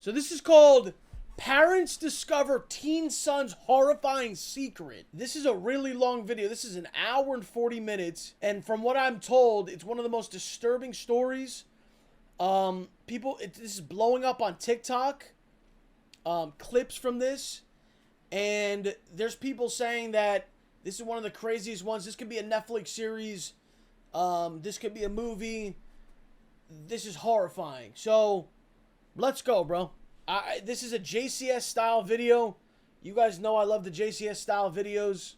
So this is called Parents Discover Teen Son's Horrifying Secret. This is a really long video. This is an hour and 40 minutes. And from what I'm told, it's one of the most disturbing stories. This is blowing up on TikTok. Clips from this. And there's people saying that this is one of the craziest ones. This could be a Netflix series. This could be a movie. This is horrifying. So, let's go, bro. This is a JCS style video. You guys know I love the JCS style videos.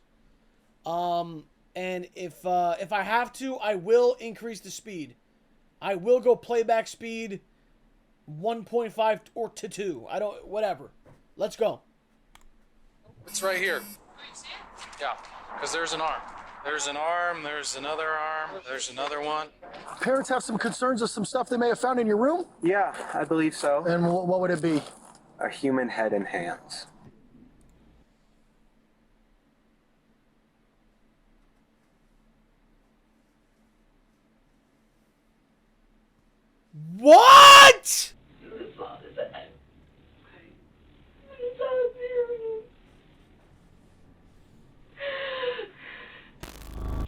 And if I have to, I will increase the speed. I will go playback speed 1.5 or to 2. Whatever. Let's go. It's right here. Yeah, because there's an arm. There's an arm, there's another arm, there's another one. Parents have some concerns of some stuff they may have found in your room? Yeah, I believe so. And what would it be? A human head and hands. What?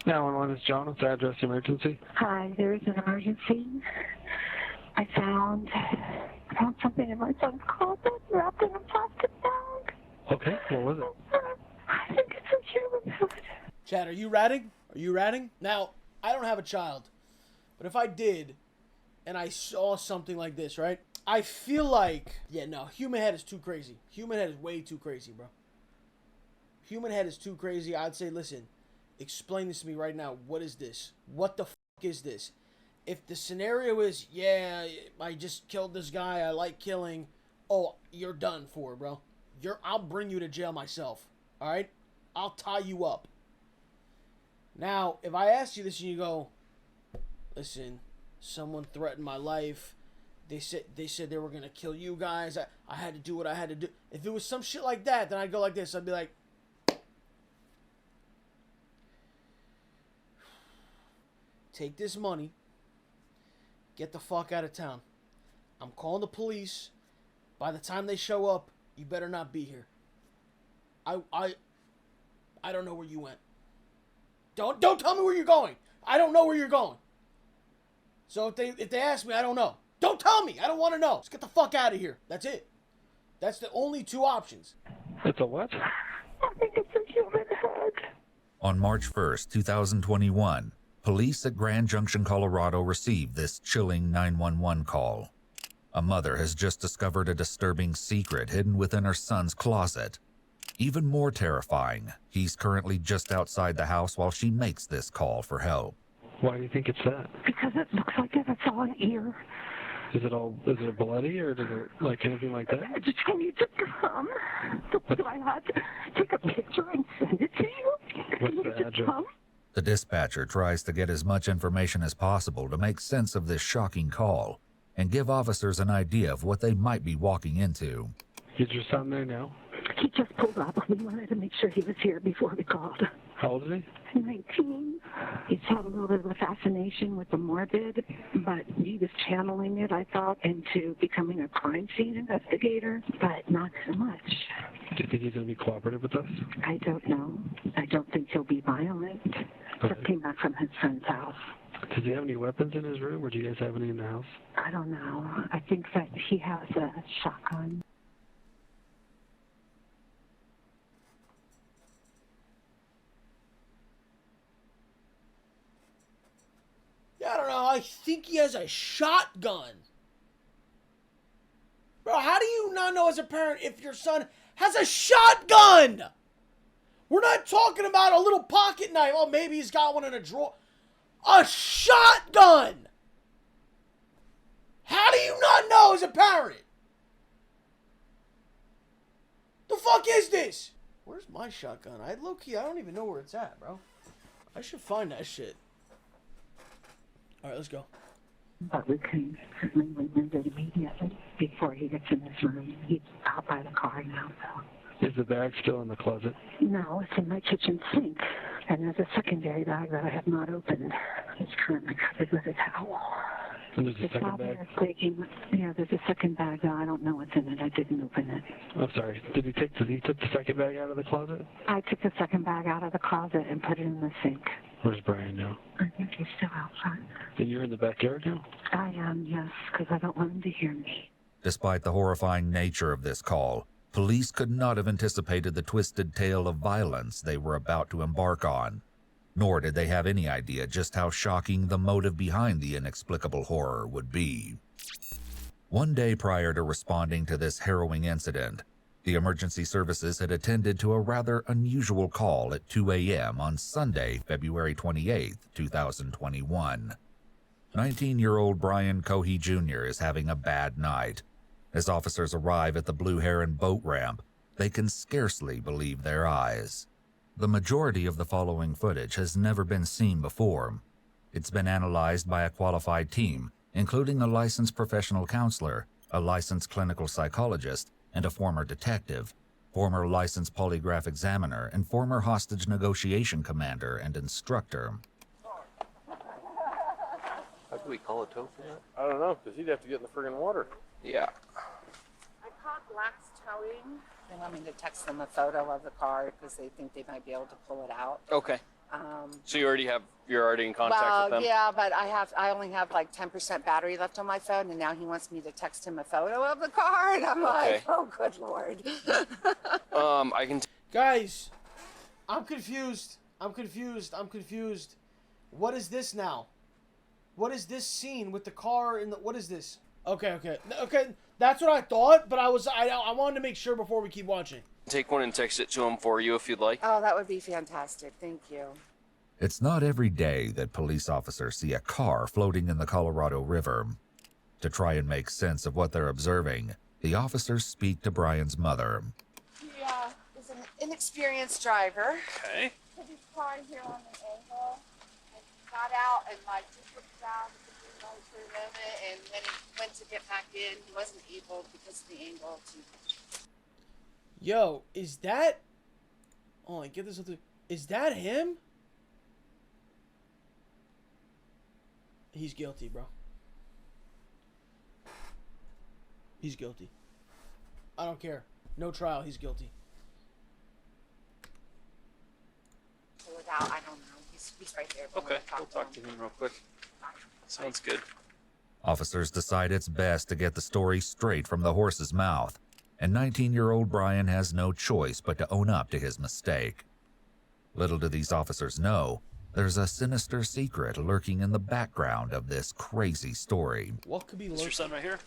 911 is John. What's the address emergency? Hi, there is an emergency. I found something in my son's closet wrapped in a plastic bag. Okay, what was it? I think it's a human head. Chad, are you ratting? Are you ratting? Now, I don't have a child, but if I did, and I saw something like this, right? I feel like, yeah, no, human head is too crazy. Human head is way too crazy, bro. Human head is too crazy. I'd say, listen, explain this to me right now. What is this? What the fuck is this? If the scenario is, yeah, I just killed this guy, I like killing, oh, you're done for, bro. I'll bring you to jail myself, all right? I'll tie you up. Now, if I ask you this and you go, listen, someone threatened my life. They said they were going to kill you guys. I had to do what I had to do. If it was some shit like that, then I'd go like this. I'd be like, take this money. Get the fuck out of town. I'm calling the police. By the time they show up, you better not be here. I don't know where you went. Don't tell me where you're going. I don't know where you're going. So if they ask me, I don't know. Don't tell me. I don't want to know. Just get the fuck out of here. That's it. That's the only two options. It's a what? I think it's a human head. On March 1st, 2021, police at Grand Junction, Colorado received this chilling 911 call. A mother has just discovered a disturbing secret hidden within her son's closet. Even more terrifying, he's currently just outside the house while she makes this call for help. Why do you think it's that? Because it looks like it's all an ear. Is it bloody or does it like anything like that? I just told you to come. Do I have to take a picture and send it to you? What's the address? The dispatcher tries to get as much information as possible to make sense of this shocking call and give officers an idea of what they might be walking into. Is your son there now? He just pulled up. We wanted to make sure he was here before we called. How old is he? 19. He's had a little bit of a fascination with the morbid, but he was channeling it, I thought, into becoming a crime scene investigator, but not so much. Do you think he's going to be cooperative with us? I don't know. I don't think he'll be violent. Okay. Just came back from his friend's house. Does he have any weapons in his room, or do you guys have any in the house? I don't know. I think that he has a shotgun. I don't know. I think he has a shotgun. Bro, how do you not know as a parent if your son has a shotgun? We're not talking about a little pocket knife. Oh, maybe he's got one in a drawer. A shotgun! How do you not know as a parent? The fuck is this? Where's my shotgun? I don't even know where it's at, bro. I should find that shit. Alright, let's go. But we can certainly remove it immediately before he gets in his room. He's out by the car now, so. Is the bag still in the closet? No, it's in my kitchen sink. And there's a secondary bag that I have not opened. It's currently covered with a towel. And there's a It's second all bag? there squeaking. Yeah, there's a second bag. I don't know what's in it. I didn't open it. I'm sorry. Did he took the second bag out of the closet? I took the second bag out of the closet and put it in the sink. Where's Brian now? I think he's still outside. And you're in the backyard now? I am, yes, because I don't want him to hear me. Despite the horrifying nature of this call, police could not have anticipated the twisted tale of violence they were about to embark on. Nor did they have any idea just how shocking the motive behind the inexplicable horror would be. One day prior to responding to this harrowing incident, the emergency services had attended to a rather unusual call at 2 a.m. on Sunday, February 28, 2021. 19-year-old Brian Cohey Jr. is having a bad night. As officers arrive at the Blue Heron boat ramp, they can scarcely believe their eyes. The majority of the following footage has never been seen before. It's been analyzed by a qualified team, including a licensed professional counselor, a licensed clinical psychologist, and a former detective, former licensed polygraph examiner, and former hostage negotiation commander and instructor. How do we call a tow for that? I don't know, because he'd have to get in the friggin' water. Yeah. I called Black's Towing. They want me to text them a photo of the car because they think they might be able to pull it out. Okay. So you're already in contact with them? Yeah, but I only have like 10% battery left on my phone, and now he wants me to text him a photo of the car, and I'm like, oh, good Lord. I can. Guys, I'm confused. What is this now? What is this scene with the car in the? What is this? Okay. That's what I thought, but I wanted to make sure before we keep watching. Take one and text it to him for you if you'd like. Oh, that would be fantastic. Thank you. It's not every day that police officers see a car floating in the Colorado River. To try and make sense of what they're observing, the officers speak to Brian's mother. He is an inexperienced driver. Okay. Put his car here on the angle, and he got out and like just looked down at the green light for a moment, and when he went to get back in, he wasn't able because of the angle to. Yo, is that? Oh, get this. Is that him? He's guilty, bro. He's guilty. I don't care. No trial. He's guilty. Pull it out. I don't know. He's right there. Okay, we'll talk to him real quick. Sounds good. Officers decide it's best to get the story straight from the horse's mouth, and 19-year-old Brian has no choice but to own up to his mistake. Little do these officers know, there's a sinister secret lurking in the background of this crazy story. What could be Is your son right here?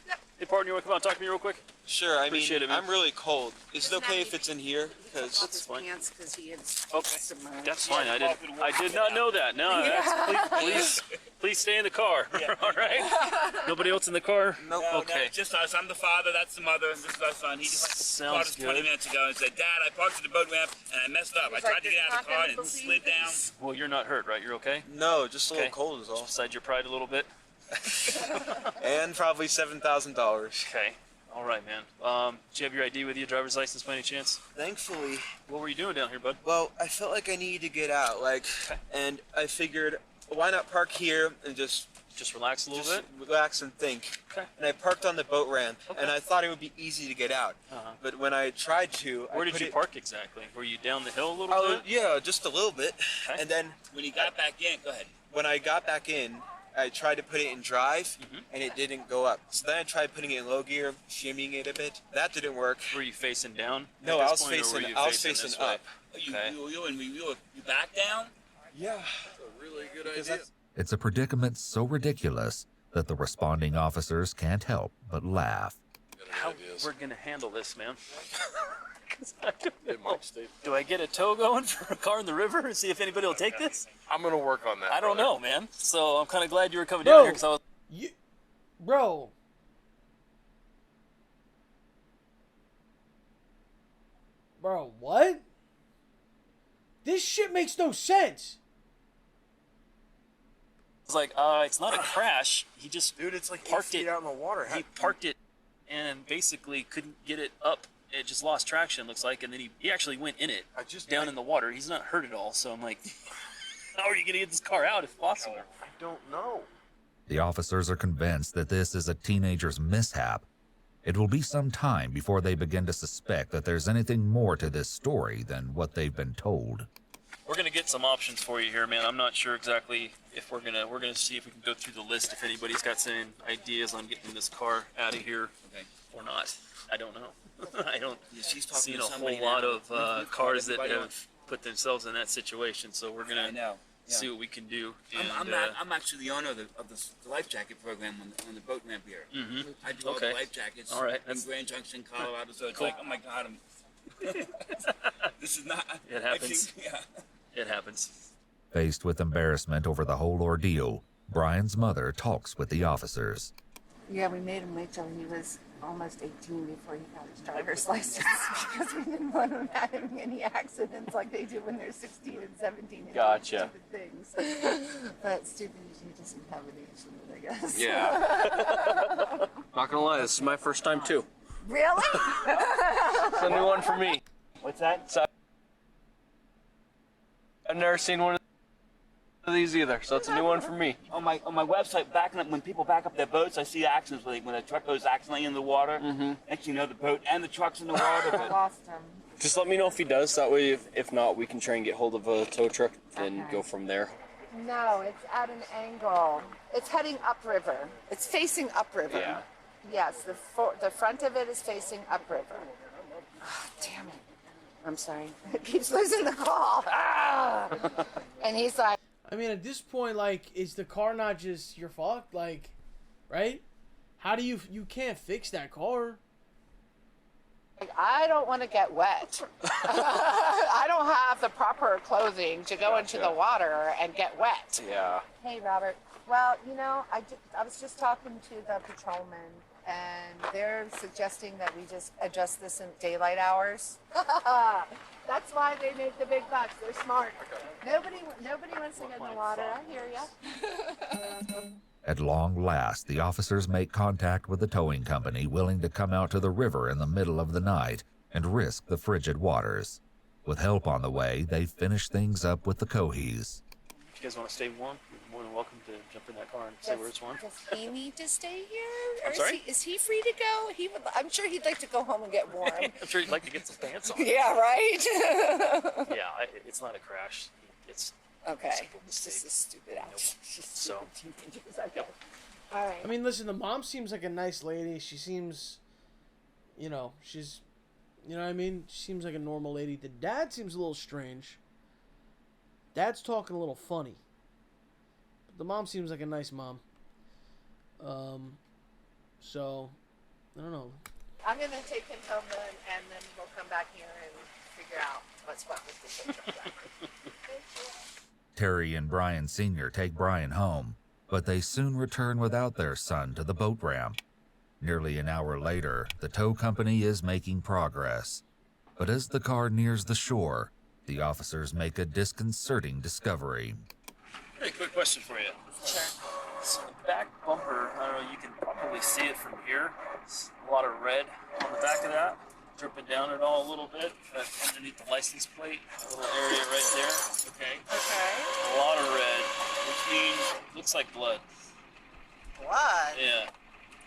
Yep. Hey, partner, you want to come out and talk to me real quick? Sure, Appreciate it, man. I'm really cold. Is it okay if it's in here? Because That's fine. pants because he is Okay. submerged. That's fine. I did not know that. No, please stay in the car. All right. Nobody else in the car? Nope. No, okay. No, just us. I'm the father. That's the mother. And this is our son. He just Sounds called us 20 good. minutes ago and said, "Dad, I parked at the boat ramp and I messed up. I tried to get out of the car and it slid down." Well, you're not hurt, right? You're okay? No, just a Okay. little cold is all. Beside your pride a little bit. And probably $7,000. Okay. All right, man. Do you have your ID with you, driver's license by any chance? Thankfully. What were you doing down here, bud? Well, I felt like I needed to get out, and I figured, why not park here and just relax a little bit? Relax and think. Okay. And I parked on the boat ramp, and I thought it would be easy to get out. But when I tried to, Where did you park exactly? Were you down the hill a little bit? Yeah, just a little bit. Okay. And then when you got back in, go ahead. When I got back in, I tried to put it in drive, and it didn't go up. So then I tried putting it in low gear, shimmying it a bit. That didn't work. Were you facing down? No, at I this was point, or facing. were you I was facing facing this way? up. Okay. You back down? Yeah. That's a really good idea. It's a predicament so ridiculous that the responding officers can't help but laugh. How we're gonna handle this, man? 'Cause I don't know. Do I get a tow going for a car in the river and see if anybody will take this? I'm gonna work on that. I don't know, man. So I'm kind of glad you were coming Bro, down here because I was. Bro. Bro, what? This shit makes no sense. It's like, it's not a crash. He just it's like parked it out in the water. He parked it and basically couldn't get it up. It just lost traction, looks like, and then he actually went in it, down in the water. He's not hurt at all, so I'm like, how are you going to get this car out if possible? I don't know. The officers are convinced that this is a teenager's mishap. It will be some time before they begin to suspect that there's anything more to this story than what they've been told. We're gonna get some options for you here, man. I'm not sure exactly if we're gonna see if we can go through the list if anybody's got some ideas on getting this car out of here or not. I don't know. I don't see a whole lot of cars that have put themselves in that situation, so we're gonna see what we can do. And, I'm actually the owner of the life jacket program on the boat ramp here. I do all the life jackets in Grand Junction, Colorado. So it's like, oh my God, this is not. It happens. It happens. Faced with embarrassment over the whole ordeal, Brian's mother talks with the officers. Yeah, we made him wait till he was almost 18 before he got his driver's license because we didn't want him having any accidents like they do when they're 16 and 17 and Gotcha. doing stupid things. But stupid usually doesn't have an age limit, I guess. Yeah. Not gonna lie, this is my first time too. Really? It's a new one for me. What's that? So I've never seen one of these either, so it's a new one for me. On my website, backing up when people back up their boats, I see accidents when a truck goes accidentally in the water. Next thing you know, the boat and the truck's in the water. But Lost him. Just let me know if he does. That way, if not, we can try and get hold of a tow truck and go from there. No, it's at an angle. It's heading upriver. It's facing upriver. Yeah. Yes, the front of it is facing upriver. Oh, damn it. I'm sorry. It keeps losing the call. Ah! And he's like, I mean, at this point, like, is the car not just your fault? Like, right? How do you can't fix that car? I don't want to get wet. I don't have the proper clothing to go into the water and get wet. Yeah. Hey, Robert. Well, you know, I was just talking to the patrolman, and they're suggesting that we just adjust this in daylight hours. That's why they make the big bucks. They're smart. Nobody wants to get in the water. I hear ya. At long last, the officers make contact with the towing company willing to come out to the river in the middle of the night and risk the frigid waters. With help on the way, they finish things up with the Cohees. If you guys want to stay warm, you're more than welcome to jump in that car and see where it's warm. Does he need to stay here? Or I'm sorry? is he free to go? I'm sure he'd like to go home and get warm. I'm sure you'd like to get some pants on. Yeah, right? Yeah, it's not a crash. It's okay. a simple It's mistake. just a stupid accident. So, All right. I mean, listen, the mom seems like a nice lady. She seems, you know what I mean? She seems like a normal lady. The dad seems a little strange. Dad's talking a little funny. But the mom seems like a nice mom. So, I don't know. I'm going to take him home and then we'll come back here and figure out what's what with the picture. Terry and Brian Sr. take Brian home, but they soon return without their son to the boat ramp. Nearly an hour later, the tow company is making progress. But as the car nears the shore, the officers make a disconcerting discovery. hey, quick question for you. Sure. So the back bumper, I don't know, you can probably see it from here. It's a lot of red on the back of that, dripping down it all a little bit. Underneath the license plate, a little area right there. Okay. Okay. A lot of red, which means looks like blood. Blood? Yeah.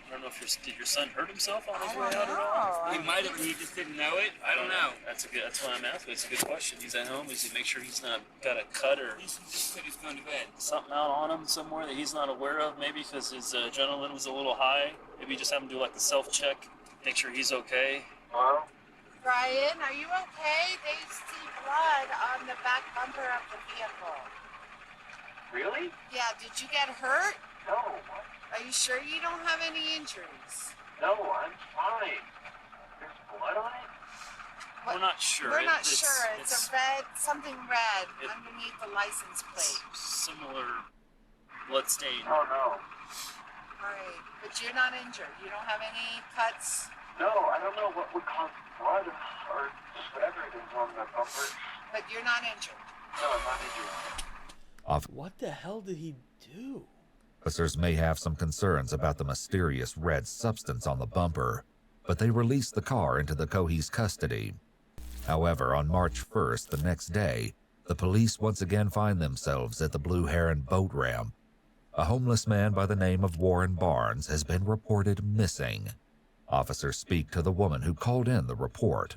I don't know if did your son hurt himself on his way out at all? he might have. He just didn't know it. I don't know. That's why I'm asking. It's a good question. He's at home. He's to make sure he's not got a cut or He just said he's going to bed. something out on him somewhere that he's not aware of. Maybe because his adrenaline was a little high. Maybe just have him do like the self-check, make sure he's okay. Brian, are you okay? They see blood on the back bumper of the vehicle. Really? Yeah, did you get hurt? No. Are you sure you don't have any injuries? No, I'm fine. There's blood on it? What? We're not sure. We're not sure. It's a red, something red It- underneath the license plate. Similar blood stain. Oh, no. All right, but you're not injured. You don't have any cuts. No, I don't know what would cause blood or just whatever it is on the bumper. But you're not injured. No, I'm not injured. What the hell did he do? Officers may have some concerns about the mysterious red substance on the bumper, but they release the car into the Cohees' custody. However, on March 1st, the next day, the police once again find themselves at the Blue Heron boat ramp. A homeless man by the name of Warren Barnes has been reported missing. Officers speak to the woman who called in the report.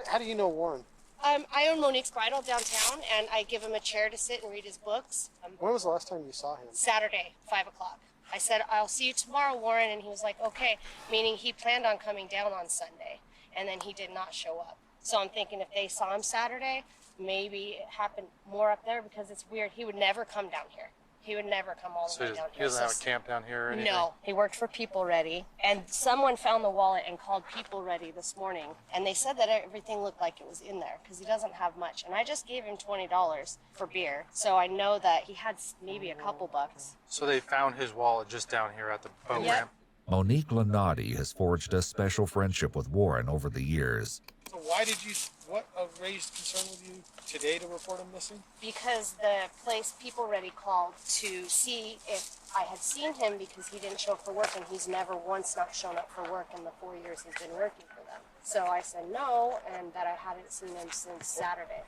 How do you know Warren? I own Monique's Bridal downtown, and I give him a chair to sit and read his books. When was the last time you saw him? Saturday, 5 o'clock. I said, I'll see you tomorrow, Warren, and he was like, okay, meaning he planned on coming down on Sunday, and then he did not show up. So I'm thinking if they saw him Saturday, maybe it happened more up there, because it's weird. He would never come down here. He would never come all the way down here. He doesn't have a camp down here or anything? No, he worked for People Ready, and someone found the wallet and called People Ready this morning, and they said that everything looked like it was in there because he doesn't have much. And I just gave him $20 for beer, so I know that he had maybe a couple bucks. So they found his wallet just down here at the boat ramp? Monique Lanati has forged a special friendship with Warren over the years. So why did you, what raised concern with you today to report him missing? Because the place People Ready called to see if I had seen him because he didn't show up for work, and he's never once not shown up for work in the 4 years he's been working for them. So I said no, and that I hadn't seen him since Saturday.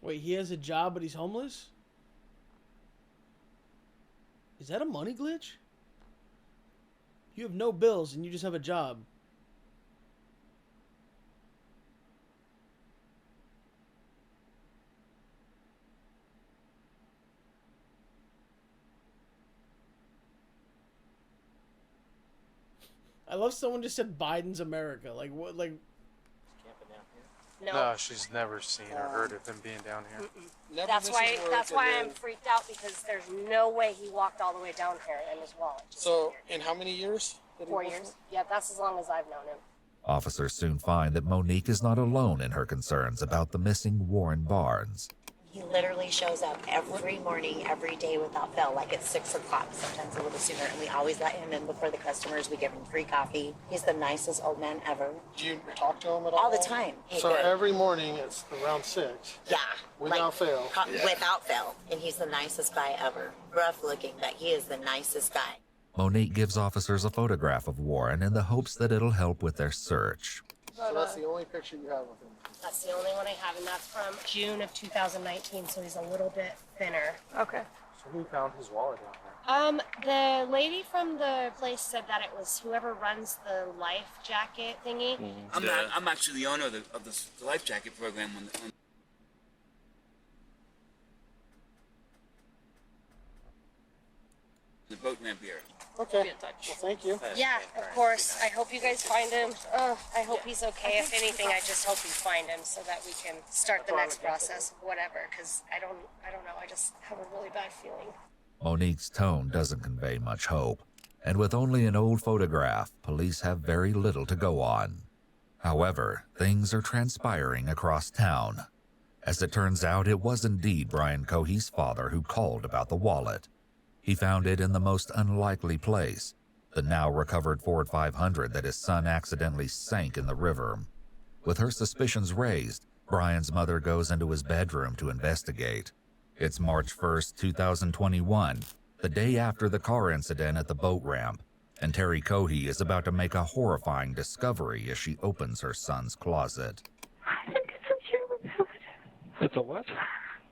Wait, he has a job but he's homeless? Is that a money glitch? You have no bills and you just have a job. I love someone just said Biden's America. Like what? Like No, she's never seen or heard of him being down here. That's why I'm freaked out, because there's no way he walked all the way down here in his wallet. So, in how many years? 4 years. Yeah, that's as long as I've known him. Officers soon find that Monique is not alone in her concerns about the missing Warren Barnes. He literally shows up every morning, every day without fail, like at 6 o'clock, sometimes a little sooner, and we always let him in before the customers. We give him free coffee. He's the nicest old man ever. Do you talk to him at all? All the time. Hey, So good. every morning it's around 6? Yeah. Without fail? Without fail. And he's the nicest guy ever. Rough looking, but he is the nicest guy. Monique gives officers a photograph of Warren in the hopes that it'll help with their search. So that's the only picture you have of him? That's the only one I have, and that's from June of 2019, so he's a little bit thinner. Okay. So who found his wallet down there? The lady from the place said that it was whoever runs the life jacket thingy. I'm actually the owner of the life jacket program on the boat ramp here. Okay. Well, thank you. Yeah, of course. I hope you guys find him. I hope he's okay. If anything, I just hope you find him so that we can start the next process, whatever. Because I don't know. I just have a really bad feeling. Monique's tone doesn't convey much hope, and with only an old photograph, police have very little to go on. However, things are transpiring across town. As it turns out, it was indeed Brian Cohey's father who called about the wallet. He found it in the most unlikely place, the now recovered Ford 500 that his son accidentally sank in the river. With her suspicions raised, Brian's mother goes into his bedroom to investigate. It's March 1st, 2021, the day after the car incident at the boat ramp, and Terry Cohey is about to make a horrifying discovery as she opens her son's closet. I think it's a human head. It's a what?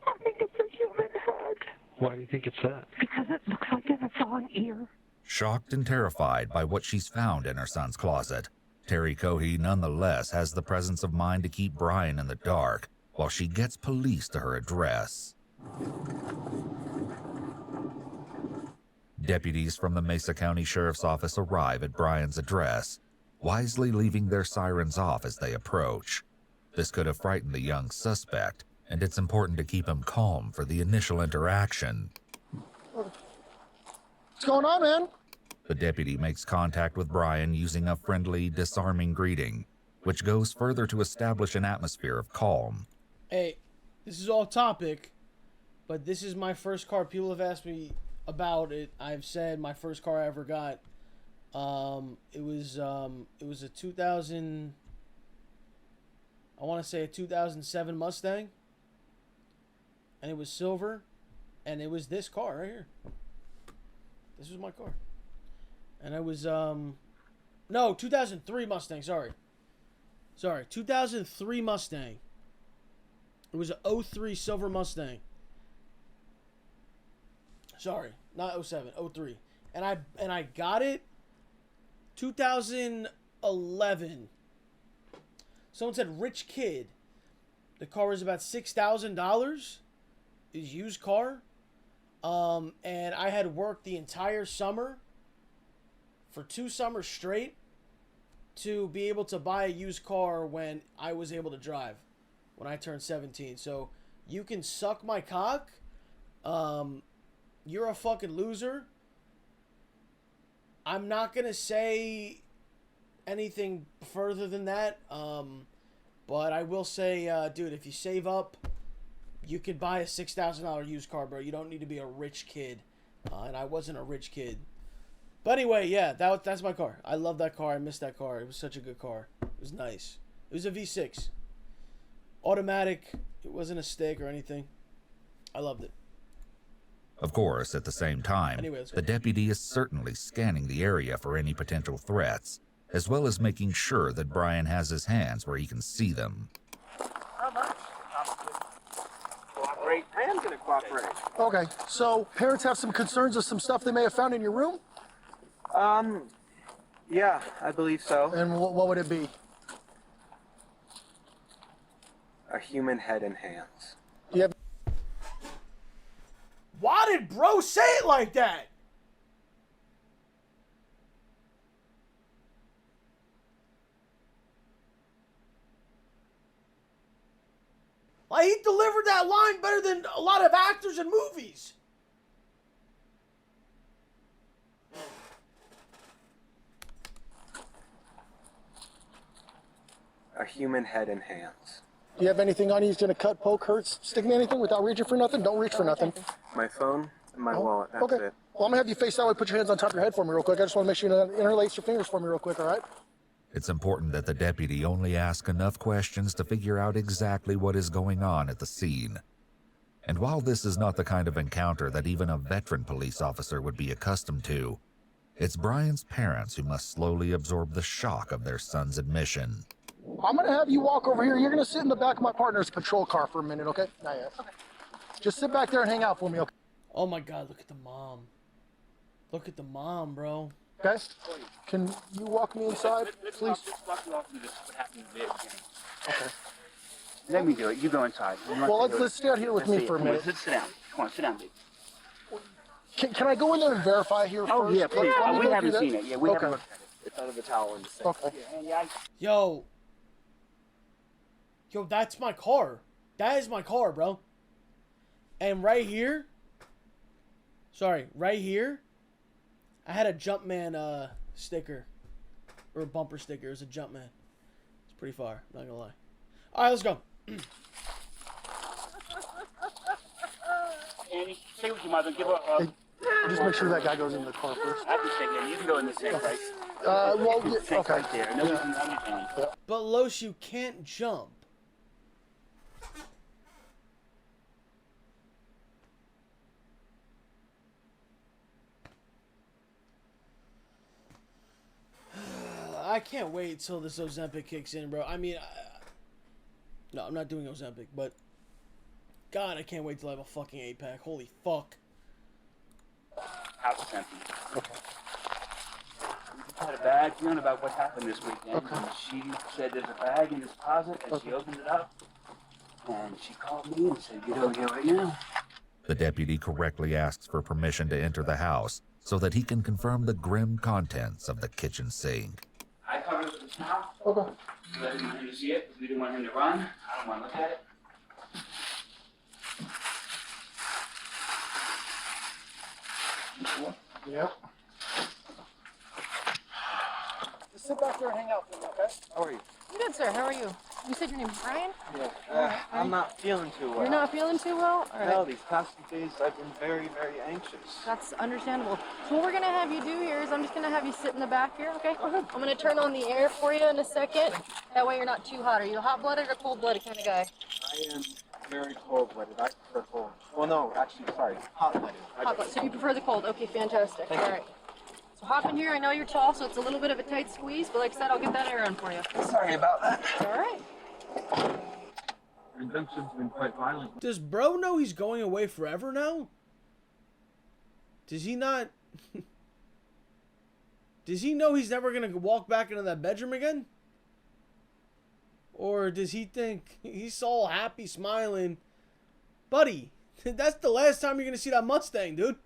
I think it's a human head. Why do you think it's that? Because it looks like it has an ear. Shocked and terrified by what she's found in her son's closet, Terry Cohey nonetheless has the presence of mind to keep Brian in the dark while she gets police to her address. Deputies from the Mesa County Sheriff's Office arrive at Brian's address, wisely leaving their sirens off as they approach. This could have frightened the young suspect, and it's important to keep him calm for the initial interaction. What's going on, man? The deputy makes contact with Brian using a friendly, disarming greeting, which goes further to establish an atmosphere of calm. Hey, this is all topic, but this is my first car. People have asked me about it. I've said my first car I ever got. It was a 2000. I want to say a 2007 Mustang, and it was silver, and it was this car right here. This was my car, and it was no 2003 Mustang. Sorry, 2003 Mustang. It was an 03 silver Mustang. Sorry, not 07, 03. And I got it 2011. Someone said rich kid. The car was about $6,000. Is used car. And I had worked the entire summer for 2 summers straight to be able to buy a used car when I was able to drive, when I turned 17. So you can suck my cock. You're a fucking loser. I'm not going to say anything further than that. But I will say, dude, if you save up, you could buy a $6,000 used car, bro. You don't need to be a rich kid. And I wasn't a rich kid. But anyway, yeah, that's my car. I love that car. I miss that car. It was such a good car. It was nice. It was a V6. Automatic. It wasn't a stick or anything. I loved it. Of course, at the same time, the deputy is certainly scanning the area for any potential threats, as well as making sure that Brian has his hands where he can see them. Cooperate. I am going to cooperate. Okay, so parents have some concerns of some stuff they may have found in your room? Yeah, I believe so. And what would it be? A human head and hands. Do you have... Why did bro say it like that? Like, he delivered that line better than a lot of actors in movies. A human head and hands. Do you have anything on you he's going to cut, poke, hurt, stick me anything without reaching for nothing? Don't reach for nothing. My phone and my wallet, that's okay. it. Well, I'm going to have you face that way. Put your hands on top of your head for me real quick. I just want to make sure you interlace your fingers for me real quick, all right? It's important that the deputy only ask enough questions to figure out exactly what is going on at the scene. And while this is not the kind of encounter that even a veteran police officer would be accustomed to, it's Brian's parents who must slowly absorb the shock of their son's admission. I'm going to have you walk over here. You're going to sit in the back of my partner's patrol car for a minute, okay? Not yet. Okay. Just sit back there and hang out for me, okay? Oh my God, look at the mom. Look at the mom, bro. Okay? Can you walk me inside, please? Okay. Let me do it. You go inside. Well, let's stay out here with me for a minute. Sit down. Come on, sit down, baby. Can I go in there and verify here first? Oh, yeah, please. We haven't seen it. Yeah, we haven't okay. looked at it. It's under the towel in the sink. Okay. Yo, that's my car. That is my car, bro. And right here, right here, I had a Jumpman sticker, or a bumper sticker. It was a Jumpman. It's pretty far, not gonna lie. All right, let's go. Annie, stay with your mother. Give her Hey, just make sure that guy goes in the car first. I can stay there. You can go in the sink, right? Well, yeah, okay. Right there. No, yeah. But Los, you can't jump. I can't wait till this Ozempic kicks in, bro. I mean, no, I'm not doing Ozempic, but God, I can't wait till I have a fucking 8-pack. Holy fuck. House is empty. Okay. We had a bad feeling about what happened this weekend. Okay. And she said there's a bag in this closet, and she opened it up, and she called me and said, get over here right now. The deputy correctly asks for permission to enter the house so that he can confirm the grim contents of the kitchen sink. I covered it with a towel. Okay. So I didn't want him to see it, because we didn't want him to run. I don't want to look at it. Yep. Just sit back there and hang out for me, okay? How are you? I'm good, sir. How are you? You said your name's Brian? Yeah. I'm not feeling too well. You're not feeling too well? All right. No, these past few days I've been very, very anxious. That's understandable. So what we're going to have you do here is I'm just going to have you sit in the back here, okay? I'm going to turn on the air for you in a second. That way you're not too hot. Are you a hot-blooded or cold-blooded kind of guy? I am very cold-blooded. I prefer cold. Well, no, actually, sorry, hot-blooded. Hot-blooded. So you prefer the cold. Okay, fantastic. All right. So hop in here. I know you're tall, so it's a little bit of a tight squeeze, but like I said, I'll get that air on for you. Sorry about that. All right. Does bro know he's going away forever now? Does he not... Does he know he's never going to walk back into that bedroom again? Or does he think he's all happy, smiling? Buddy, that's the last time you're going to see that Mustang, dude.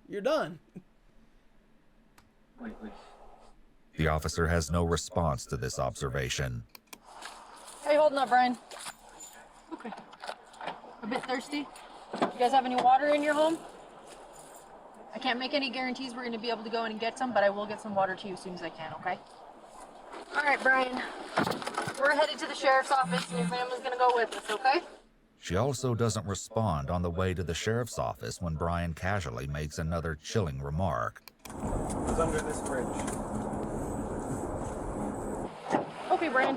You're done. Wait. The officer has no response to this observation. How you holding up, Brian? Okay. A bit thirsty? You guys have any water in your home? I can't make any guarantees we're going to be able to go in and get some, but I will get some water to you as soon as I can, okay? All right, Brian. We're headed to the sheriff's office, and your family's going to go with us, okay? She also doesn't respond on the way to the sheriff's office when Brian casually makes another chilling remark. It's under this bridge. Okay, Brian.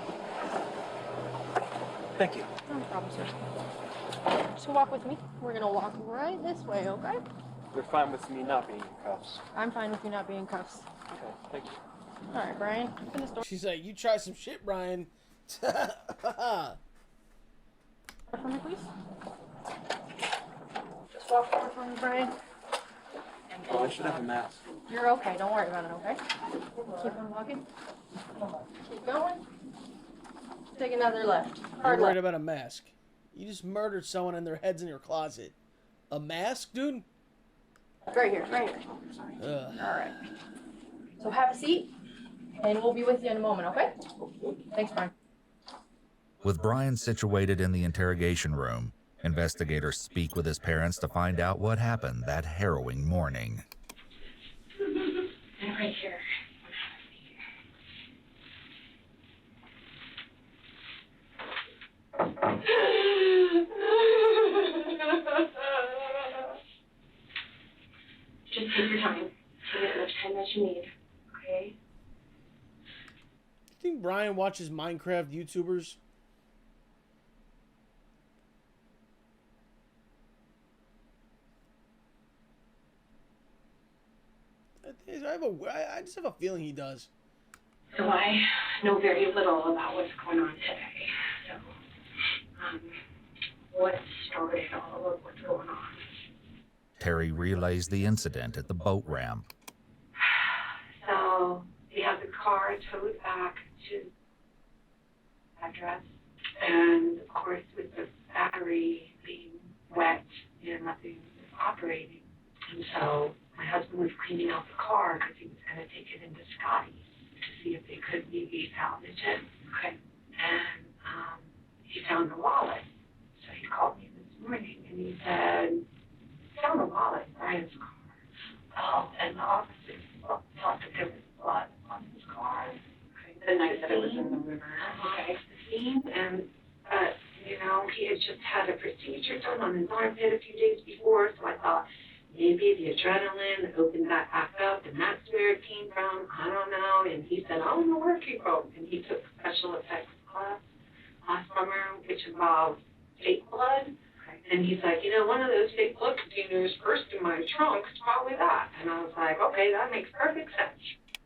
Thank you. No problem, sir. Just walk with me. We're going to walk right this way, okay? You're fine with me not being in cuffs. I'm fine with you not being in cuffs. Okay, thank you. All right, Brian. Open this door. She's like, you try some shit, Brian. For me, please. Just walk forward for me, Brian. Oh, I should have a mask. You're okay. Don't worry about it, okay? Keep on walking. Keep going. Take another left. You're Hard worried left. about a mask. You just murdered someone and their head's in your closet. A mask, dude? Right here, right here. Ugh. All right. So have a seat, and we'll be with you in a moment, okay? Thanks, Brian. With Brian situated in the interrogation room, investigators speak with his parents to find out what happened that harrowing morning. Right here. Just take your time. Take as much time as you need, okay? You think Brian watches Minecraft YouTubers? I just have a feeling he does. So I know very little about what's going on today. So, what started all of what's going on? Terry relays the incident at the boat ramp. So we have the car towed back to the address, and of course with the battery being wet and nothing was operating, and so my husband was cleaning out the car because he was going to take it into Scotty's to see if they could maybe salvage it. Okay. And he found the wallet. So he called me this morning and he said, found the wallet in Brian's car. Oh, and the officers thought that there was blood on his car. Okay. The night that it was in the river. Okay. The scene, and you know, he had just had a procedure done on his armpit a few days before, so I thought, maybe the adrenaline opened that back up, and that's where it came from. I don't know. And he said, I don't know where it came from. And he took special effects class last summer, which involved fake blood. And he's like, you know, one of those fake blood containers first in my trunk is probably that. And I was like, okay, that makes perfect sense.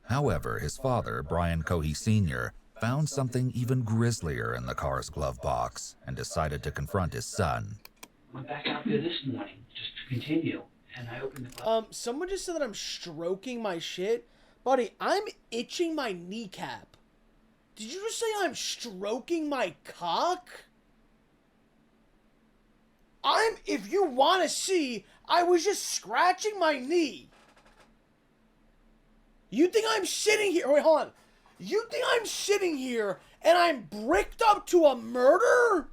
However, his father, Brian Cohey Sr., found something even grislier in the car's glove box and decided to confront his son. I went back out there this morning just to continue. And I opened the Someone just said that I'm stroking my shit. Buddy, I'm itching my kneecap. Did you just say I'm stroking my cock? If you want to see, I was just scratching my knee. You think I'm sitting here, wait, hold on. You think I'm sitting here and I'm bricked up to a murder?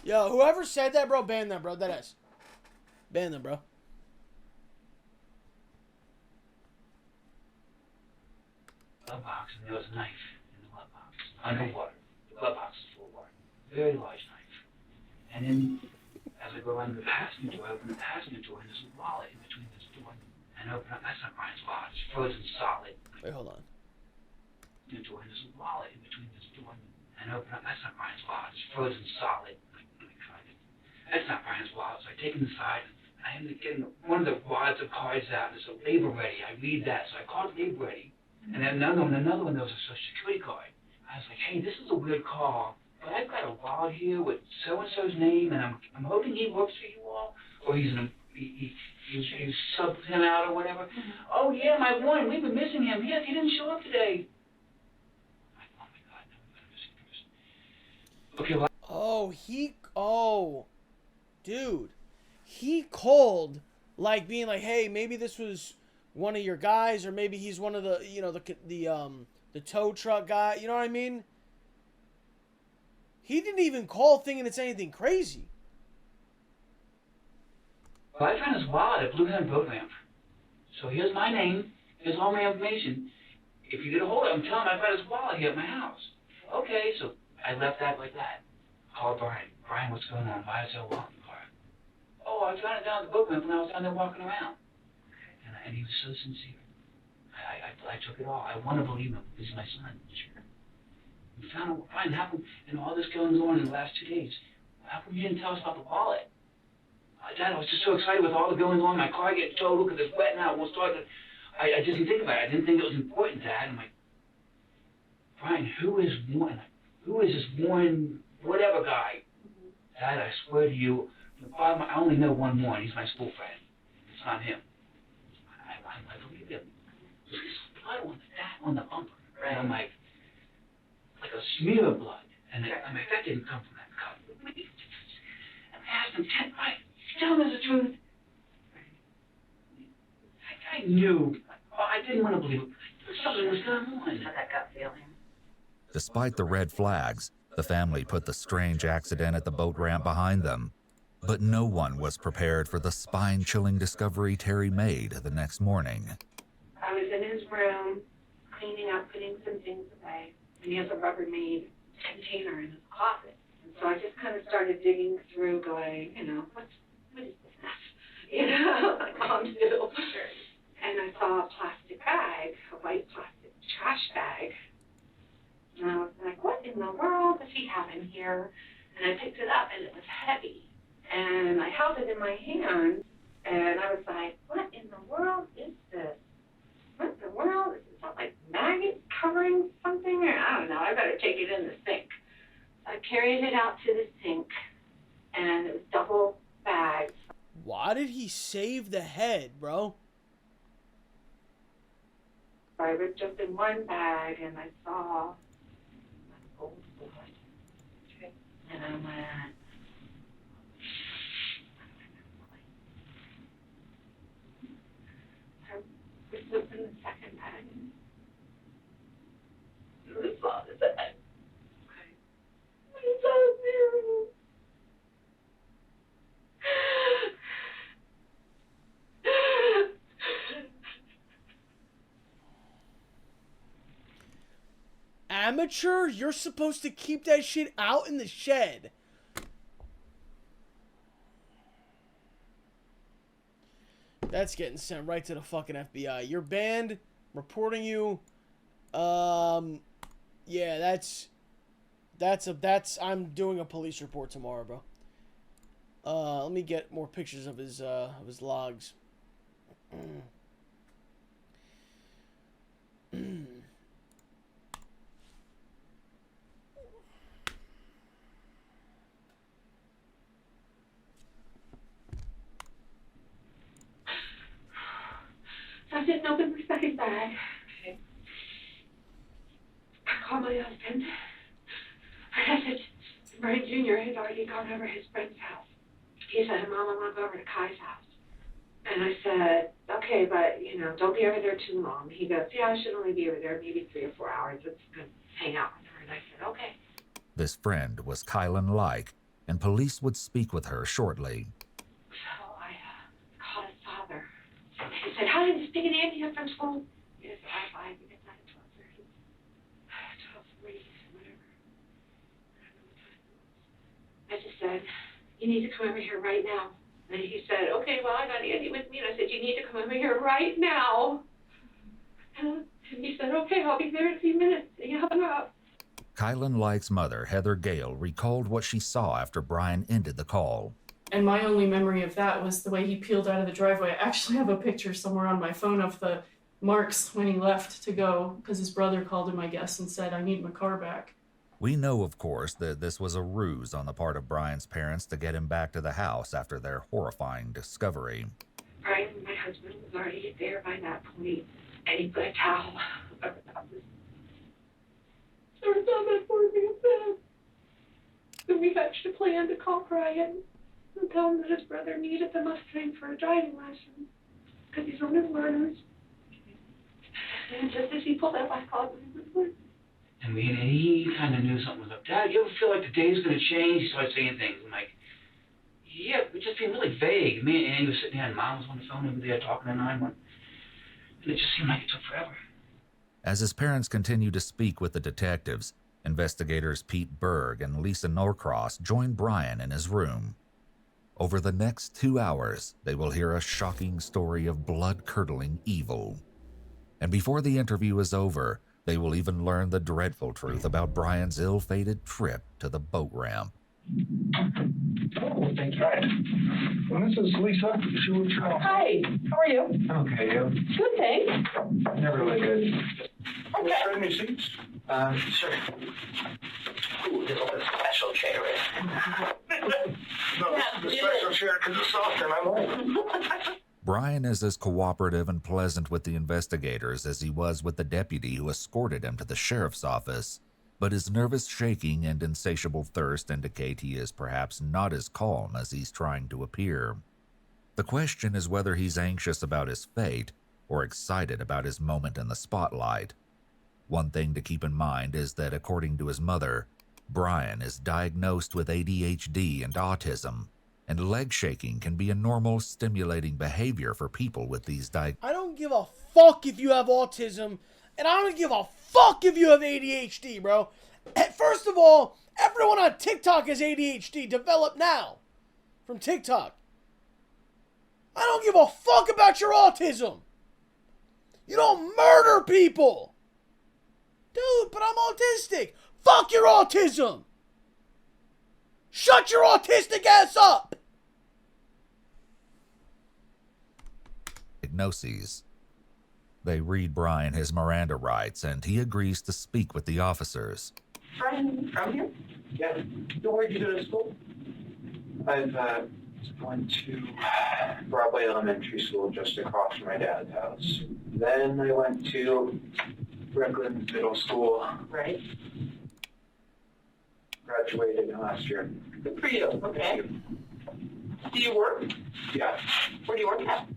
Yo, whoever said that, bro, ban them, bro. That is. Ban them, bro. glove box, and there was a knife in the glove box, underwater. The glove box is full of water. Very large knife. And then, as I go around the passenger door, I open the passenger door, and there's a wallet in between this door. And I open up, that's not Brian's wallet, it's frozen solid. Wait, hold on. The door, and there's a wallet in between this door. And I open up, that's not Brian's wallet, it's frozen solid. That's not Brian's wallet. So I take him aside, and I end up getting one of the wads of cards out, and it's a label ready. I read that, so I call it label ready. And then another one, there was a social security card. I was like, hey, this is a weird call, but I've got a wallet here with so-and-so's name, and I'm hoping he works for you all, or he's you subbed him out or whatever. Oh, yeah, my one, we've been missing him. Yes, he didn't show up today. Okay, well, Dude, he called like being like, hey, maybe this was one of your guys, or maybe he's one of the, you know, the tow truck guy. You know what I mean? He didn't even call thinking it's anything crazy. well, I found his wallet at Blue Hen Boat Ramp. So here's my name, here's all my information. If you get a hold of him, tell him I've got his wallet here at my house. Okay, so I left that like that. Called Brian. Brian, what's going on? Why is there a wallet in the car? Oh, I found it down at the boat ramp when I was down there walking around. And he was so sincere. I took it all. I want to believe him. He's my son. Sure. We found out Brian, how come, and all this going on in the last 2 days, how come you didn't tell us about the wallet? Dad, I was just so excited with all the goings on. My car getting towed. Look at this wet now. It won't start. I didn't think about it. I didn't think it was important, Dad. I'm like, Brian, who is this Warren whatever guy? Dad, I swear to you, I only know one Warren. He's my school friend. It's not him. I believe him. There's blood on the bumper. Right. And I'm like a smear of blood. And I'm like, that didn't come from that cup. And I asked him, Ted, right, tell me the truth. I knew. I didn't want to believe it. Something was going on. Had that gut feeling. Despite the red flags, the family put the strange accident at the boat ramp behind them. But no one was prepared for the spine-chilling discovery Terry made the next morning. I was in his room, cleaning up, putting some things away, and he has a Rubbermaid container in his closet. And so I just kind of started digging through, going, you know, what is this mess? You know, like moms do. Sure. And I saw a plastic bag, a white plastic trash bag. And I was like, what in the world does he have in here? And I picked it up, and it was heavy. And I held it in my hand, and I was like, what in the world is this? What in the world? Is it like maggots covering something? Or I don't know. I better take it in the sink. So I carried it out to the sink, and it was double bagged. Why did he save the head, bro? I ripped just in one bag, and I saw gold blood. Okay. And I went, I looked in the second bag, and I saw his head. Okay. I saw his mirror. Amateur? You're supposed to keep that shit out in the shed. That's getting sent right to the fucking FBI. You're banned. Reporting you. Yeah, that's I'm doing a police report tomorrow, bro. Let me get more pictures of his logs. I didn't open the second bag. Okay. I called my husband. I said, Brian Jr. had already gone over his friend's house. He said, Mom, I want to go over to Kai's house. And I said, okay, but, you know, don't be over there too long. He goes, yeah, I should only be over there maybe 3 or 4 hours. Let's go hang out with her. And I said, okay. This friend was Kylan Like, and police would speak with her shortly. So I called his father. He said, how did you stick an Andy up from school? Yes, I think it's not at 12:30. 12:40, whatever. I just said, you need to come over here right now. And he said, okay, well, I got Andy with me. And I said, you need to come over here right now. And he said, okay, I'll be there in a few minutes. And he hung up. Kylan Like's mother, Heather Gale, recalled what she saw after Brian ended the call. And my only memory of that was the way he peeled out of the driveway. I actually have a picture somewhere on my phone of the Mark's when he left to go because his brother called him, I guess, and said, I need my car back. We know, of course, that this was a ruse on the part of Brian's parents to get him back to the house after their horrifying discovery. Brian, my husband, was already there by that point, and he put a towel over top of his. There was no bed for me in bed. So we hatched a plan to call Brian and tell him that his brother needed the Mustang for a driving lesson because he's on his learners. And just as he pulled up, I called him. And he kind of knew something was up. Dad, you ever feel like the day's going to change? He started saying things. I'm like, yeah, we're just being really vague. Me and Annie was sitting there, and Mom was on the phone over there talking to 911. And it just seemed like it took forever. As his parents continue to speak with the detectives, investigators Pete Berg and Lisa Norcross join Brian in his room. Over the next 2 hours, they will hear a shocking story of blood-curdling evil. And before the interview is over, they will even learn the dreadful truth about Brian's ill-fated trip to the boat ramp. Oh, thank you. Well, this is Lisa. She will try. Hi, how are you? Okay, you? Good, thanks. Never really good. Okay. Trade me seats? Sure. Ooh, there's a special chair in. No, this is the special chair because it's softer and I like it. Brian is as cooperative and pleasant with the investigators as he was with the deputy who escorted him to the sheriff's office, but his nervous shaking and insatiable thirst indicate he is perhaps not as calm as he's trying to appear. The question is whether he's anxious about his fate or excited about his moment in the spotlight. One thing to keep in mind is that, according to his mother, Brian is diagnosed with ADHD and autism, and leg shaking can be a normal, stimulating behavior for people with these I don't give a fuck if you have autism, and I don't give a fuck if you have ADHD, bro. And first of all, everyone on TikTok has ADHD. Develop now from TikTok. I don't give a fuck about your autism. You don't murder people. Dude, but I'm autistic. Fuck your autism. Shut your autistic ass up. Diagnoses. They read Brian his Miranda rights, and he agrees to speak with the officers. Brian, from here? Yeah. Where did you go to school? I've went to Broadway Elementary School just across from my dad's house. Then I went to Brooklyn Middle School. Right. Graduated last year. Good for you. Okay. Do you work? Yeah. Where do you work at?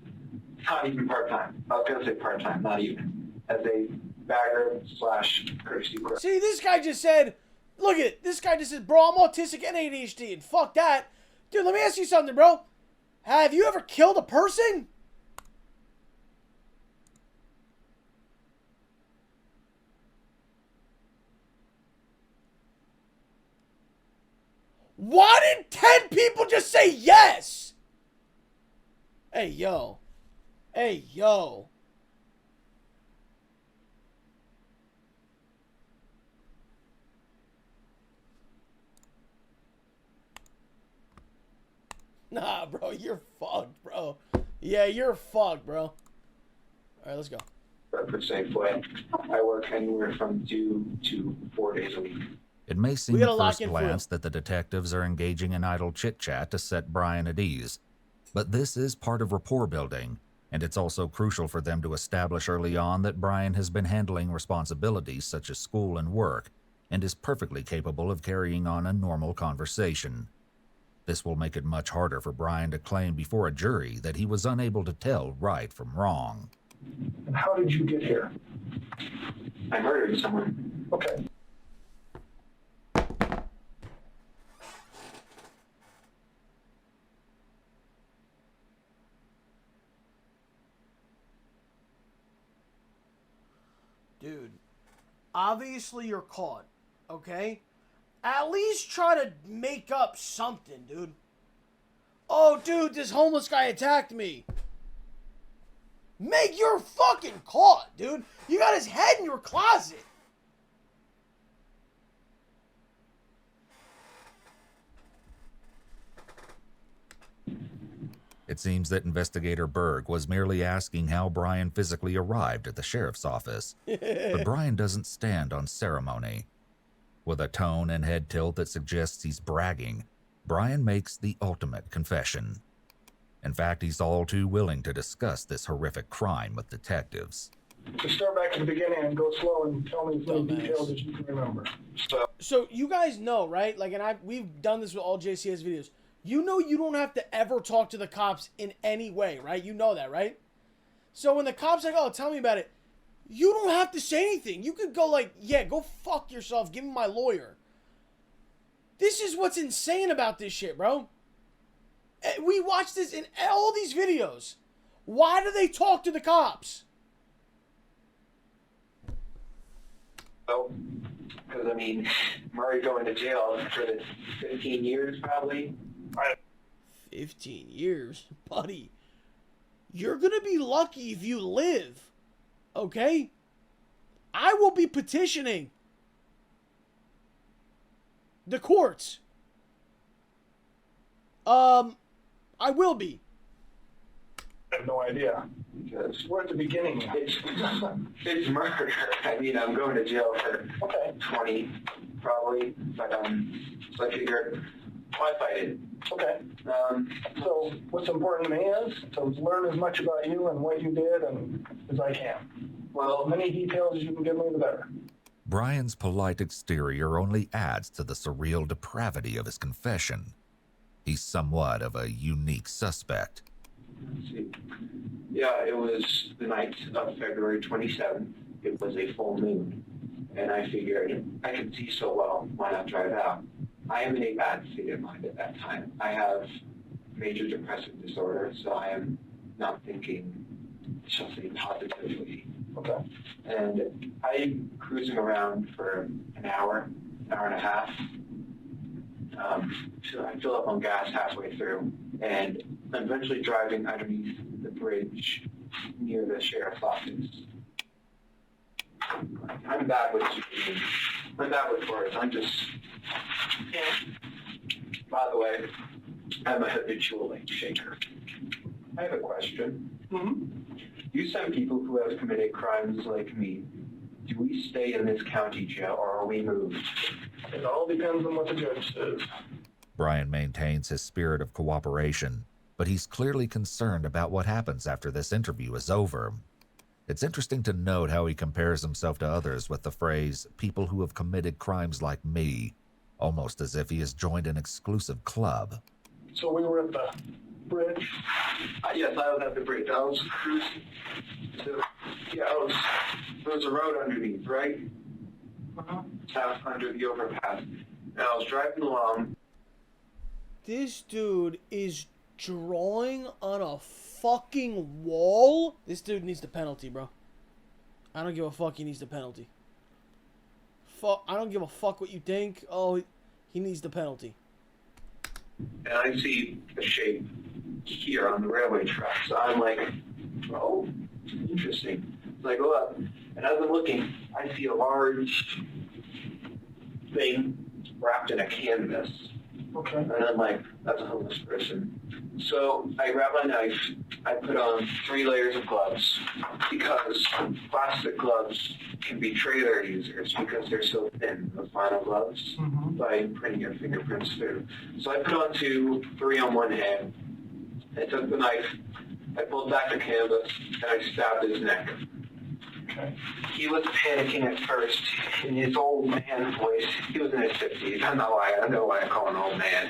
Not even part-time. I was going to say part-time, not even. As a bagger / courtesy clerk. See, this guy just said, look at it. This guy just said, bro, I'm autistic and ADHD, and fuck that. Dude, let me ask you something, bro. Have you ever killed a person? Why did 10 people just say yes? Hey, yo. Hey, yo. Nah, bro, you're fucked, bro. Yeah, you're fucked, bro. All right, let's go. For Safeway. I work anywhere from 2 to 4 days a week. It may seem at first glance that the detectives are engaging in idle chit-chat to set Brian at ease, but this is part of rapport building, and it's also crucial for them to establish early on that Brian has been handling responsibilities such as school and work, and is perfectly capable of carrying on a normal conversation. This will make it much harder for Brian to claim before a jury that he was unable to tell right from wrong. And how did you get here? I murdered someone. Okay. Dude, obviously you're caught, okay? At least try to make up something, dude. Oh, dude, this homeless guy attacked me. You're fucking caught, dude. You got his head in your closet. It seems that investigator Berg was merely asking how Brian physically arrived at the sheriff's office, but Brian doesn't stand on ceremony. With a tone and head tilt that suggests he's bragging, Brian makes the ultimate confession. In fact, he's all too willing to discuss this horrific crime with detectives. To start back at the beginning and go slow and tell me as many details as you can remember. So you guys know, right? Like, and we've done this with all JCS videos. You know you don't have to ever talk to the cops in any way, right? You know that, right? So when the cop's like, oh, tell me about it, you don't have to say anything. You could go like, yeah, go fuck yourself. Give me my lawyer. This is what's insane about this shit, bro. We watch this in all these videos. Why do they talk to the cops? Well, because, I mean, Murray going to jail for the 15 years, probably. 15 years? Buddy, you're going to be lucky if you live, okay? I will be petitioning the courts. I will be. I have no idea. Because we're at the beginning. It's murder. I mean, I'm going to jail for 20, probably. But, so I figure, why fight it? Okay. So what's important to me is to learn as much about you and what you did and as I can. Well, as many details as you can give me, the better. Brian's polite exterior only adds to the surreal depravity of his confession. He's somewhat of a unique suspect. Let's see. Yeah, it was the night of February 27th. It was a full moon. And I figured I could see so well, why not drive out? I am in a bad state of mind at that time. I have major depressive disorder, so I am not thinking, shall say, positively. Okay. And I'm cruising around for an hour and a half. So I fill up on gas halfway through, and I'm eventually driving underneath the bridge near the sheriff's office. I'm bad with speeding. I'm bad with words. I'm just... By the way, I'm a habitual late shaker. I have a question. You send people who have committed crimes like me. Do we stay in this county jail, or are we moved? It all depends on what the judge says. Brian maintains his spirit of cooperation, but he's clearly concerned about what happens after this interview is over. It's interesting to note how he compares himself to others with the phrase, people who have committed crimes like me, almost as if he has joined an exclusive club. So we were at the bridge? Yes, I was at the bridge. I was cruising. There was a road underneath, right? Under the overpass. And I was driving along. This dude is drawing on a fucking wall. This dude needs the penalty, bro. I don't give a fuck. He needs the penalty. Fuck. I don't give a fuck what you think. Oh, he needs the penalty. And I see a shape here on the railway track. So I'm like, oh, interesting. So I go up, and as I'm looking, I see a large thing wrapped in a canvas. Okay. And I'm like, that's a homeless person. So I grab my knife, I put on 3 layers of gloves, because plastic gloves can betray their users because they're so thin, those vinyl gloves, by printing your fingerprints through. So I put on 3 on one hand. I took the knife, I pulled back the canvas, and I stabbed his neck. Okay. He was panicking at first in his old man voice. He was in his 50s. I know why I call him an old man.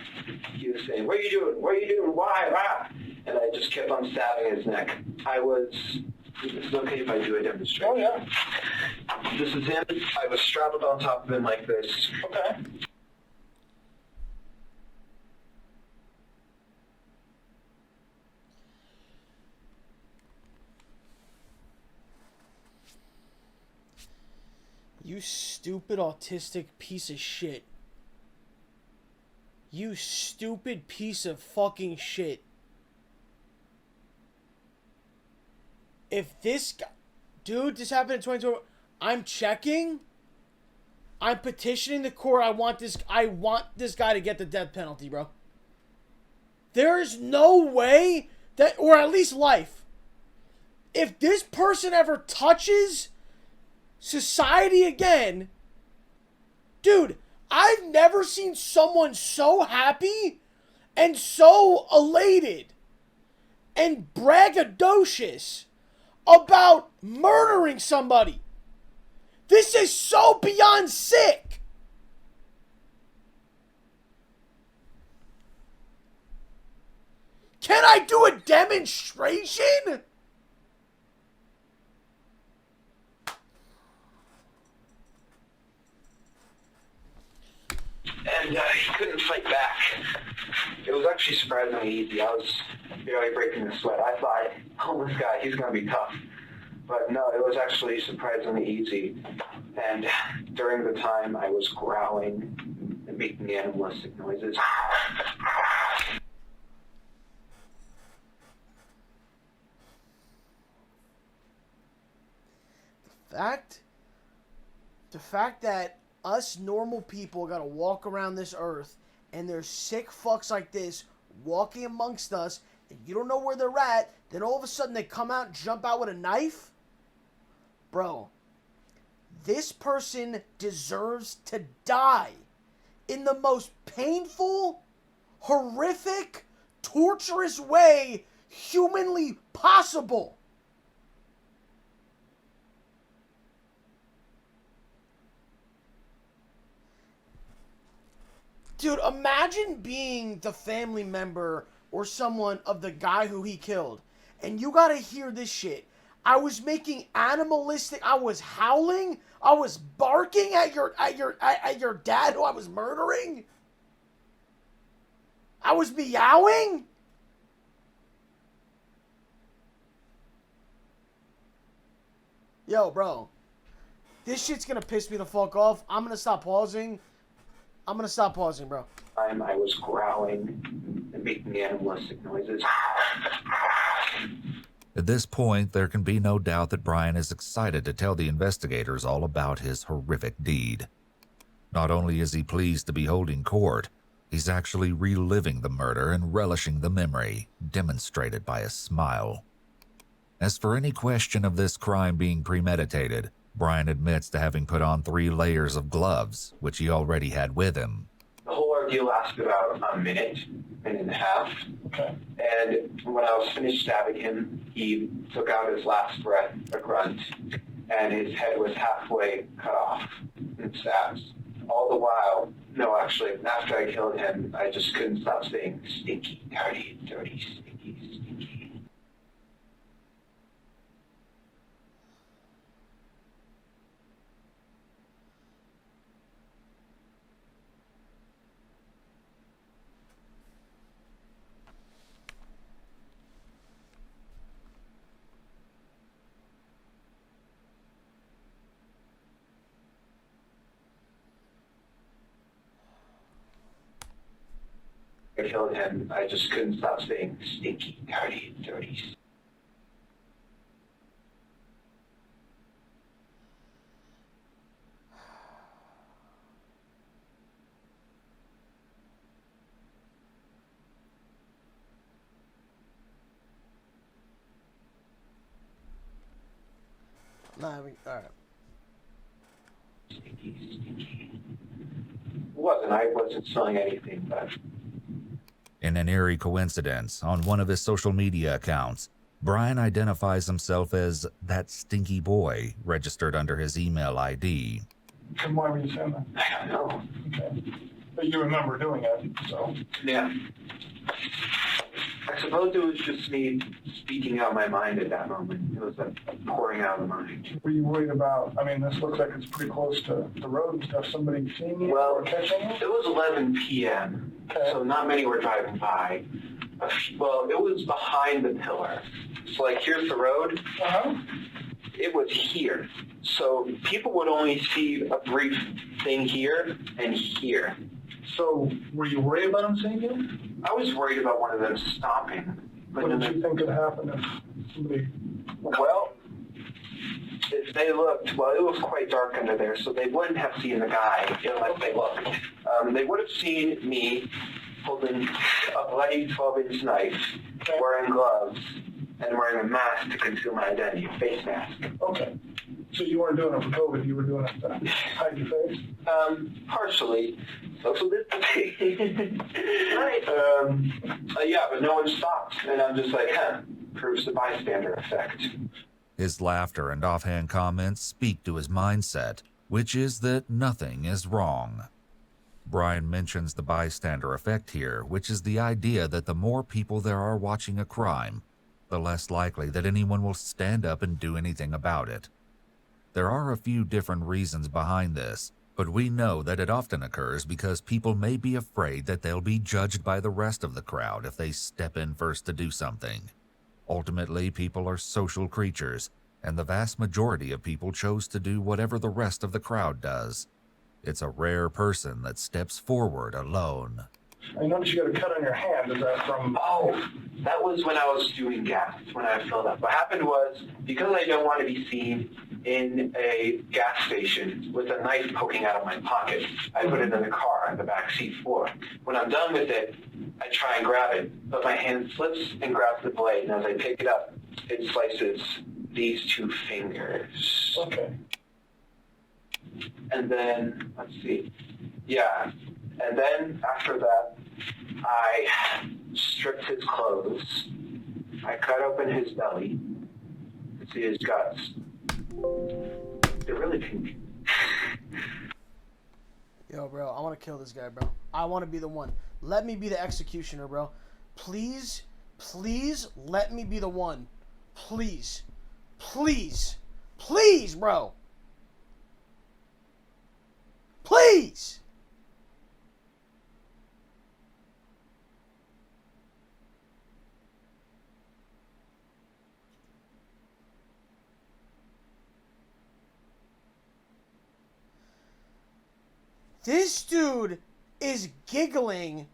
He was saying, what are you doing? What are you doing? Why? Why? And I just kept on stabbing his neck. Is it okay if I do a demonstration? Oh, yeah. This is him. I was straddled on top of him like this. Okay. You stupid autistic piece of shit. You stupid piece of fucking shit. If this guy... Dude, this happened in 2020. I'm checking. I'm petitioning the court. I want this guy to get the death penalty, bro. There's no way that, or at least life. If this person ever touches society again, dude, I've never seen someone so happy and so elated and braggadocious about murdering somebody. This is so beyond sick. Can I do a demonstration? And he couldn't fight back. It was actually surprisingly easy. I was barely breaking a sweat. I thought, oh, this guy, he's going to be tough. But no, it was actually surprisingly easy. And during the time, I was growling and making animalistic noises. The fact that us normal people gotta walk around this earth and there's sick fucks like this walking amongst us and you don't know where they're at, then all of a sudden they come out and jump out with a knife? Bro, this person deserves to die in the most painful, horrific, torturous way humanly possible. Dude, imagine being the family member or someone of the guy who he killed, and you gotta hear this shit. I was making animalistic. I was howling. I was barking at your dad who I was murdering. I was meowing. Yo, bro, this shit's gonna piss me the fuck off. I'm gonna stop pausing. Bro. I was growling and making animalistic noises. At this point, there can be no doubt that Brian is excited to tell the investigators all about his horrific deed. Not only is he pleased to be holding court, he's actually reliving the murder and relishing the memory, demonstrated by a smile. As for any question of this crime being premeditated, Brian admits to having put on 3 layers of gloves, which he already had with him. The whole ordeal lasted about a minute and a half. Okay. And when I was finished stabbing him, he took out his last breath, a grunt, and his head was halfway cut off in stabs. All the while, no, actually, after I killed him, I just couldn't stop saying, stinky, dirty, dirty, stinky, stinky. I killed him, I just couldn't stop saying, stinky, dirty, dirty. Nah, alright. Stinky, stinky. I wasn't smelling anything, but... In an eerie coincidence, on one of his social media accounts, Brian identifies himself as that stinky boy registered under his email ID. And why were you saying that? I don't know. Okay. But you remember doing it, so. Yeah. I suppose it was just me speaking out my mind at that moment. It was a pouring out of the mind. Were you worried about, I mean, this looks like it's pretty close to the road and stuff. Somebody seeing you or catching you? It was 11 p.m., so not many were driving by. Well, it was behind the pillar. So, like, here's the road. Uh-huh. It was here. So people would only see a brief thing here and here. So were you worried about them seeing you? I was worried about one of them stopping. What did you think could happen if somebody... Well, if they looked, well, it was quite dark under there, so they wouldn't have seen the guy unless they looked. They would have seen me holding a bloody 12-inch knife wearing gloves, and wearing a mask to conceal my identity, a face mask. Okay. So you weren't doing it for COVID, you were doing it to hide your face? Partially. Social distancing. Yeah, but no one stopped. And I'm just like, proves the bystander effect. His laughter and offhand comments speak to his mindset, which is that nothing is wrong. Brian mentions the bystander effect here, which is the idea that the more people there are watching a crime, the less likely that anyone will stand up and do anything about it. There are a few different reasons behind this, but we know that it often occurs because people may be afraid that they'll be judged by the rest of the crowd if they step in first to do something. Ultimately, people are social creatures, and the vast majority of people chose to do whatever the rest of the crowd does. It's a rare person that steps forward alone. I noticed you got a cut on your hand. Is that from... Oh, that was when I was doing gas, when I filled up. What happened was, because I don't want to be seen in a gas station with a knife poking out of my pocket, I put it in the car on the back seat floor. When I'm done with it, I try and grab it, but my hand slips and grabs the blade, and as I pick it up, it slices these 2 fingers. Okay. And then, let's see, yeah, and then after that, I stripped his clothes, I cut open his belly, you can see his guts. They're really pink. Yo, bro, I want to kill this guy, bro. I want to be the one. Let me be the executioner, bro. Please, please let me be the one. Please. Please. Please, bro. Please! This dude is giggling.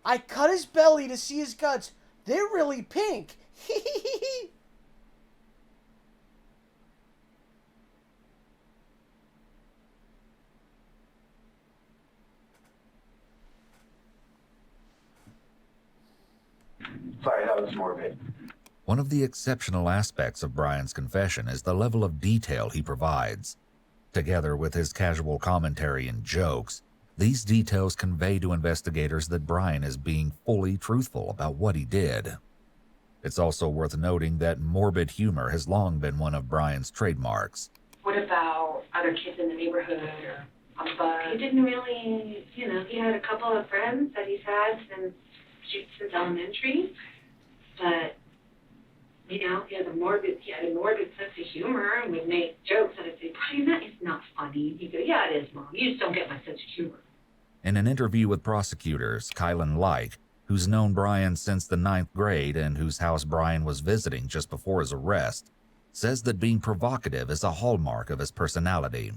I cut his belly to see his guts. They're really pink. Sorry, that was morbid. One of the exceptional aspects of Brian's confession is the level of detail he provides. Together with his casual commentary and jokes, these details convey to investigators that Brian is being fully truthful about what he did. It's also worth noting that morbid humor has long been one of Brian's trademarks. What about other kids in the neighborhood or on the bus? He didn't really, he had a couple of friends that he's had since elementary, but he had a morbid sense of humor and would make jokes, and I'd say, Brian, that is not funny. He'd go, yeah, it is, Mom. You just don't get my sense of humor. In an interview with prosecutors, Kylan Like, who's known Brian since the 9th grade and whose house Brian was visiting just before his arrest, says that being provocative is a hallmark of his personality.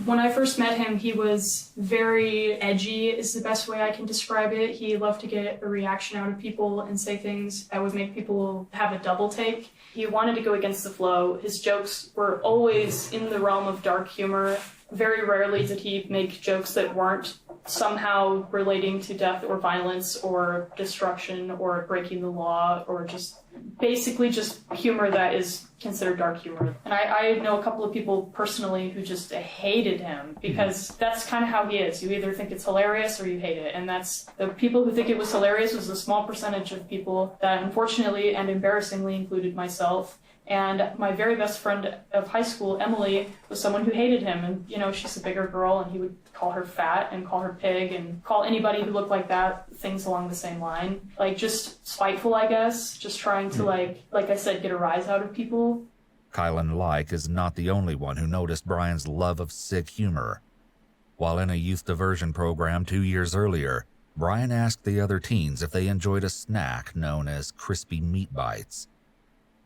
When I first met him, he was very edgy, is the best way I can describe it. He loved to get a reaction out of people and say things that would make people have a double take. He wanted to go against the flow. His jokes were always in the realm of dark humor. Very rarely did he make jokes that weren't somehow relating to death or violence or destruction or breaking the law or just basically just humor that is considered dark humor. And I know a couple of people personally who just hated him because that's kind of how he is. You either think it's hilarious or you hate it. And that's the people who think it was hilarious was a small percentage of people that unfortunately and embarrassingly included myself. And my very best friend of high school, Emily, was someone who hated him. And, she's a bigger girl, and he would call her fat and call her pig and call anybody who looked like that things along the same line. Like, just spiteful, I guess. Just trying to, like I said, get a rise out of people. Kylan Like is not the only one who noticed Brian's love of sick humor. While in a youth diversion program 2 years earlier, Brian asked the other teens if they enjoyed a snack known as crispy meat bites.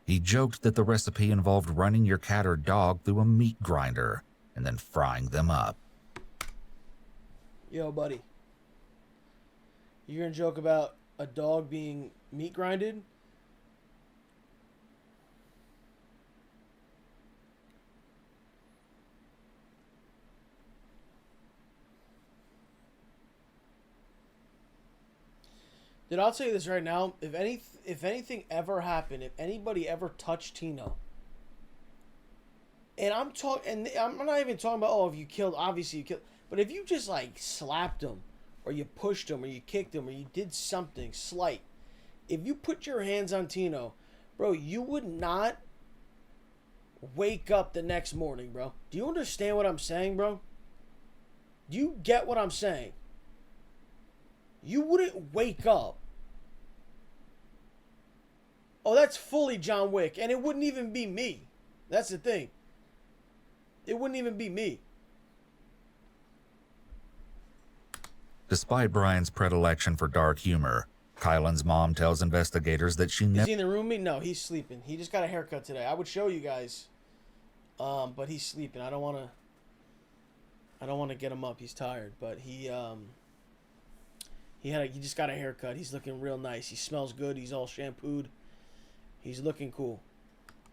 He joked that the recipe involved running your cat or dog through a meat grinder and then frying them up. Yo, buddy. You're gonna joke about a dog being meat grinded? Dude, I'll tell you this right now. If anything ever happened, if anybody ever touched Tino, and I'm not even talking about, oh, if you killed, obviously you killed, but if you just like slapped him, or you pushed him, or you kicked him, or you did something slight, if you put your hands on Tino, bro, you would not wake up the next morning, bro. Do you understand what I'm saying, bro? Do you get what I'm saying? You wouldn't wake up. Oh, that's fully John Wick. And it wouldn't even be me. That's the thing. It wouldn't even be me. Despite Brian's predilection for dark humor, Kylan's mom tells investigators that she Is never... he in the room? No, he's sleeping. He just got a haircut today. I would show you guys. But he's sleeping. I don't want to get him up. He's tired. But he just got a haircut. He's looking real nice. He smells good. He's all shampooed. He's looking cool.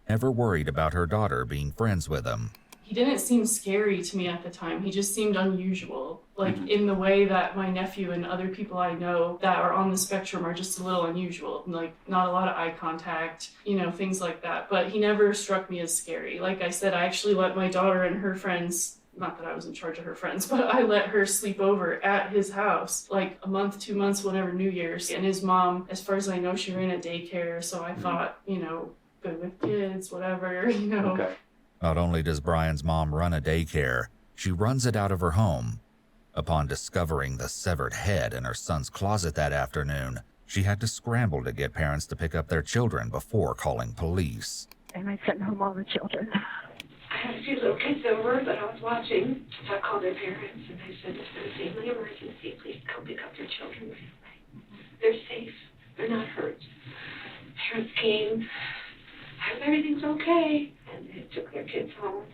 Never worried about her daughter being friends with him. He didn't seem scary to me at the time. He just seemed unusual. Like, in the way that my nephew and other people I know that are on the spectrum are just a little unusual. Like, not a lot of eye contact, you know, things like that. But he never struck me as scary. Like I said, I actually let my daughter and her friends, not that I was in charge of her friends, but I let her sleep over at his house, like a month, 2 months, whenever New Year's. And his mom, as far as I know, she ran a daycare. So I thought, you know, good with kids, whatever, you know. Okay. Not only does Brian's mom run a daycare, she runs it out of her home. Upon discovering the severed head in her son's closet that afternoon, she had to scramble to get parents to pick up their children before calling police. And I sent home all the children. I had a few little kids over, but I was watching. So I called their parents, and they said, "It's been a family emergency. Please come pick up your children right away. They're safe. They're not hurt." Parents came. Everything's okay. And they took their kids home.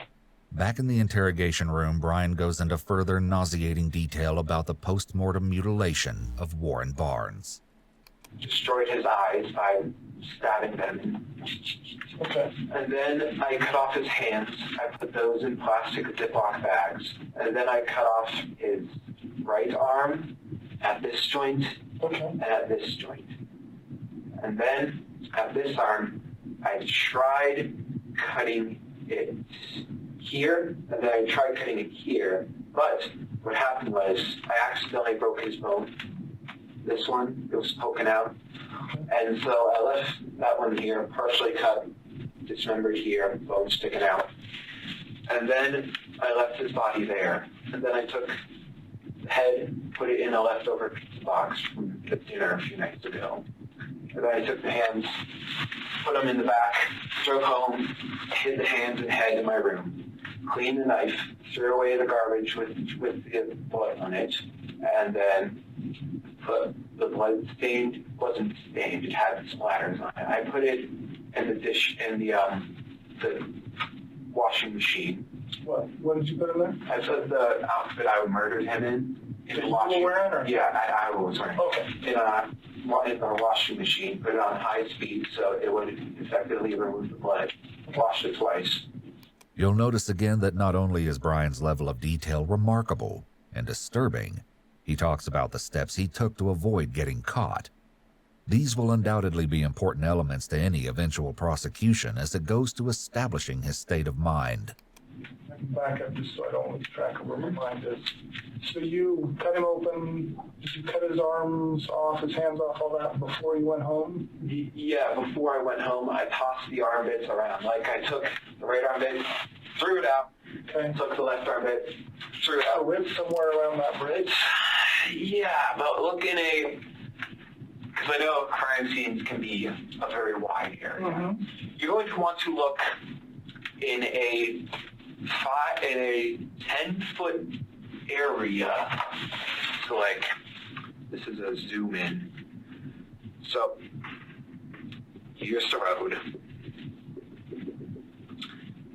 Back in the interrogation room, Brian goes into further nauseating detail about the post-mortem mutilation of Warren Barnes. Destroyed his eyes by stabbing them. Okay. And then I cut off his hands. I put those in plastic Ziploc bags. And then I cut off his right arm at this joint and at this joint. And then at this arm, I tried cutting it here, and then I tried cutting it here. But what happened was I accidentally broke his bone. This one, it was poking out. And so I left that one here, partially cut, dismembered here, bone sticking out. And then I left his body there. And then I took the head, put it in a leftover pizza box from the dinner a few nights ago. And then I took the hands, put them in the back, drove home, hid the hands and head in my room, cleaned the knife, threw away the garbage with the blood on it, and then put the blood stained, wasn't stained, it had splatters on it. I put it in the dish, in the washing machine. What did you put in there? I put the outfit I murdered him in the washing. Wearing, or? Yeah, I was wearing. Okay. In our washing machine, put it on high speed so it would effectively remove the blood. Washed it twice. You'll notice again that not only is Brian's level of detail remarkable and disturbing, he talks about the steps he took to avoid getting caught. These will undoubtedly be important elements to any eventual prosecution as it goes to establishing his state of mind. I can back up just so I don't lose track of where my mind is. So you cut him open, did you cut his arms off, his hands off, all that before you went home? Yeah, before I went home, I tossed the arm bits around. Like I took the right arm bit, threw it out, took the left arm bit, threw it out. So it's somewhere around that bridge? Yeah, but look in a, because I know crime scenes can be a very wide area. Mm-hmm. You're going to want to look in a 10-foot area. So like, this is a zoom in. So here's the road,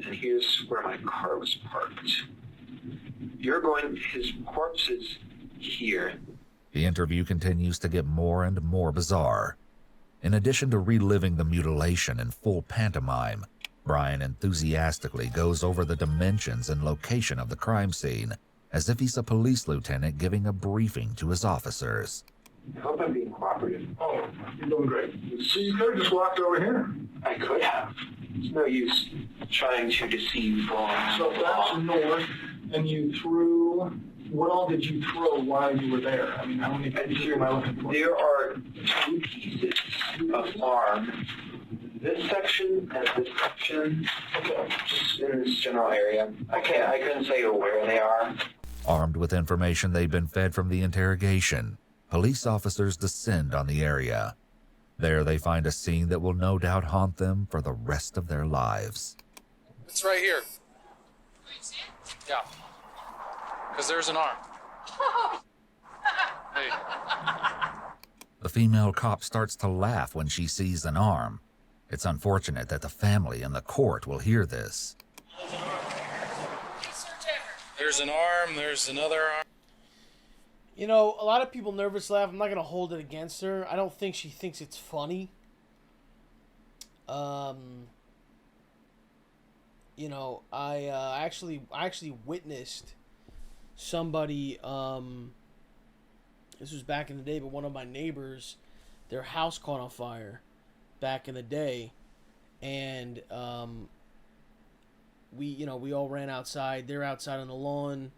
and here's where my car was parked. His corpse is here. The interview continues to get more and more bizarre. In addition to reliving the mutilation in full pantomime, Brian enthusiastically goes over the dimensions and location of the crime scene, as if he's a police lieutenant giving a briefing to his officers. I hope I'm being quiet. cooperative. Oh, you're doing great. So you could have just walked over here. I could have. There's no use trying to deceive law. So if that's north, and you threw, what all did you throw while you were there? I mean, how many pieces am I looking for? There are 2 pieces of arm. This section and this section, just in this general area. I couldn't say where they are. Armed with information they've been fed from the interrogation, police officers descend on the area. There they find a scene that will no doubt haunt them for the rest of their lives. It's right here. Yeah. Because there's an arm. Hey. The female cop starts to laugh when she sees an arm. It's unfortunate that the family and the court will hear this. There's an arm, there's another arm. You know, a lot of people nervous laugh. I'm not going to hold it against her. I don't think she thinks it's funny. You know, I actually witnessed somebody, this was back in the day, but one of my neighbors, their house caught on fire back in the day, and we all ran outside. They're outside on the lawn.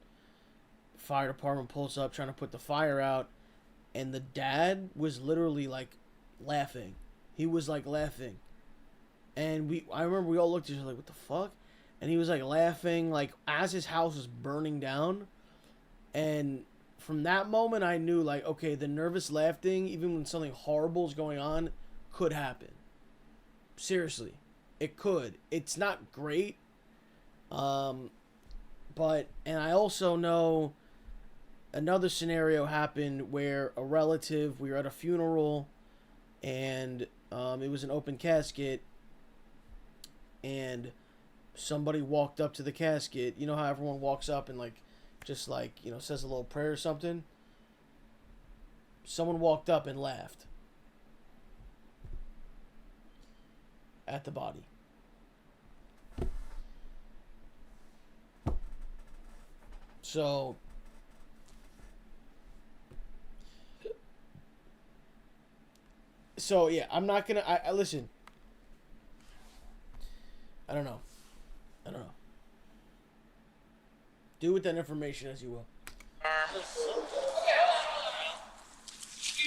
Fire department pulls up trying to put the fire out, and the dad was literally like laughing. He was like laughing, and I remember we all looked at each other like, what the fuck? And he was like laughing like as his house was burning down. And from that moment I knew, like, okay, the nervous laughing, even when something horrible is going on, could happen. Seriously, it could. It's not great, but, and I also know another scenario happened where a relative, we were at a funeral, and it was an open casket, and somebody walked up to the casket. You know how everyone walks up and like, just like, you know, says a little prayer or something? Someone walked up and laughed at the body. So yeah, I'm not gonna. I listen. I don't know. Do with that information as you will.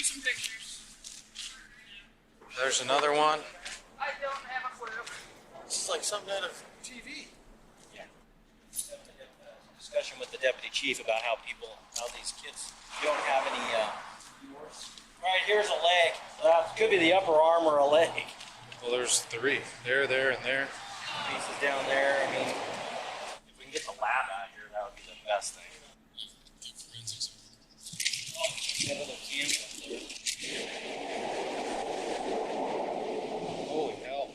Some pictures. There's another one. I don't have a clue. This is like some kind of TV. Yeah. Discussion with the deputy chief about how these kids don't have any. Right, here's a leg. Could be the upper arm or a leg. Well, there's 3. There, and there. Pieces down there. I mean, if we can get the lab out here, that would be the best thing. Oh, got a little camera there. Holy hell.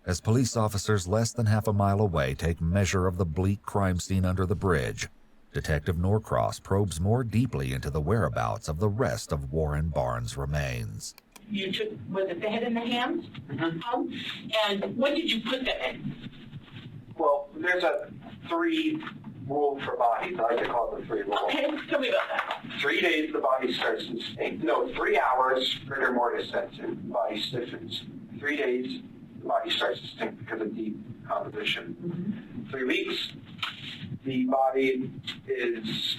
As police officers less than half a mile away take measure of the bleak crime scene under the bridge, Detective Norcross probes more deeply into the whereabouts of the rest of Warren Barnes' remains. You took, was it the head and the hands? Mm-hmm. And when did you put them in? Well, there's a 3 rule for bodies. I like to call it the 3 rule. Okay, tell me about that. 3 days, the body starts to stink. No, 3 hours, rigor mortis sets in. The body stiffens. 3 days, the body starts to stink because of decomposition. Mm-hmm. 3 weeks, the body is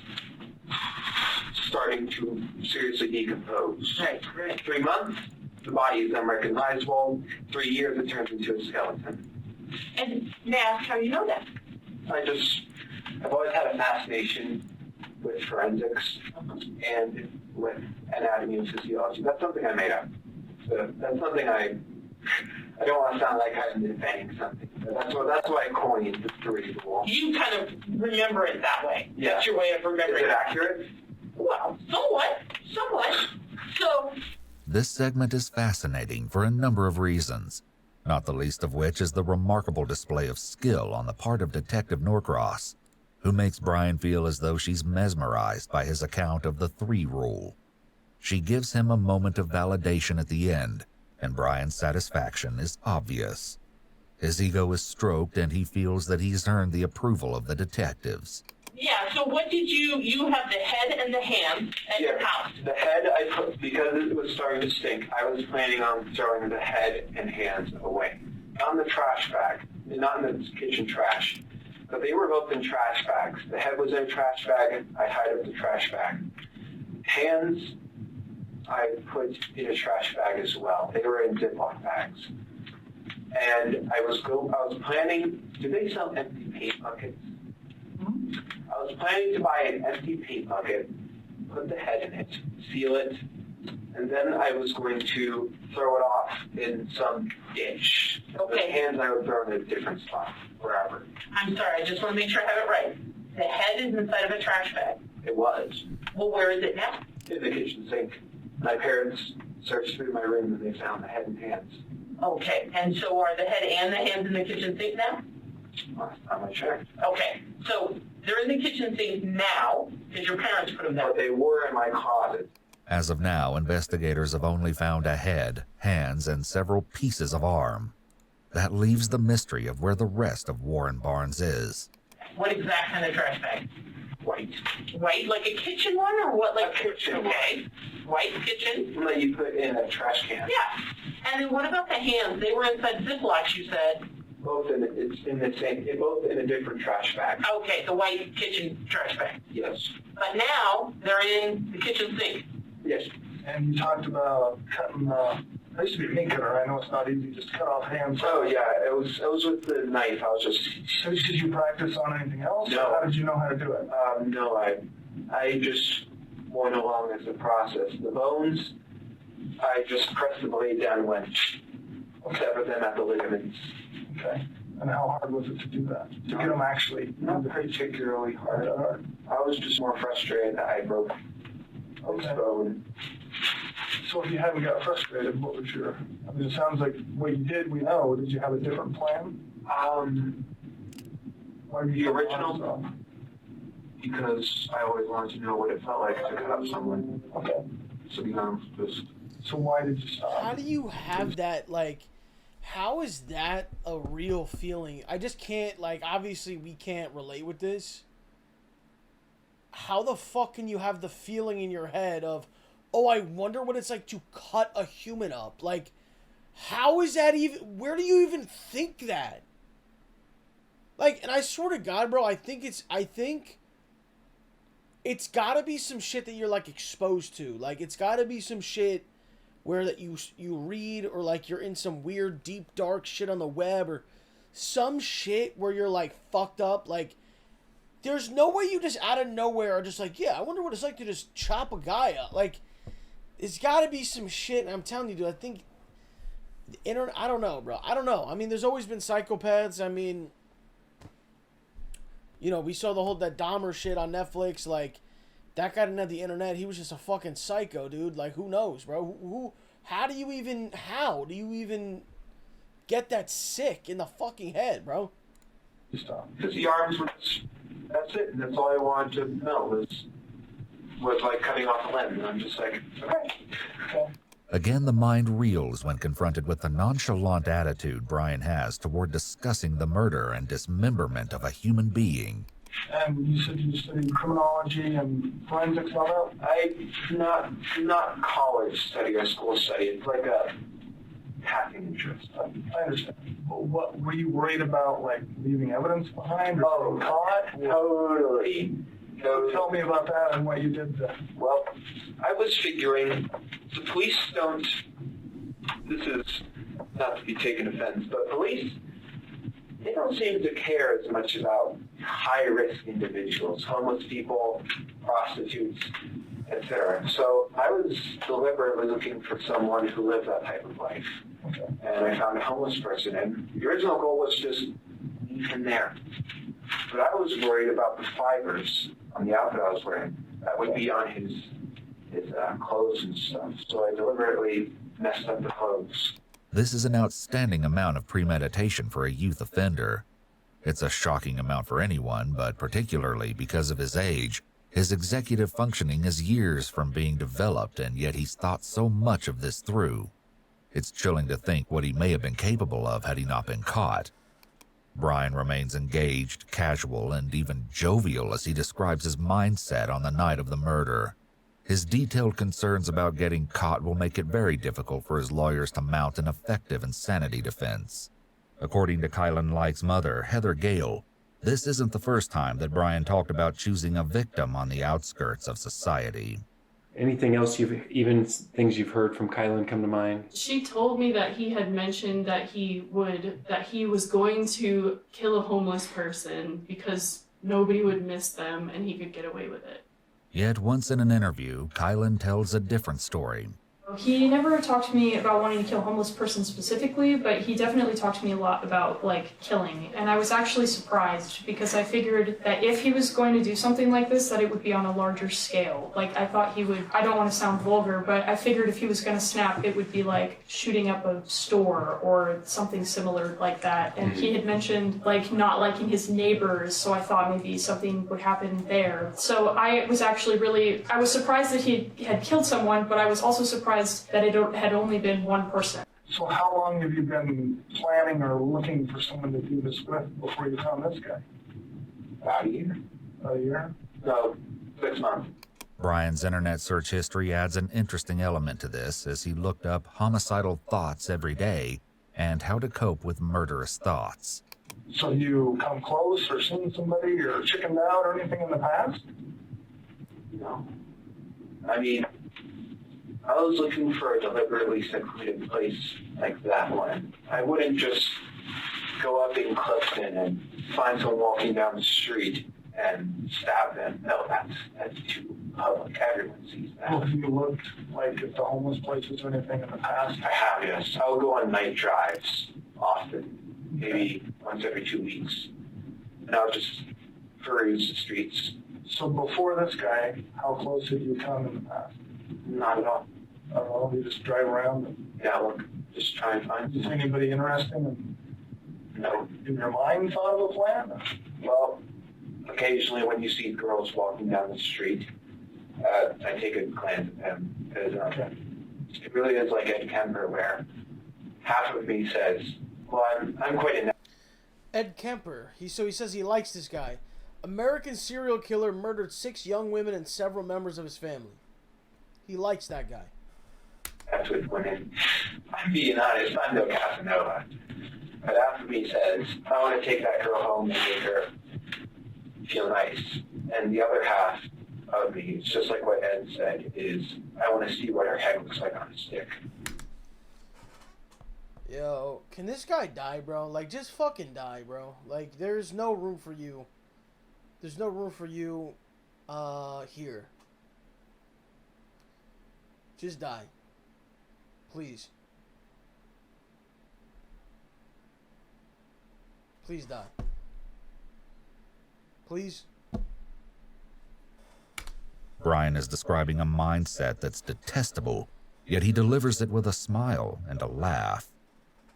starting to seriously decompose. Right. 3 months, the body is unrecognizable. 3 years, it turns into a skeleton. And may I ask how you know that? I've always had a fascination with forensics and with anatomy and physiology. That's something I made up. So that's something I don't want to sound like I'm inventing something. But that's why I coined the 3 rule. You kind of remember it that way. Yeah. That's your way of remembering it. Is it accurate? Well, somewhat. So. This segment is fascinating for a number of reasons, not the least of which is the remarkable display of skill on the part of Detective Norcross, who makes Brian feel as though she's mesmerized by his account of the 3 rule. She gives him a moment of validation at the end, and Brian's satisfaction is obvious. His ego is stroked and he feels that he's earned the approval of the detectives. Yeah, so what did you have the head and the hands at your house? The head I put, because it was starting to stink, I was planning on throwing the head and hands away. On the trash bag, not in the kitchen trash, but they were both in trash bags. The head was in a trash bag, I tied up the trash bag. Hands, I put in a trash bag as well. They were in Ziploc bags. And I was planning, do they sell empty paint buckets? I was planning to buy an empty paint bucket, put the head in it, seal it, and then I was going to throw it off in some ditch. Okay. The hands I would throw in a different spot, wherever. I'm sorry, I just want to make sure I have it right. The head is inside of a trash bag. It was. Well, where is it now? In the kitchen sink. My parents searched through my room and they found the head and hands. Okay, and so are the head and the hands in the kitchen sink now? Last time I checked. Okay, so they're in the kitchen sink now because your parents put them there. But they were in my closet. As of now, investigators have only found a head, hands, and several pieces of arm. That leaves the mystery of where the rest of Warren Barnes is. What exact kind of trash bag? White. White, like a kitchen one, or what? Like a kitchen one. Okay, white kitchen. That you put in a trash can. Yeah. And then what about the hands? They were inside Ziplocs, you said. Both in the same, both in a different trash bag. Okay, the white kitchen trash bag. Yes. But now they're in the kitchen sink. Yes. And you talked about cutting. I used to be a meat cutter. I know it's not easy just to cut off hands. Oh yeah, it was with the knife. I was just. So did you practice on anything else? No. Or how did you know how to do it? No, I just went along as a process. The bones, I just pressed the blade down and went. Sever them at the ligaments. Okay. And how hard was it to do that? To get them actually? Not particularly hard. I was just more frustrated that I broke this bone. So if you hadn't got frustrated, what was your... I mean, it sounds like what you did, we know. Did you have a different plan? The original, because I always wanted to know what it felt like to cut up someone. Okay. So, just... So why did you stop? How do you have that, like... How is that a real feeling? I just can't, like, obviously we can't relate with this. How the fuck can you have the feeling in your head of, oh, I wonder what it's like to cut a human up? Like, how is that even, where do you even think that? Like, and I swear to God, bro, I think it's gotta be some shit that you're, like, exposed to. Like, it's gotta be some shit where that you read, or like you're in some weird deep dark shit on the web, or some shit where you're like fucked up. Like, there's no way you just out of nowhere are just like, yeah, I wonder what it's like to just chop a guy up. Like, it's gotta be some shit. And I'm telling you, dude, I think the internet, I don't know, bro. I don't know. I mean, there's always been psychopaths. I mean, you know, we saw that Dahmer shit on Netflix. Like, that guy didn't have the internet. He was just a fucking psycho, dude. Like, who knows, bro? How do you even get that sick in the fucking head, bro? Stop. Because the arms were, that's it. And that's all I wanted to know was like cutting off a limb. And I'm just like, okay. Again, the mind reels when confronted with the nonchalant attitude Brian has toward discussing the murder and dismemberment of a human being. And you said you studied criminology and forensics and all that? Not college study or school study. It's like a passing interest. I understand. But what were you worried about, like leaving evidence behind? Or totally. Tell me about that and what you did there. Well, I was figuring the police don't. This is not to be taken offense, but police, they don't seem to care as much about high-risk individuals, homeless people, prostitutes, etc. So I was deliberately looking for someone who lived that type of life. Okay. And I found a homeless person, and the original goal was just leave him there. But I was worried about the fibers on the outfit I was wearing that would be on his clothes and stuff. So I deliberately messed up the clothes. This is an outstanding amount of premeditation for a youth offender. It's a shocking amount for anyone, but particularly because of his age. His executive functioning is years from being developed, and yet he's thought so much of this through. It's chilling to think what he may have been capable of had he not been caught. Brian remains engaged, casual, and even jovial as he describes his mindset on the night of the murder. His detailed concerns about getting caught will make it very difficult for his lawyers to mount an effective insanity defense. According to Kylan Light's mother, Heather Gale, this isn't the first time that Brian talked about choosing a victim on the outskirts of society. Anything else things you've heard from Kylan come to mind? She told me that he had mentioned that he was going to kill a homeless person because nobody would miss them and he could get away with it. Yet once in an interview, Kylan tells a different story. He never talked to me about wanting to kill a homeless person specifically, but he definitely talked to me a lot about, killing. And I was actually surprised because I figured that if he was going to do something like this, that it would be on a larger scale. I thought he would, I don't want to sound vulgar, but I figured if he was going to snap, it would be like shooting up a store or something similar like that. And he had mentioned, not liking his neighbors, so I thought maybe something would happen there. So I was surprised that he had killed someone, but I was also surprised that it had only been one person. So how long have you been planning or looking for someone to do this with before you found this guy? About a year. A year? No, 6 months. Brian's internet search history adds an interesting element to this as he looked up homicidal thoughts every day and how to cope with murderous thoughts. So you come close or seen somebody or chickened out or anything in the past? No. I mean, I was looking for a deliberately secluded place like that one. I wouldn't just go up in Clifton and find someone walking down the street and stab them. No, that's too public. Everyone sees that. Well, have you looked at the homeless places or anything in the past? I have, yes. I'll go on night drives often, maybe once every 2 weeks. And I'll just peruse the streets. So before this guy, how close have you come in the past? Not at all. I don't know, you just drive around and... Yeah, look, just try and find... Is anybody interesting? And no. In your mind thought of a plan? Well, occasionally when you see girls walking down the street, I take a glance at them. Because it really is like Ed Kemper, where half of me says, well, I'm quite a... Ed Kemper, he says he likes this guy. American serial killer murdered 6 young women and several members of his family. He likes that guy. That's with women. I'm being honest, I'm no Casanova. But half of me says, I want to take that girl home and make her feel nice. And the other half of me, it's just like what Ed said, is I want to see what her head looks like on a stick. Yo, can this guy die, bro? Just fucking die, bro. There's no room for you. There's no room for you, here. Just die. Please. Please die. Please. Brian is describing a mindset that's detestable, yet he delivers it with a smile and a laugh.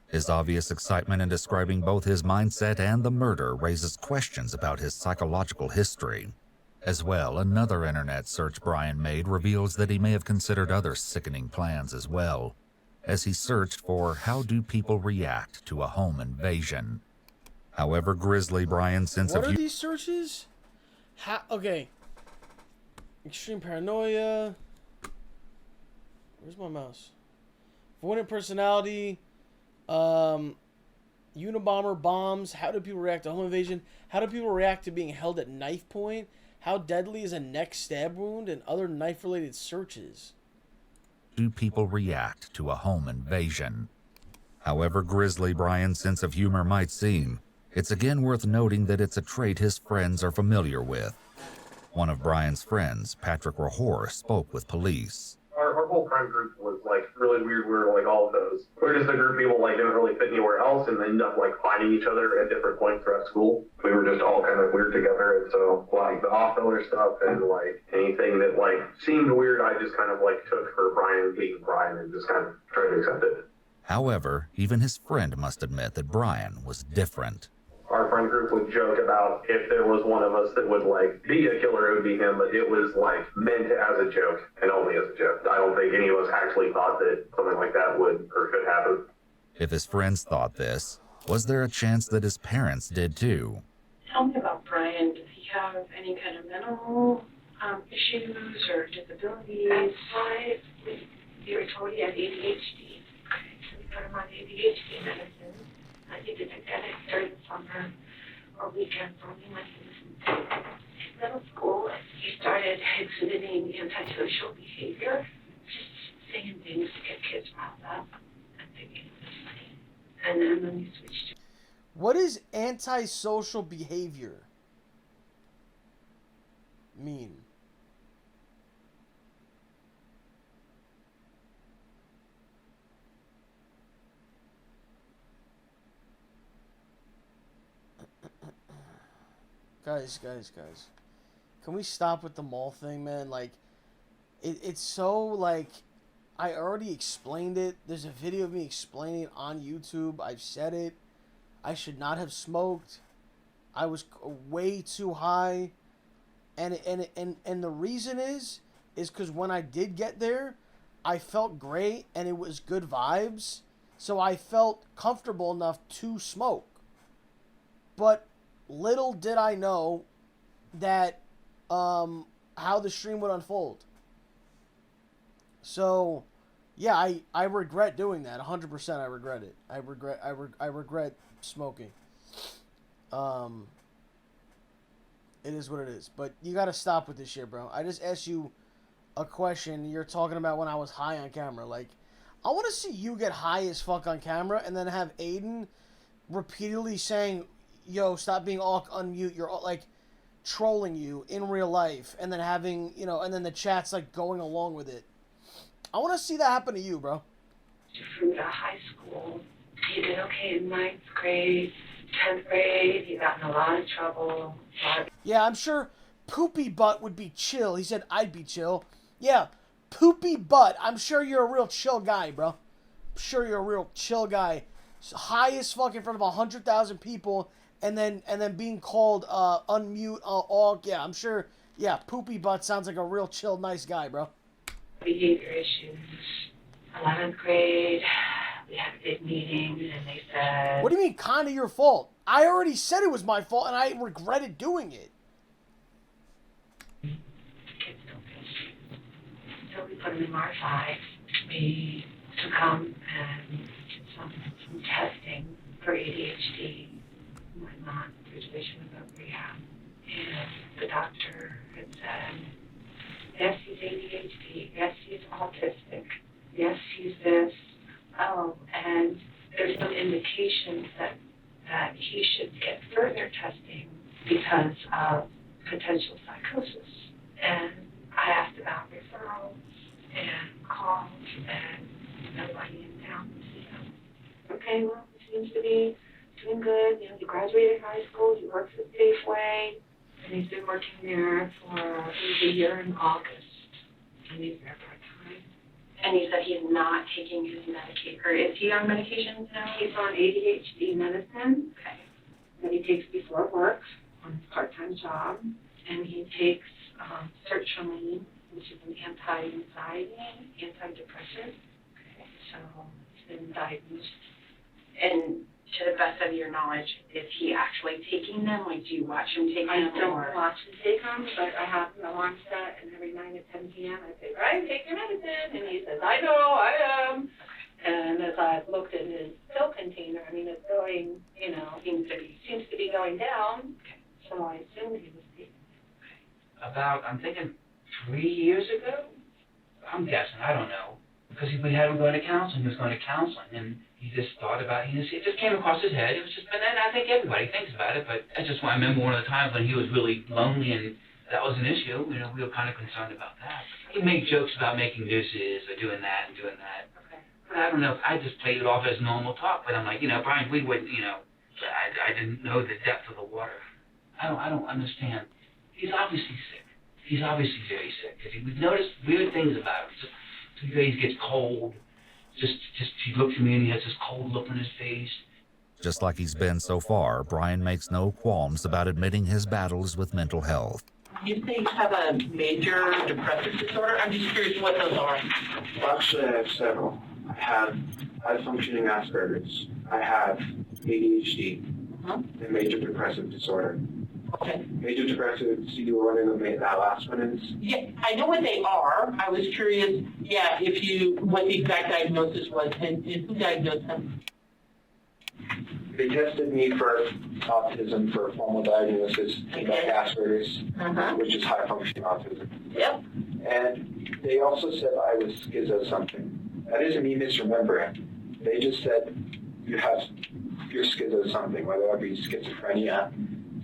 His obvious excitement in describing both his mindset and the murder raises questions about his psychological history. As well, another internet search Brian made reveals that he may have considered other sickening plans as well, as he searched for how do people react to a home invasion. However grisly Brian's sense of... What are these searches? Okay. Extreme paranoia. Where's my mouse? Avoidant personality. Unabomber bombs. How do people react to home invasion? How do people react to being held at knife point? How deadly is a neck stab wound? And other knife-related searches. Do people react to a home invasion? However grisly Brian's sense of humor might seem, it's again worth noting that it's a trait his friends are familiar with. One of Brian's friends, Patrick Rahor, spoke with police. Our whole crime group was really weird. We were all of those. We're just a group of people didn't really fit anywhere else and ended up finding each other at different points throughout school. We were just all kind of weird together, and so the off-color stuff and anything that seemed weird, I just kind of took for Brian being Brian and just kind of tried to accept it. However, even his friend must admit that Brian was different. Our friend group would joke about if there was one of us that would be a killer, it would be him, but it was meant as a joke and only as a joke. I don't think any of us actually thought that something like that would or could happen. If his friends thought this, Was there a chance that his parents did too? Tell me about Brian. Does he have any kind of mental issues or disabilities? That's why we were told he had ADHD. Okay, so we put him on ADHD medicine. He didn't get it during the summer or weekends only when he was in middle school. He started exhibiting antisocial behavior, just saying things to get kids riled up and thinking it was funny. And then when we switched to What is antisocial behavior mean? Guys. Can we stop with the mall thing, man? Like, it's so, like, I already explained it. There's a video of me explaining it on YouTube. I've said it. I should not have smoked. I was way too high. And the reason is because when I did get there, I felt great and it was good vibes. So I felt comfortable enough to smoke. But little did I know that how the stream would unfold. So yeah, I regret doing that. 100% I regret it. I regret smoking. It is what it is. But you gotta stop with this shit, bro. I just asked you a question. You're talking about when I was high on camera. Like, I want to see you get high as fuck on camera and then have Aiden repeatedly saying, yo, stop being all unmute. You're all, like, trolling you in real life. And then having, you know, and then the chat's, like, going along with it. I want to see that happen to you, bro. From the high school, he did okay in 9th grade, 10th grade. He got in a lot of trouble. Yeah, I'm sure Poopy Butt would be chill. He said I'd be chill. Yeah, Poopy Butt. I'm sure you're a real chill guy, bro. I'm sure you're a real chill guy. High as fuck in front of 100,000 people, and then being called unmute. All yeah, I'm sure. Yeah, Poopy Butt sounds like a real chill, nice guy, bro. Behavior issues. 11th grade, we had a big meeting, and they said... What do you mean, kind of your fault? I already said it was my fault, and I regretted doing it. Kids don't feel. So we put him in R5. We took him and did some testing for ADHD and whatnot. Persuasion about rehab. And the doctor had said, yes, he's ADHD. Yes, he's autistic. Yes, he's this. Oh, and there's some indications that he should get further testing because of potential psychosis. And I asked about referrals and calls, and nobody in town to see him. Okay, well, he seems to be doing good. You know, he graduated high school. He works at Safeway, and he's been working there for a year in August. And he's there part-time. And he said he's not taking his medication. Or is he on medications now? He's on ADHD medicine. Okay. That he takes before work on his part-time job. And he takes sertraline, which is an anti-anxiety, antidepressant. Okay. So he's been diagnosed. And to the best of your knowledge, is he actually taking them? Like, do you watch him take them? I don't watch him take them, but I have an alarm set, and every night at 10 p.m. I say, Brian, take your medicine. And he says, I know, I am. And as I've looked at his pill container, I mean, it's going, you know, seems to be going down. So I assumed he was taking it. About, I'm thinking 3 years ago? I'm guessing, I don't know. Because we had him going to counseling, he was going to counseling, and he just thought about it, it just came across his head. It was just, and I think everybody thinks about it, but I just remember one of the times when he was really lonely and that was an issue, you know, we were kind of concerned about that. He made jokes about making nooses or doing that and doing that. Okay. But I don't know, I just played it off as normal talk, but I'm like, you know, Brian, we wouldn't, you know, I didn't know the depth of the water. I don't understand. He's obviously sick. He's obviously very sick, because we've noticed weird things about him. Some days he gets cold. Just he looks at me and he has this cold look on his face. Just like he's been so far, Brian makes no qualms about admitting his battles with mental health. You say you have a major depressive disorder? I'm just curious what those are. Well, actually, I have several. I have high-functioning Asperger's. I have ADHD, and major depressive disorder. Okay. Major depressive, so you were wondering what that last one is? Yeah, I know what they are. I was curious, what the exact diagnosis was and who diagnosed them. They tested me for autism for a formal diagnosis, like Asperger's, which is high functioning autism. Yep. And they also said I was schizo something. That doesn't mean misremembering. They just said you're schizo something, whether that be schizophrenia,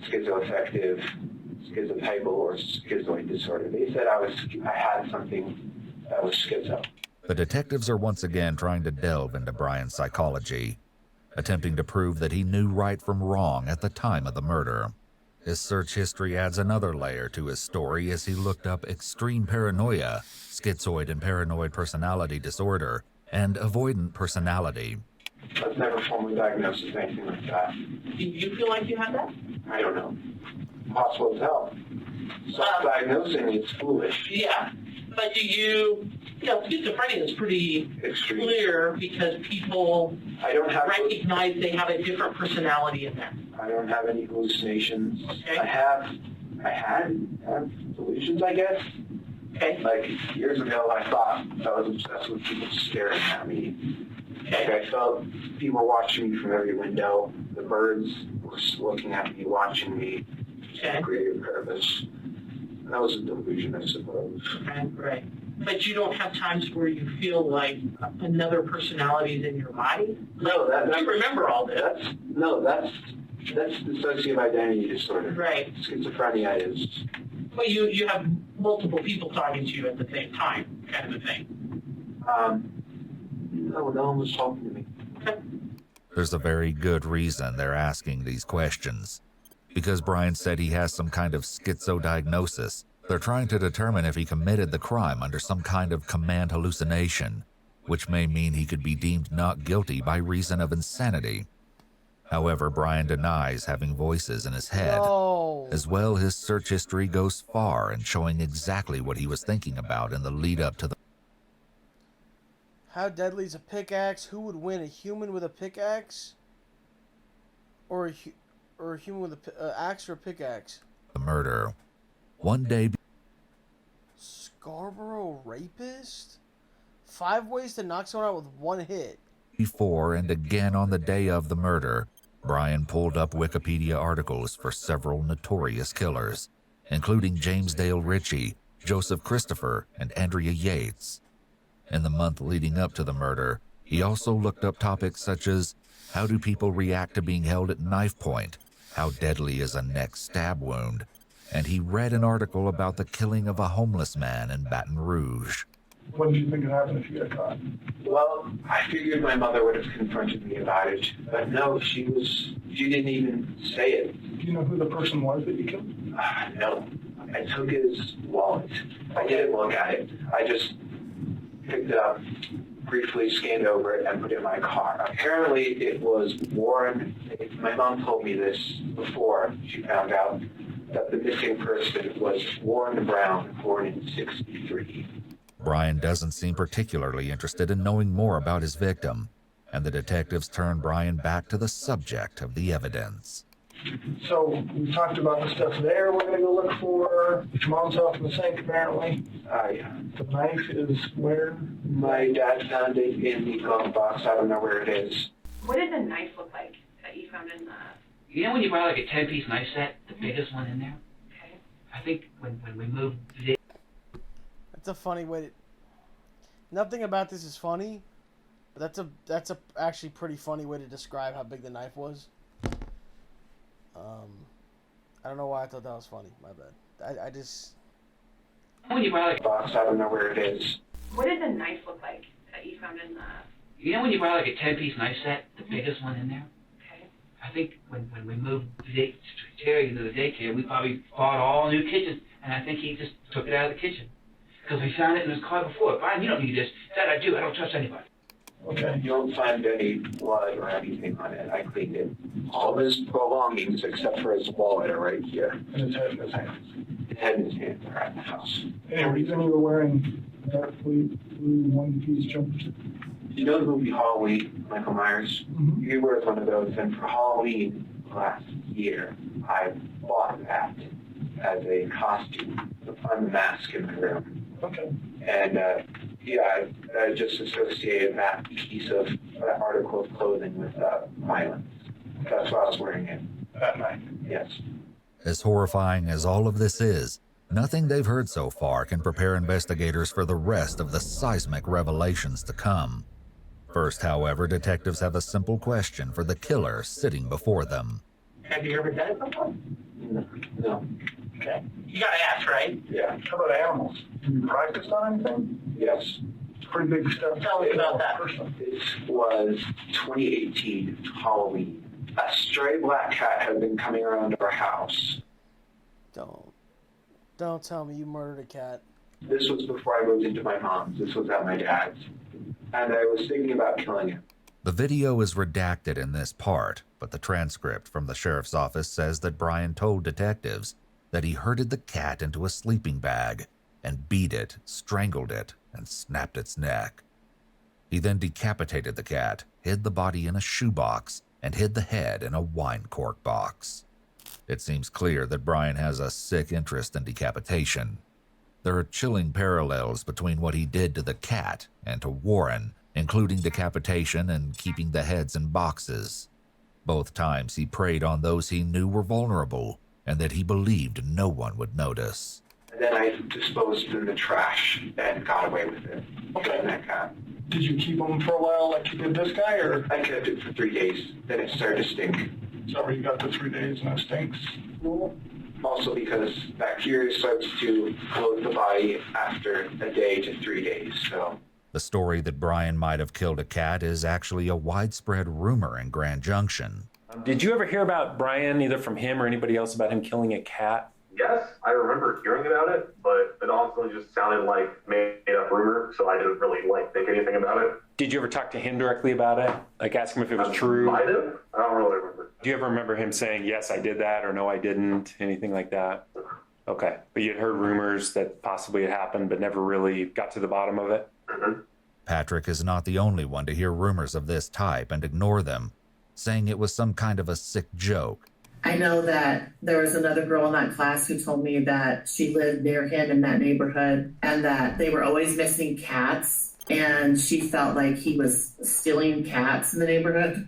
schizoaffective, schizotypal, or schizoid disorder. They said I had something that was schizo. The detectives are once again trying to delve into Brian's psychology, attempting to prove that he knew right from wrong at the time of the murder. His search history adds another layer to his story as he looked up extreme paranoia, schizoid and paranoid personality disorder, and avoidant personality. I was never formally diagnosed with anything like that. Do you feel like you had that? I don't know. Possible as hell. Self-diagnosing is foolish. Yeah. But do you schizophrenia is pretty clear because people recognize they have a different personality in there. I don't have any hallucinations. Okay. I had delusions, I guess. Okay. Like years ago, I thought I was obsessed with people staring at me. Okay. Like I felt people watching me from every window. The birds were looking at me, watching me. Okay. Creative purpose. That was a delusion, I suppose. Okay, right. But you don't have times where you feel like another personality is in your body? No, you remember all this. That's dissociative identity disorder. Right. Schizophrenia is. But you have multiple people talking to you at the same time, kind of a thing. No one was talking to me. Okay. There's a very good reason they're asking these questions. Because Brian said he has some kind of schizo diagnosis, they're trying to determine if he committed the crime under some kind of command hallucination, which may mean he could be deemed not guilty by reason of insanity. However, Brian denies having voices in his head. No. As well, his search history goes far in showing exactly what he was thinking about in the lead up to the... How deadly is a pickaxe? Who would win, a human with a pickaxe? Or a human with an axe or a pickaxe? The murder. One day... Scarborough rapist? 5 ways to knock someone out with one hit. Before and again on the day of the murder, Brian pulled up Wikipedia articles for several notorious killers, including James Dale Ritchie, Joseph Christopher, and Andrea Yates. In the month leading up to the murder, he also looked up topics such as, how do people react to being held at knife point? How deadly is a neck stab wound? And he read an article about the killing of a homeless man in Baton Rouge. What did you think would happen if you got caught? Well, I figured my mother would have confronted me about it, but no, she didn't even say it. Do you know who the person was that you killed? No. I took his wallet. I didn't look at it. I just picked it up, briefly scanned over it, and put it in my car. Apparently, it was Warren. My mom told me this before she found out that the missing person was Warren Brown, born in '63. Brian doesn't seem particularly interested in knowing more about his victim, and the detectives turn Brian back to the subject of the evidence. So we talked about the stuff there we're going to go look for. Your mom's off in the sink, apparently. Yeah. The knife is where? My dad found it in the glove box. I don't know where it is. What did the knife look like that you found in the... You know when you buy like a 10-piece knife set, the biggest one in there? Okay. I think when we moved today... That's a funny way to... Nothing about this is funny, but that's a actually pretty funny way to describe how big the knife was. I don't know why I thought that was funny. My bad. I just... When you buy like... box, I don't know where it is. What did the knife look like that you found in the... You know when you buy like a 10-piece knife set, the biggest one in there? Okay. I think when we moved Terry into the daycare, we probably bought all new kitchens, and I think he just took it out of the kitchen. Because we found it in his car before. Brian, you don't need this. Dad, I do. I don't trust anybody. Okay. You don't find any blood or anything on it. I cleaned it. All of his belongings, except for his wallet, are right here. And his head in his hands. His head and his hands are at the house. Any reason you were wearing a dark blue one-piece jumpsuit? You know the movie Halloween, Michael Myers? Mm-hmm. He wears one of those, and for Halloween last year, I bought that as a costume to find the mask in my room. Okay. And I just associated that piece of that article of clothing with violence. That's why I was wearing it that night. Yes. As horrifying as all of this is, nothing they've heard so far can prepare investigators for the rest of the seismic revelations to come. First, however, detectives have a simple question for the killer sitting before them. Have you ever done it before? No. Okay. You gotta ask, right? Yeah. How about animals? Have you practiced on anything? Yes. It's pretty big stuff. Tell me about that. It was 2018 Halloween. A stray black cat had been coming around our house. Don't tell me you murdered a cat. This was before I moved into my mom's. This was at my dad's. And I was thinking about killing it. The video is redacted in this part, but the transcript from the sheriff's office says that Brian told detectives that he herded the cat into a sleeping bag and beat it, strangled it, and snapped its neck. He then decapitated the cat, hid the body in a shoebox, and hid the head in a wine cork box. It seems clear that Brian has a sick interest in decapitation. There are chilling parallels between what he did to the cat and to Warren, including decapitation and keeping the heads in boxes. Both times he preyed on those he knew were vulnerable and that he believed no one would notice. And then I disposed it in the trash and got away with it. Okay. That cat. Did you keep them for a while like you did this guy, or? I kept it for 3 days. Then it started to stink. Is that where you got the 3 days and it stinks? Also because bacteria starts to coat the body after a day to 3 days, so. The story that Brian might have killed a cat is actually a widespread rumor in Grand Junction. Did you ever hear about Brian, either from him or anybody else, about him killing a cat? Yes, I remember hearing about it, but it also just sounded like made-up rumor, so I didn't really think anything about it. Did you ever talk to him directly about it? Like ask him if it was true? Might have. I don't really remember. Do you ever remember him saying, yes, I did that, or no, I didn't, anything like that? Okay, but you had heard rumors that possibly it happened, but never really got to the bottom of it? Mm-hmm. Patrick is not the only one to hear rumors of this type and ignore them, saying it was some kind of a sick joke. I know that there was another girl in that class who told me that she lived near him in that neighborhood and that they were always missing cats, and she felt like he was stealing cats in the neighborhood.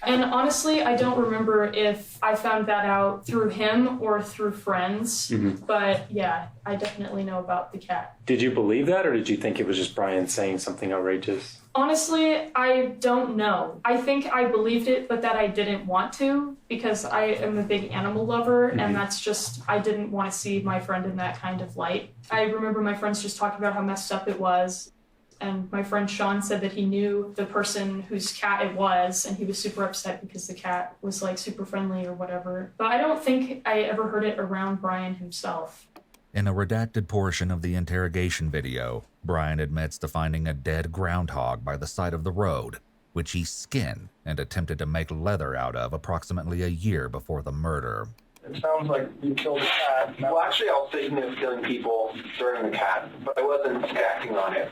And honestly, I don't remember if I found that out through him or through friends. Mm-hmm. But yeah, I definitely know about the cat. Did you believe that, or did you think it was just Brian saying something outrageous? Honestly, I don't know. I think I believed it, but that I didn't want to because I am a big animal lover, and that's just, I didn't want to see my friend in that kind of light. I remember my friends just talking about how messed up it was. And my friend Sean said that he knew the person whose cat it was, and he was super upset because the cat was super friendly or whatever. But I don't think I ever heard it around Brian himself. In a redacted portion of the interrogation video, Brian admits to finding a dead groundhog by the side of the road, which he skinned and attempted to make leather out of approximately a year before the murder. It sounds like you killed a cat. Well, actually, I was thinking of killing people during the cat, but I wasn't acting on it.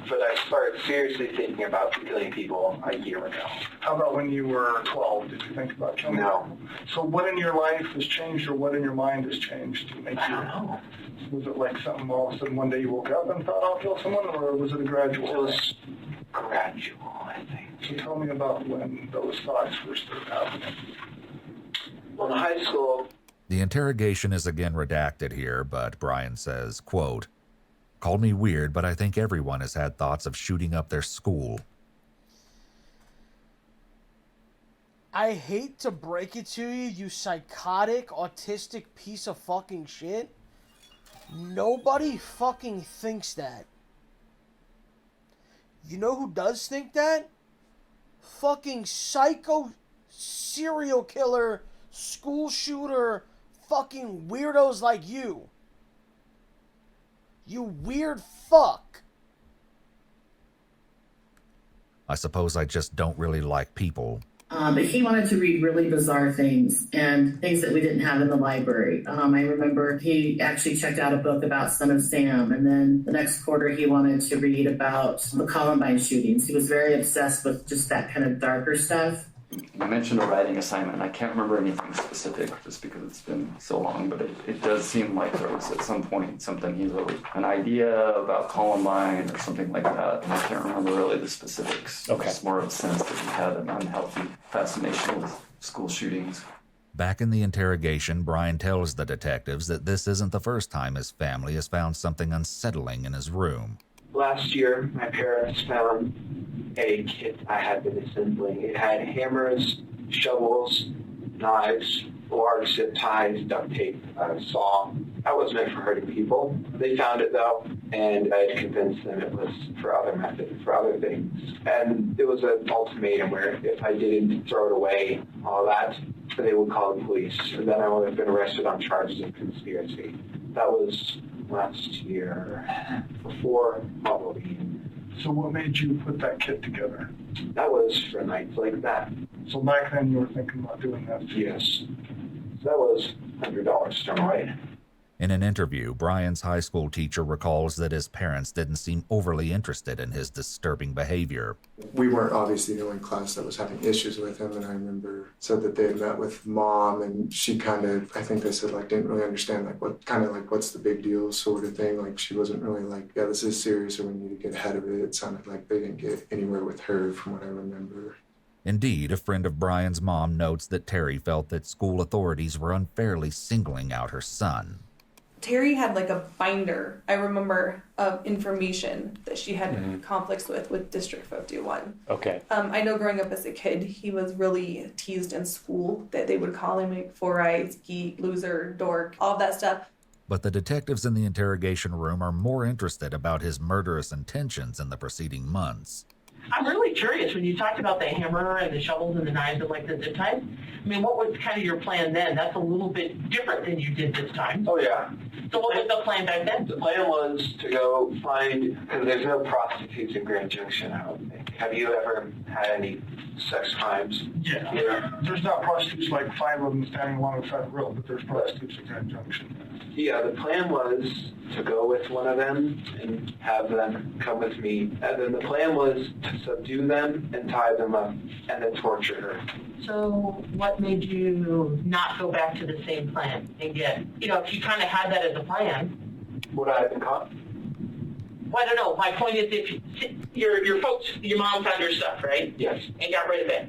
But I started seriously thinking about killing people a year ago. How about when you were 12? Did you think about killing No. So what in your life has changed, or what in your mind has changed to make you? I don't know. Was it like something all of a sudden one day you woke up and thought I'll kill someone, or was it a gradual? It was gradual, I think. So tell me about when those thoughts first started happening. Well, in high school. The interrogation is again redacted here, but Brian says, quote, "Called me weird, but I think everyone has had thoughts of shooting up their school." I hate to break it to you, you psychotic, autistic piece of fucking shit. Nobody fucking thinks that. You know who does think that? Fucking psycho serial killer, school shooter, fucking weirdos like you. You weird fuck. I suppose I just don't really like people. But he wanted to read really bizarre things and things that we didn't have in the library. I remember he actually checked out a book about Son of Sam, and then the next quarter he wanted to read about the Columbine shootings. He was very obsessed with just that kind of darker stuff. You mentioned a writing assignment. I can't remember anything specific just because it's been so long, but it does seem like there was at some point something he wrote, an idea about Columbine or something like that. And I can't remember really the specifics. Okay. It's more of a sense that he had an unhealthy fascination with school shootings. Back in the interrogation, Brian tells the detectives that this isn't the first time his family has found something unsettling in his room. Last year, my parents found a kit I had been assembling. It had hammers, shovels, knives, large zip ties, duct tape, a saw. That was meant for hurting people. They found it though, and I had convinced them it was for other methods, for other things. And it was an ultimatum where if I didn't throw it away, all that, they would call the police. And then I would have been arrested on charges of conspiracy. That was last year, before Halloween. So what made you put that kit together? That was for nights like that. So back then you were thinking about doing that? Yes. So that was $100 done right. In an interview, Brian's high school teacher recalls that his parents didn't seem overly interested in his disturbing behavior. We weren't obviously the only class that was having issues with him, and I remember said that they had met with mom, and she kind of, I think they said like didn't really understand like what kind of like what's the big deal sort of thing. Like she wasn't really like, yeah, this is serious, or we need to get ahead of it. It sounded like they didn't get anywhere with her from what I remember. Indeed, a friend of Brian's mom notes that Terry felt that school authorities were unfairly singling out her son. Terry had like a binder, I remember, of information that she had conflicts with District 51. Okay. I know growing up as a kid, he was really teased in school, that they would call him like four eyes, geek, loser, dork, all of that stuff. But the detectives in the interrogation room are more interested about his murderous intentions in the preceding months. I'm really curious, when you talked about the hammer and the shovels and the knives and like the zip ties, I mean, what was kind of your plan then? That's a little bit different than you did this time. Oh, yeah. So what was the plan back then? The plan was to go find, because there's no prostitutes in Grand Junction, I don't think. Have you ever had any sex crimes? Yeah. There's not prostitutes like 5 of them standing along the side of the road, but there's prostitutes in Grand Junction. Yeah, the plan was to go with one of them and have them come with me. And then the plan was to subdue them and tie them up and then torture her. So what made you not go back to the same plan and get, if you kind of had that as a plan? Would I have been caught? Well, I don't know. My point is, if your folks, your mom found your stuff, right? Yes. And got rid of it.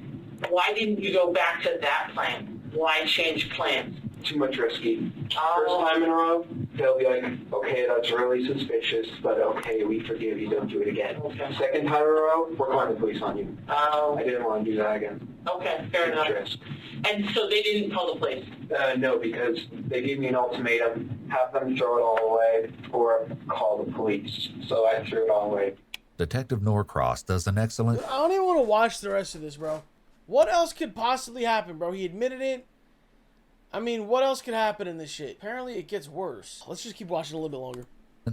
Why didn't you go back to that plan? Why change plans? Too much risky. First time in a row, they'll be like, okay, that's really suspicious, but okay, we forgive you, don't do it again. Okay. Second time in a row, we're calling the police on you. Oh. I didn't want to do that again. Okay, fair enough. Risk. And so they didn't call the police? No, because they gave me an ultimatum, have them throw it all away or call the police. So I threw it all away. Detective Norcross does an excellent... I don't even want to watch the rest of this, bro. What else could possibly happen, bro? He admitted it. I mean, what else could happen in this shit? Apparently, it gets worse. Let's just keep watching a little bit longer.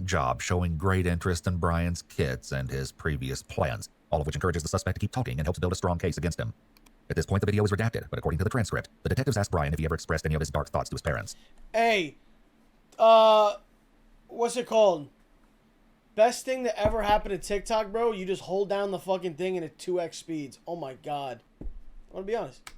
Job showing great interest in Brian's kits and his previous plans, all of which encourages the suspect to keep talking and helps build a strong case against him. At this point, the video is redacted, but according to the transcript, the detectives asked Brian if he ever expressed any of his dark thoughts to his parents. Hey, what's it called? Best thing that ever happened to TikTok, bro, you just hold down the fucking thing and at 2x speeds. Oh my god. I want to be honest.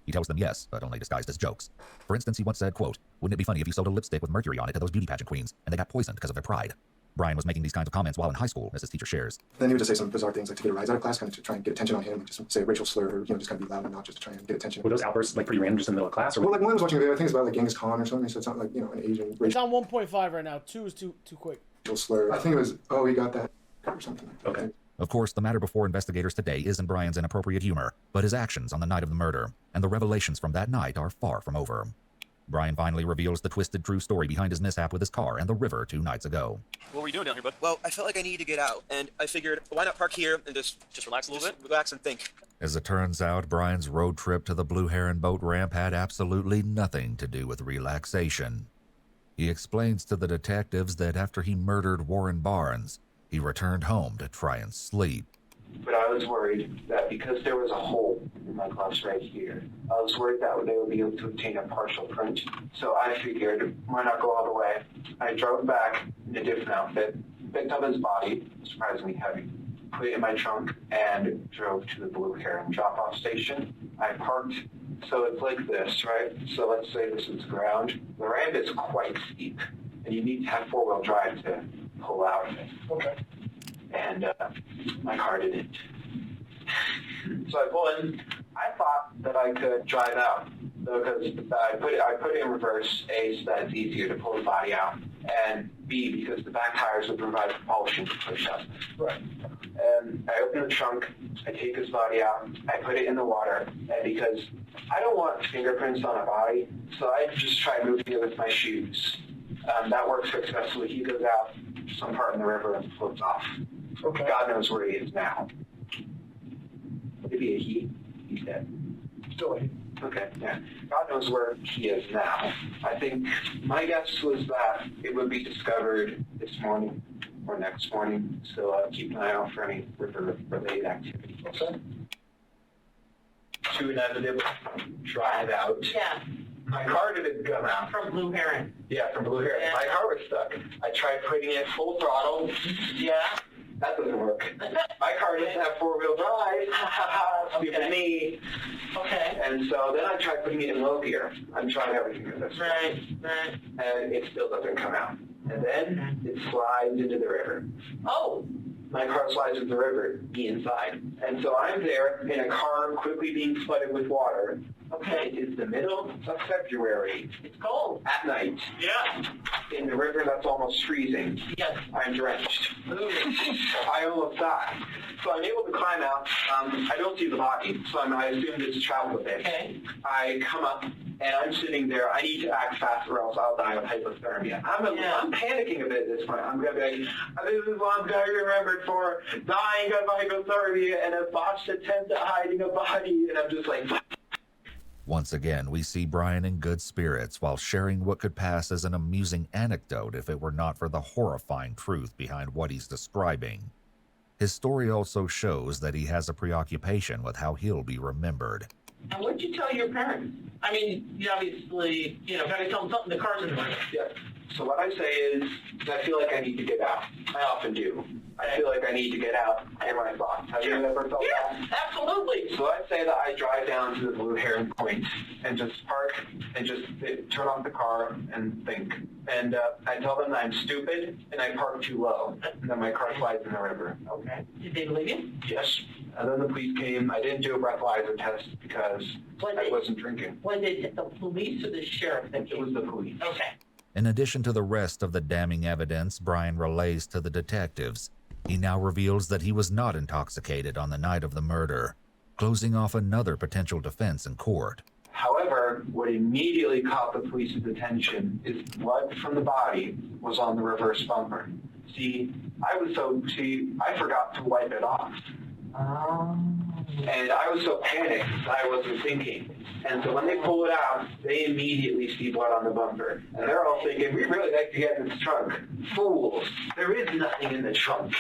He tells them yes, but only disguised as jokes. For instance, he once said, quote, "Wouldn't it be funny if you sold a lipstick with mercury on it to those beauty pageant queens, and they got poisoned because of their pride?" Brian was making these kinds of comments while in high school, as his teacher shares. Then he would just say some bizarre things like to get a rise out of class, kind of to try and get attention on him, like just say a racial slur, or just kind of be loud and obnoxious to try and get attention. Were those outbursts like pretty random, just in the middle of class? Or well, like one I was watching a video, I think it's about like Genghis Khan or something, so it's not like, an Asian It's racial on 1.5 right now. 2 is too quick. slur. I think it was, oh, he got that or something. Okay. Of course, the matter before investigators today isn't Brian's inappropriate humor, but his actions on the night of the murder, and the revelations from that night are far from over. Brian finally reveals the twisted true story behind his mishap with his car and the river 2 nights ago. What were you doing down here, bud? Well, I felt like I needed to get out, and I figured, why not park here and just relax a little bit? Relax and think. As it turns out, Brian's road trip to the Blue Heron boat ramp had absolutely nothing to do with relaxation. He explains to the detectives that after he murdered Warren Barnes, he returned home to try and sleep. But I was worried that because there was a hole in my gloves right here, I was worried that they would be able to obtain a partial print. So I figured, why not go all the way? I drove back in a different outfit, picked up his body, surprisingly heavy, put it in my trunk, and drove to the Blue Heron drop-off station. I parked, so it's like this, right? So let's say this is ground. The ramp is quite steep, and you need to have four-wheel drive to pull out of it. Okay. And my car didn't. So I pull in. I thought that I could drive out because I put it in reverse, A, so that it's easier to pull the body out, and B, because the back tires would provide propulsion to push up. Right. And I open the trunk, I take his body out, I put it in the water, and because I don't want fingerprints on a body, so I just try moving it with my shoes. That works successfully. He goes out some part in the river and floats off. Okay. God knows where he is now. Maybe a he. He's dead. Still a he. Okay, yeah. God knows where he is now. I think my guess was that it would be discovered this morning or next morning, so keep an eye out for any river-related activity. Okay. To inevitably drive out. Yeah. My car didn't come out. From Blue Heron. Yeah, from Blue Heron. Yeah. My car was stuck. I tried putting it full throttle. Yeah. That doesn't work. My car doesn't have four-wheel drive. Stupid me. Okay. And so then I tried putting it in low gear. I'm trying everything with this. Right. And it still doesn't come out. And then it slides into the river. Oh. My car slides into the river, me inside. And so I'm there in a car quickly being flooded with water. Okay. It's the middle of February. It's cold. At night. Yeah. In the river that's almost freezing. Yes. I'm drenched. Ooh. I almost died. So I'm able to climb out. I don't see the body, so I assumed it's traveled with it. Okay. I come up, and I'm sitting there. I need to act fast or else I'll die of hypothermia. I'm panicking a bit at this point. I'm going to be like, this is what I'm going to be remembered for, dying of hypothermia and a botched attempt at hiding a body. And I'm just like... Once again, we see Brian in good spirits while sharing what could pass as an amusing anecdote if it were not for the horrifying truth behind what he's describing. His story also shows that he has a preoccupation with how he'll be remembered. And what did you tell your parents? I mean, you obviously, got to tell them something. The car's in the river. Yeah. So what I say is, I feel like I need to get out. I often do. I feel like I need to get out in my thoughts. Have you ever felt that? Yes, absolutely. So I'd say that I drive down to the Blue Heron Point and just park and just turn off the car and think. And I tell them that I'm stupid and I park too low. And then my car slides in the river. Okay. Did they believe you? Yes. And then the police came. I didn't do a breathalyzer test because I wasn't drinking. Was it the police or the sheriff that came? It was the police. Okay. In addition to the rest of the damning evidence Brian relays to the detectives, he now reveals that he was not intoxicated on the night of the murder, closing off another potential defense in court. However, what immediately caught the police's attention is blood from the body was on the reverse bumper. I forgot to wipe it off. And I was so panicked that I wasn't thinking. And so when they pull it out, they immediately see blood on the bumper. And they're all thinking, we'd really like to get in this trunk. Fools. There is nothing in the trunk.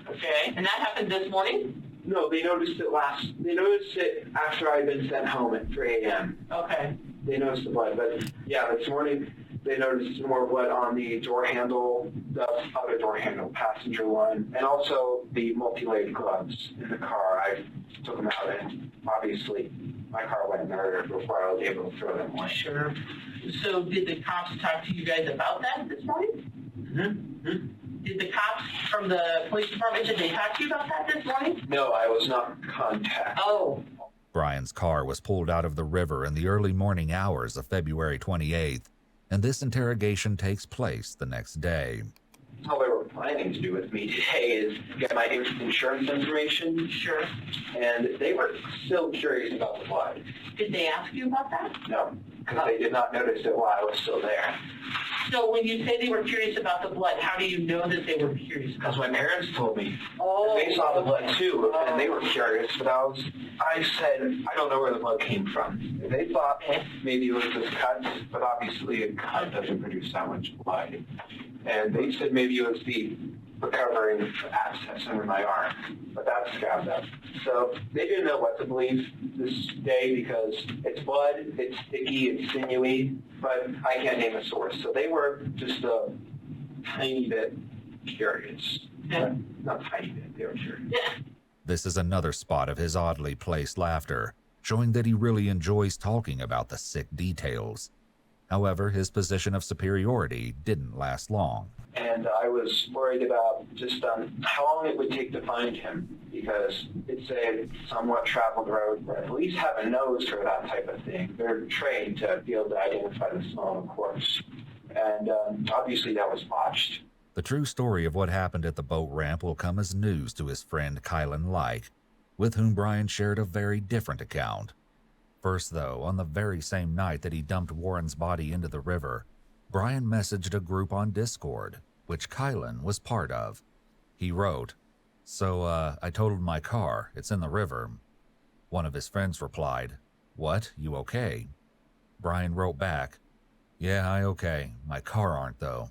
Okay. And that happened this morning? No, they noticed it after I'd been sent home at 3 a.m. Okay. They noticed the blood. But yeah, this morning they noticed more blood on the door handle, the other door handle, passenger one, and also the multi-layered gloves in the car. I took them out, and obviously my car went in there before I was able to throw them away. Sure. So did the cops talk to you guys about that this morning? Mm-hmm. Did the cops from the police department, did they talk to you about that this morning? No, I was not contacted. Oh. Brian's car was pulled out of the river in the early morning hours of February 28th, and this interrogation takes place the next day. All they were planning to do with me today is get my insurance information. Sure. And they were still curious about the blood. Did they ask you about that? No, because they did not notice it while I was still there. So when you say they were curious about the blood, how do you know that they were curious? Because my parents told me. Oh. They saw the blood too, and they were curious, but I said, I don't know where the blood came from. They thought maybe it was this cut, but obviously a cut doesn't produce that much blood. And they said maybe it was the recovering abscess under my arm, but that's scabbed up. So they didn't know what to believe this day because it's blood, it's sticky, it's sinewy, but I can't name a source. So they were just a tiny bit curious. Yeah. Not tiny bit, they were curious. This is another spot of his oddly placed laughter, showing that he really enjoys talking about the sick details. However, his position of superiority didn't last long. And I was worried about just how long it would take to find him because it's a somewhat traveled road. Police have a nose for that type of thing. They're trained to be able to identify the smell of a corpse. And obviously that was botched. The true story of what happened at the boat ramp will come as news to his friend Kylan Like, with whom Brian shared a very different account. First, though, on the very same night that he dumped Warren's body into the river, Brian messaged a group on Discord, which Kylan was part of. He wrote, "So, I totaled my car. It's in the river." One of his friends replied, "What? You okay?" Brian wrote back, "Yeah, I okay. My car aren't, though."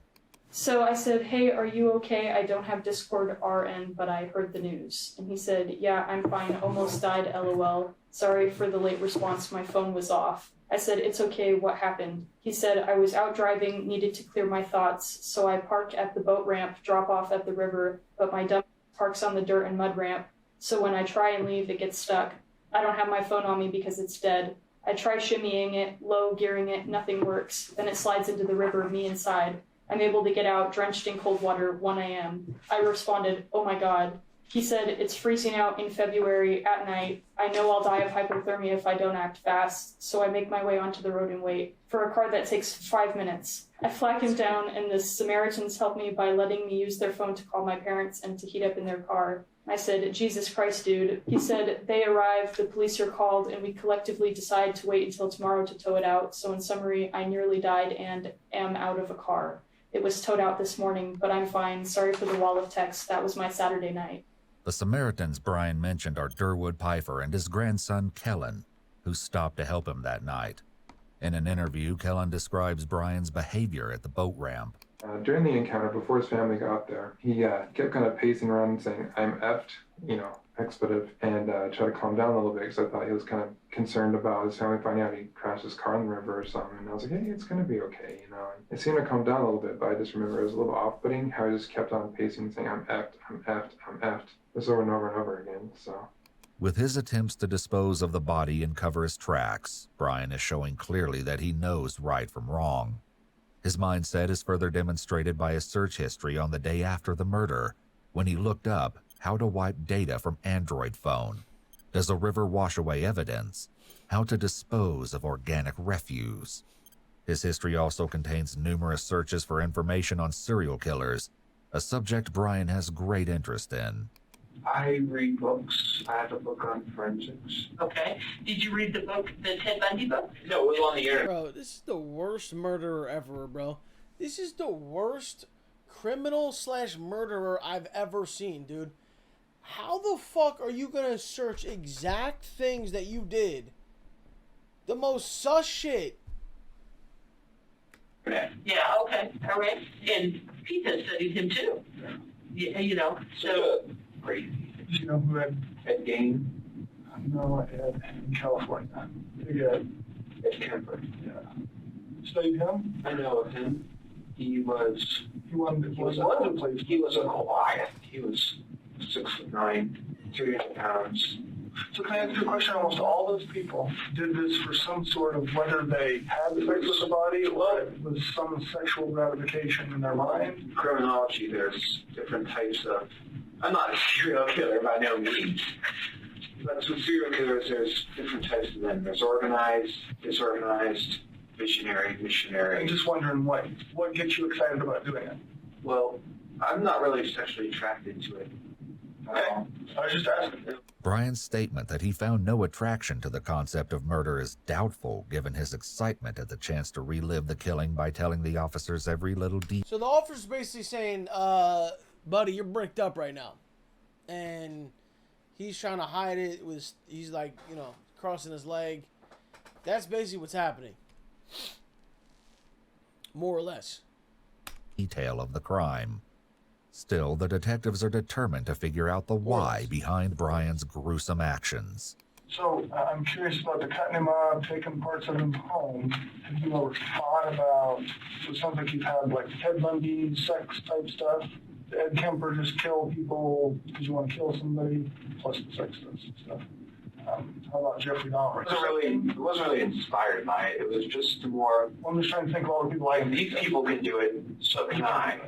So I said, "Hey, are you okay? I don't have Discord RN, but I heard the news." And he said, "Yeah, I'm fine. Almost died, LOL. Sorry for the late response. My phone was off." I said, "It's okay. What happened?" He said, "I was out driving, needed to clear my thoughts, so I park at the boat ramp, drop off at the river, but my dump parks on the dirt and mud ramp. So when I try and leave, it gets stuck. I don't have my phone on me because it's dead. I try shimmying it, low gearing it, nothing works. Then it slides into the river, me inside. I'm able to get out, drenched in cold water, 1 a.m. I responded, "Oh my God." He said, "It's freezing out in February at night. I know I'll die of hypothermia if I don't act fast, so I make my way onto the road and wait for a car that takes 5 minutes. I flag him down, and the Samaritans help me by letting me use their phone to call my parents and to heat up in their car. I said, "Jesus Christ, dude." He said, "They arrive, the police are called, and we collectively decide to wait until tomorrow to tow it out. So in summary, I nearly died and am out of a car. It was towed out this morning, but I'm fine. Sorry for the wall of text. That was my Saturday night." The Samaritans Brian mentioned are Durwood Pfeiffer and his grandson Kellen, who stopped to help him that night. In an interview, Kellen describes Brian's behavior at the boat ramp. During the encounter, before his family got there, he kept kind of pacing around and saying, "I'm effed," expletive, and try to calm down a little bit because I thought he was kind of concerned about his family finding out he crashed his car in the river or something. And I was like, "Hey, it's going to be okay," And it seemed to calm down a little bit, but I just remember it was a little off-putting how he just kept on pacing and saying, "I'm effed, I'm effed, I'm effed," this over and over and over again, so. With his attempts to dispose of the body and cover his tracks, Brian is showing clearly that he knows right from wrong. His mindset is further demonstrated by his search history on the day after the murder, when he looked up how to wipe data from Android phone. Does a river wash away evidence? How to dispose of organic refuse. His history also contains numerous searches for information on serial killers, a subject Brian has great interest in. I read books. I have a book on forensics. Okay. Did you read the book, the Ted Bundy book? No, it was on the internet. Bro, this is the worst murderer ever, bro. This is the worst criminal/murderer I've ever seen, dude. How the fuck are you gonna search exact things that you did? The most sus shit. Yeah, okay. All right. And Pete has studied him too. Yeah, so... Crazy. Do you know who Ed Gain? No, Ed in California. Ed Kemper. Yeah. Studied him? I know of him. He was one of the places. He was a Goliath. He was 6'9", 300 pounds. So can I ask you a question? Almost all those people did this for some sort of, whether they had sex with the body or it was some sexual gratification in their mind? Criminology, there's different types of... I'm not a serial killer by no means. But with serial killers, there's different types of them. There's organized, disorganized, visionary, missionary. I'm just wondering what gets you excited about doing it? Well, I'm not really sexually attracted to it. Okay. I was just asking. Brian's statement that he found no attraction to the concept of murder is doubtful, given his excitement at the chance to relive the killing by telling the officers every little detail. So the officer's basically saying, buddy, you're bricked up right now. And he's trying to hide it. He's like, crossing his leg. That's basically what's happening. More or less. Detail of the crime. Still, the detectives are determined to figure out the why behind Brian's gruesome actions. So I'm curious about the cutting him up, taking parts of him home. Have you ever thought about, so it sounds like you've had like Ted Bundy, sex type stuff. Ed Kemper just kill people because you want to kill somebody, plus the sex stuff. How about Jeffrey Dahmer? It wasn't really inspired by it. It was just more. I'm just trying to think of all the people like these people can do it, so can I.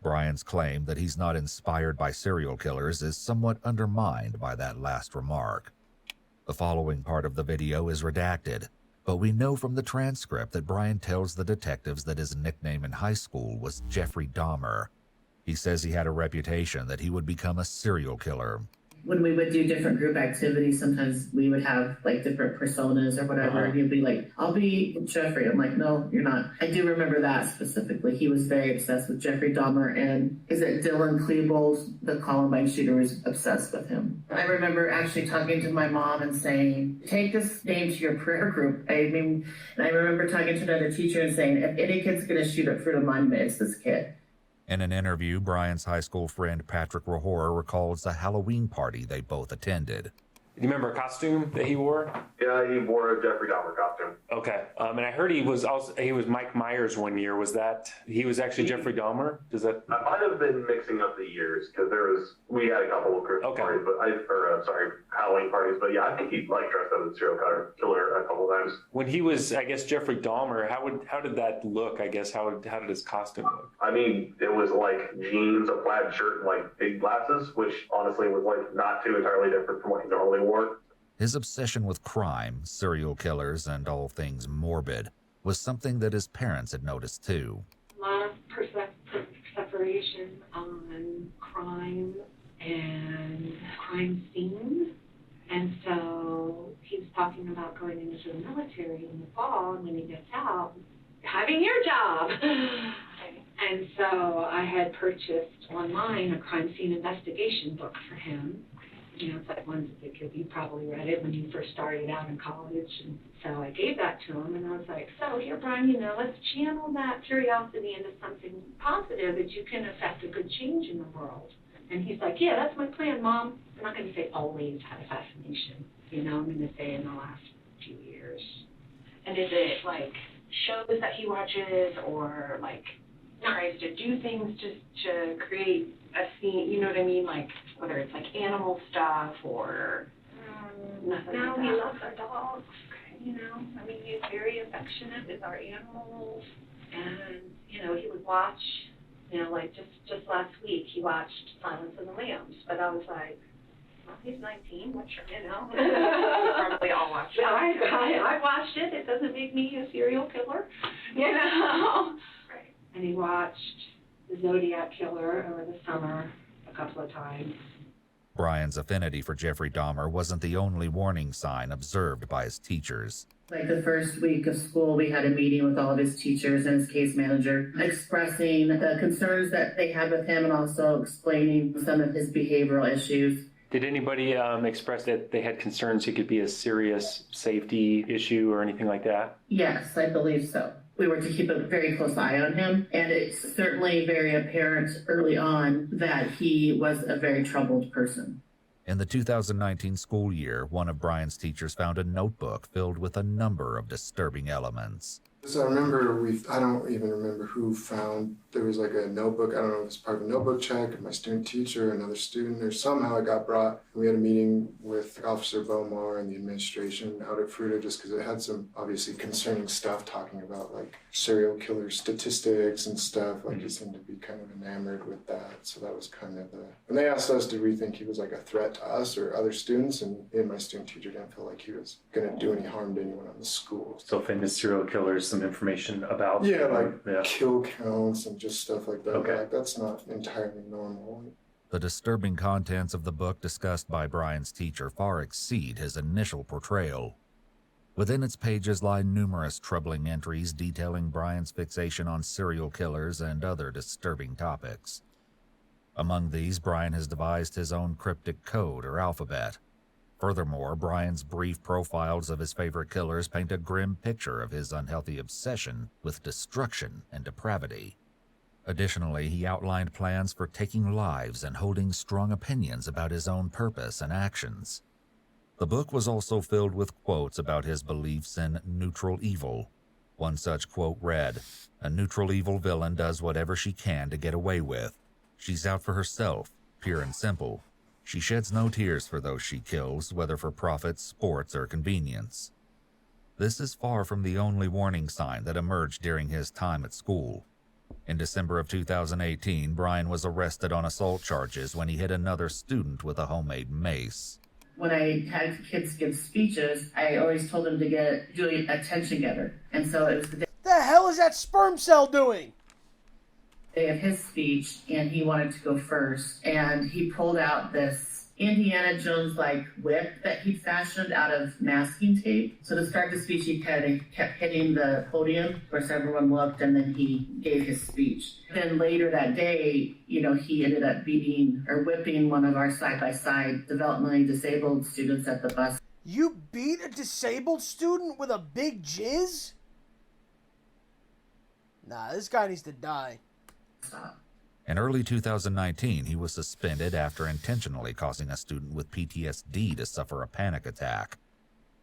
Brian's claim that he's not inspired by serial killers is somewhat undermined by that last remark. The following part of the video is redacted, but we know from the transcript that Brian tells the detectives that his nickname in high school was Jeffrey Dahmer. He says he had a reputation that he would become a serial killer. When we would do different group activities, sometimes we would have like different personas or whatever. And he'd be like, I'll be Jeffrey. I'm like, no, you're not. I do remember that specifically. He was very obsessed with Jeffrey Dahmer. And is it Dylan Klebold, the Columbine shooter, was obsessed with him. I remember actually talking to my mom and saying, take this name to your prayer group. And I remember talking to another teacher and saying, if any kid's going to shoot at Fruit of Monument, it's this kid. In an interview, Brian's high school friend Patrick Rahor recalls a Halloween party they both attended. Do you remember a costume that he wore? Yeah, he wore a Jeffrey Dahmer costume. Okay. And I heard he was Mike Myers one year. Was that he was actually Jeffrey Dahmer? Does that? I might have been mixing up the years because we had a couple of Christmas parties, but Halloween parties. But yeah, I think he like dressed up as a serial killer a couple of times. When he was, I guess, Jeffrey Dahmer, how did that look? I guess how did his costume look? I mean, it was like jeans, a plaid shirt, and like big glasses, which honestly was like not too entirely different from what he normally wore. His obsession with crime, serial killers, and all things morbid was something that his parents had noticed too. A lot of separation on crime and crime scenes. And so he was talking about going into the military in the fall, and when he gets out, having your job. And so I had purchased online a crime scene investigation book for him. You know, it's like ones that you probably read it when you first started out in college. And so I gave that to him, and I was like, so here, Brian, let's channel that curiosity into something positive that you can affect a good change in the world. And he's like, yeah, that's my plan, Mom. I'm not going to say always had a fascination. I'm going to say in the last few years. And is it like shows that he watches, or like tries to do things just to create a scene, you know what I mean? Like, whether it's like animal stuff or nothing. No, like that. He loves our dogs. I mean, he's very affectionate with our animals. And, he would watch, like just last week, he watched Silence of the Lambs. But I was like, well, he's 19, what probably all watched it. I watched it. It doesn't make me a serial killer, Right. And he watched The Zodiac Killer over the summer a couple of times. Brian's affinity for Jeffrey Dahmer wasn't the only warning sign observed by his teachers. Like the first week of school, we had a meeting with all of his teachers and his case manager, expressing the concerns that they had with him and also explaining some of his behavioral issues. Did anybody express that they had concerns he could be a serious safety issue or anything like that? Yes, I believe so. We were to keep a very close eye on him, and it's certainly very apparent early on that he was a very troubled person. In the 2019 school year, one of Brian's teachers found a notebook filled with a number of disturbing elements. So I remember, I don't even remember who found, there was like a notebook, I don't know if it was part of a notebook check, or my student teacher, another student, or somehow it got brought. We had a meeting with Officer Beaumar and the administration out at Fruita just because it had some obviously concerning stuff talking about like serial killer statistics and stuff. Like he seemed to be kind of enamored with that. So that was kind of and they asked us, did we think he was like a threat to us or other students? And my student teacher didn't feel like he was going to do any harm to anyone on the school. So famous serial killers, some information about kill counts and just stuff like that. Okay. Like, that's not entirely normal. The disturbing contents of the book discussed by Brian's teacher far exceed his initial portrayal. Within its pages lie numerous troubling entries detailing Brian's fixation on serial killers and other disturbing topics. Among these, Brian has devised his own cryptic code or alphabet. Furthermore, Brian's brief profiles of his favorite killers paint a grim picture of his unhealthy obsession with destruction and depravity. Additionally, he outlined plans for taking lives and holding strong opinions about his own purpose and actions. The book was also filled with quotes about his beliefs in neutral evil. One such quote read, "A neutral evil villain does whatever she can to get away with. She's out for herself, pure and simple. She sheds no tears for those she kills, whether for profit, sports, or convenience." This is far from the only warning sign that emerged during his time at school. In December of 2018, Brian was arrested on assault charges when he hit another student with a homemade mace. When I had kids give speeches, I always told them to do an attention getter. And so it was the The hell is that sperm cell doing? day of his speech, and he wanted to go first. And he pulled out this Indiana Jones-like whip that he fashioned out of masking tape. So to start the speech, he kept hitting the podium. Of course, everyone looked, and then he gave his speech. Then later that day, he ended up whipping one of our side-by-side developmentally disabled students at the bus. You beat a disabled student with a big jizz? Nah, this guy needs to die. Stop. In early 2019, he was suspended after intentionally causing a student with PTSD to suffer a panic attack.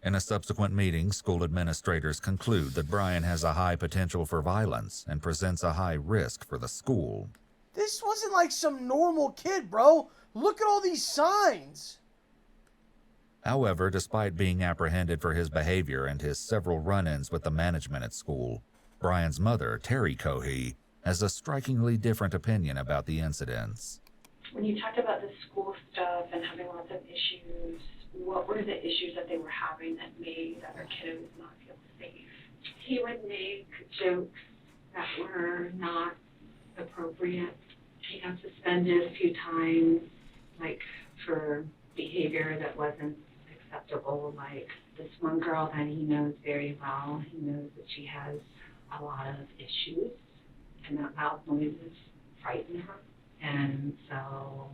In a subsequent meeting, school administrators conclude that Brian has a high potential for violence and presents a high risk for the school. This wasn't like some normal kid, bro. Look at all these signs. However, despite being apprehended for his behavior and his several run-ins with the management at school, Brian's mother, Terry Cohey, has a strikingly different opinion about the incidents. When you talked about the school stuff and having lots of issues, what were the issues that they were having that made other kiddos not feel safe? He would make jokes that were not appropriate. He got suspended a few times, for behavior that wasn't acceptable. Like this one girl that he knows very well, he knows that she has a lot of issues, and that loud noises frighten her. And so,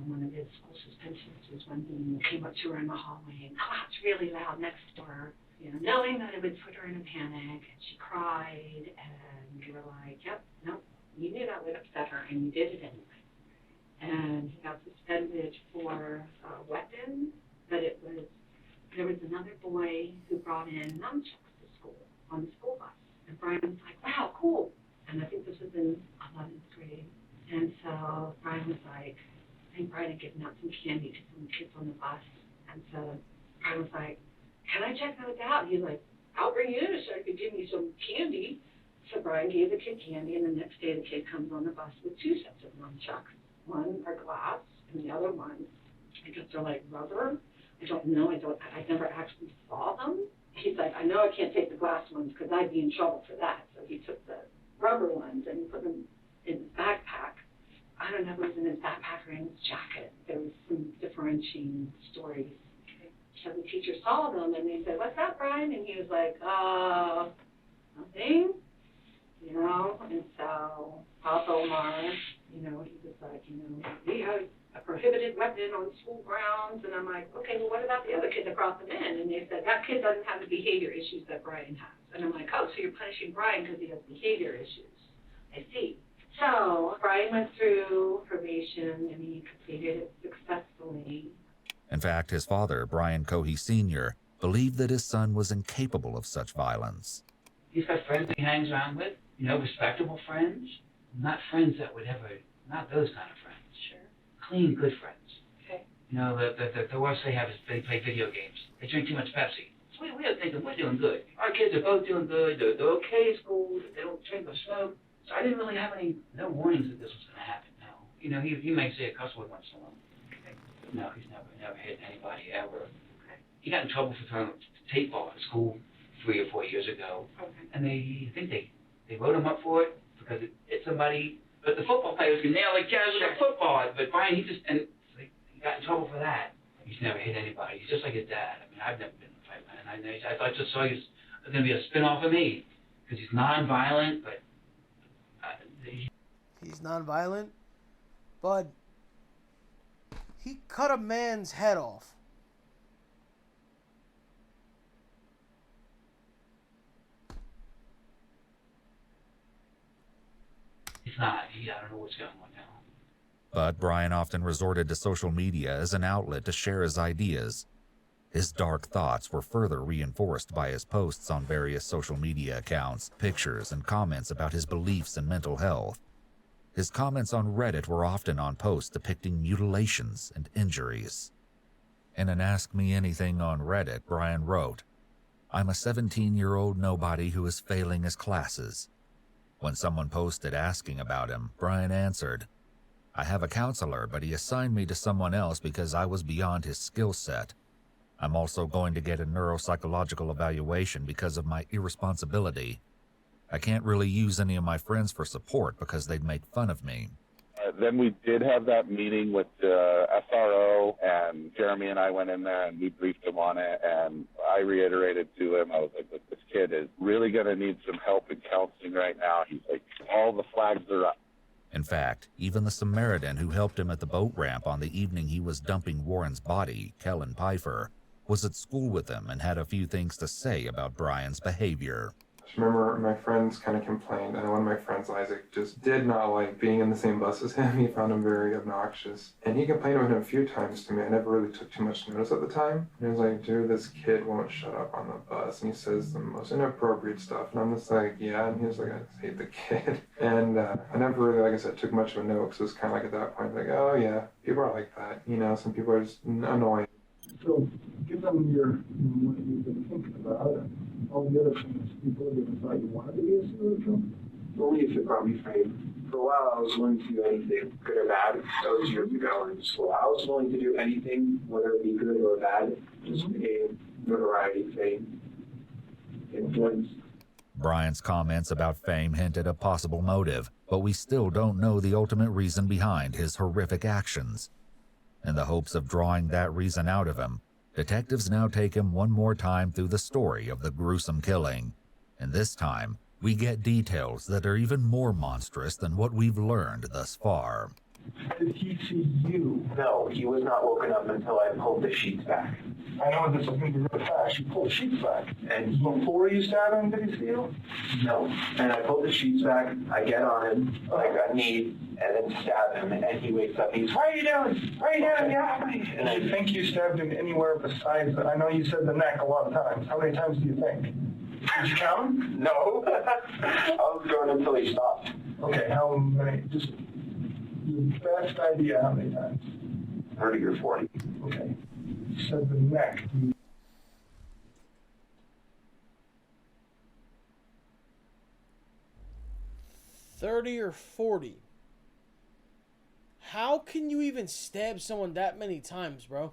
one of his school suspensions was when he came up to her in the hallway and clapped really loud next to her, knowing that it would put her in a panic. And she cried, and we were like, yep, no, you knew that would upset her, and you did it anyway. And he got suspended for a weapon, but there was another boy who brought in nunchucks to school on the school bus. And Brian was like, wow, cool. And I think this was in 11th grade. And so Brian was like, I think Brian had given out some candy to some kids on the bus. And so Brian was like, can I check those out? He's like, I'll bring you in so I could give you some candy. So Brian gave the kid candy, and the next day the kid comes on the bus with two sets of nunchucks. One are glass, and the other one, I guess they're like rubber. I don't know. I never actually saw them. He's like, I know I can't take the glass ones because I'd be in trouble for that. So he took the rubber ones and he put them in his backpack. I don't know if it was in his backpack or in his jacket. There was some differentiating stories. So the teacher saw them and they said, what's that, Brian? And he was like, nothing. And so Papa Omar, he was like, we have a prohibited weapon on school grounds. And I'm like, okay, well, what about the other kid that brought them in? And they said, that kid doesn't have the behavior issues that Brian has. And I'm like, oh, so you're punishing Brian because he has behavior issues. I see. So Brian went through probation and he completed it successfully. In fact, his father, Brian Cohey Sr., believed that his son was incapable of such violence. He's got friends he hangs around with, respectable friends, not friends that would ever, not those kind of friends. Sure. Clean, good friends. Okay. The worst they have is they play video games. They drink too much Pepsi. So we are thinking we're doing good. Our kids are both doing good. They're okay at school. They don't drink or smoke. So I didn't really have no warnings that this was going to happen. No. He may say a cuss word once in a while. Okay. But no, he's never hit anybody ever. Okay. He got in trouble for throwing a tape ball at school 3 or 4 years ago. Okay. And they think they wrote him up for it because it hit somebody. But the football players can nail like jazz with a football. But Brian, he got in trouble for that. He's never hit anybody. He's just like his dad. I mean, I've never been in a fight, man. I just saw he was going to be a spin-off of me because he's non-violent, but he's non-violent, but he cut a man's head off. it's not. I don't know what's going on now. But Brian often resorted to social media as an outlet to share his ideas. His dark thoughts were further reinforced by his posts on various social media accounts, pictures, and comments about his beliefs and mental health. His comments on Reddit were often on posts depicting mutilations and injuries. In an Ask Me Anything on Reddit, Brian wrote, "I'm a 17-year-old nobody who is failing his classes." When someone posted asking about him, Brian answered, "I have a counselor, but he assigned me to someone else because I was beyond his skill set. I'm also going to get a neuropsychological evaluation because of my irresponsibility. I can't really use any of my friends for support because they'd make fun of me." Then we did have that meeting with the SRO, and Jeremy and I went in there and we briefed him on it, and I reiterated to him, I was like, "This kid is really going to need some help in counseling right now." He's like, "All the flags are up." In fact, even the Samaritan who helped him at the boat ramp on the evening he was dumping Warren's body, Kellen Pfeiffer, was at school with him and had a few things to say about Brian's behavior. I remember my friends kind of complained, and one of my friends, Isaac, just did not like being in the same bus as him. He found him very obnoxious. And he complained about him a few times to me. I never really took too much notice at the time. And he was like, "Dude, this kid won't shut up on the bus. And he says the most inappropriate stuff." And I'm just like, "Yeah." And he was like, "I just hate the kid." And I never really, like I said, took much of a note, because it was kind of like at that point, like, "Oh yeah, people are like that. You know, some people are just annoying." So, given what you've been thinking about and all the other things people have even thought you wanted to be a serial killer? Only if it brought me fame. For a while, I was willing to do anything, good or bad. That was years ago in school. I was willing to do anything, whether it be good or bad, just to gain notoriety, fame, influence. Brian's comments about fame hinted a possible motive, but we still don't know the ultimate reason behind his horrific actions. In the hopes of drawing that reason out of him, detectives now take him one more time through the story of the gruesome killing. And this time, we get details that are even more monstrous than what we've learned thus far. Did he see you? No, he was not woken up until I pulled the sheets back. I know this is going to be really fast. You pulled the sheets back. And before you stabbed him, did he see you? No. And I pulled the sheets back, I get on him, like a knee, and then stab him, and he wakes up, he's, "What are you doing? What are you doing? Yeah." And I think you stabbed him anywhere besides, I know you said the neck a lot of times. How many times do you think? Did you count? No. I was going until he stopped. Okay, how many? Just your best idea how many times? 30 or 40. Okay. You said the neck. 30 or 40. How can you even stab someone that many times, bro?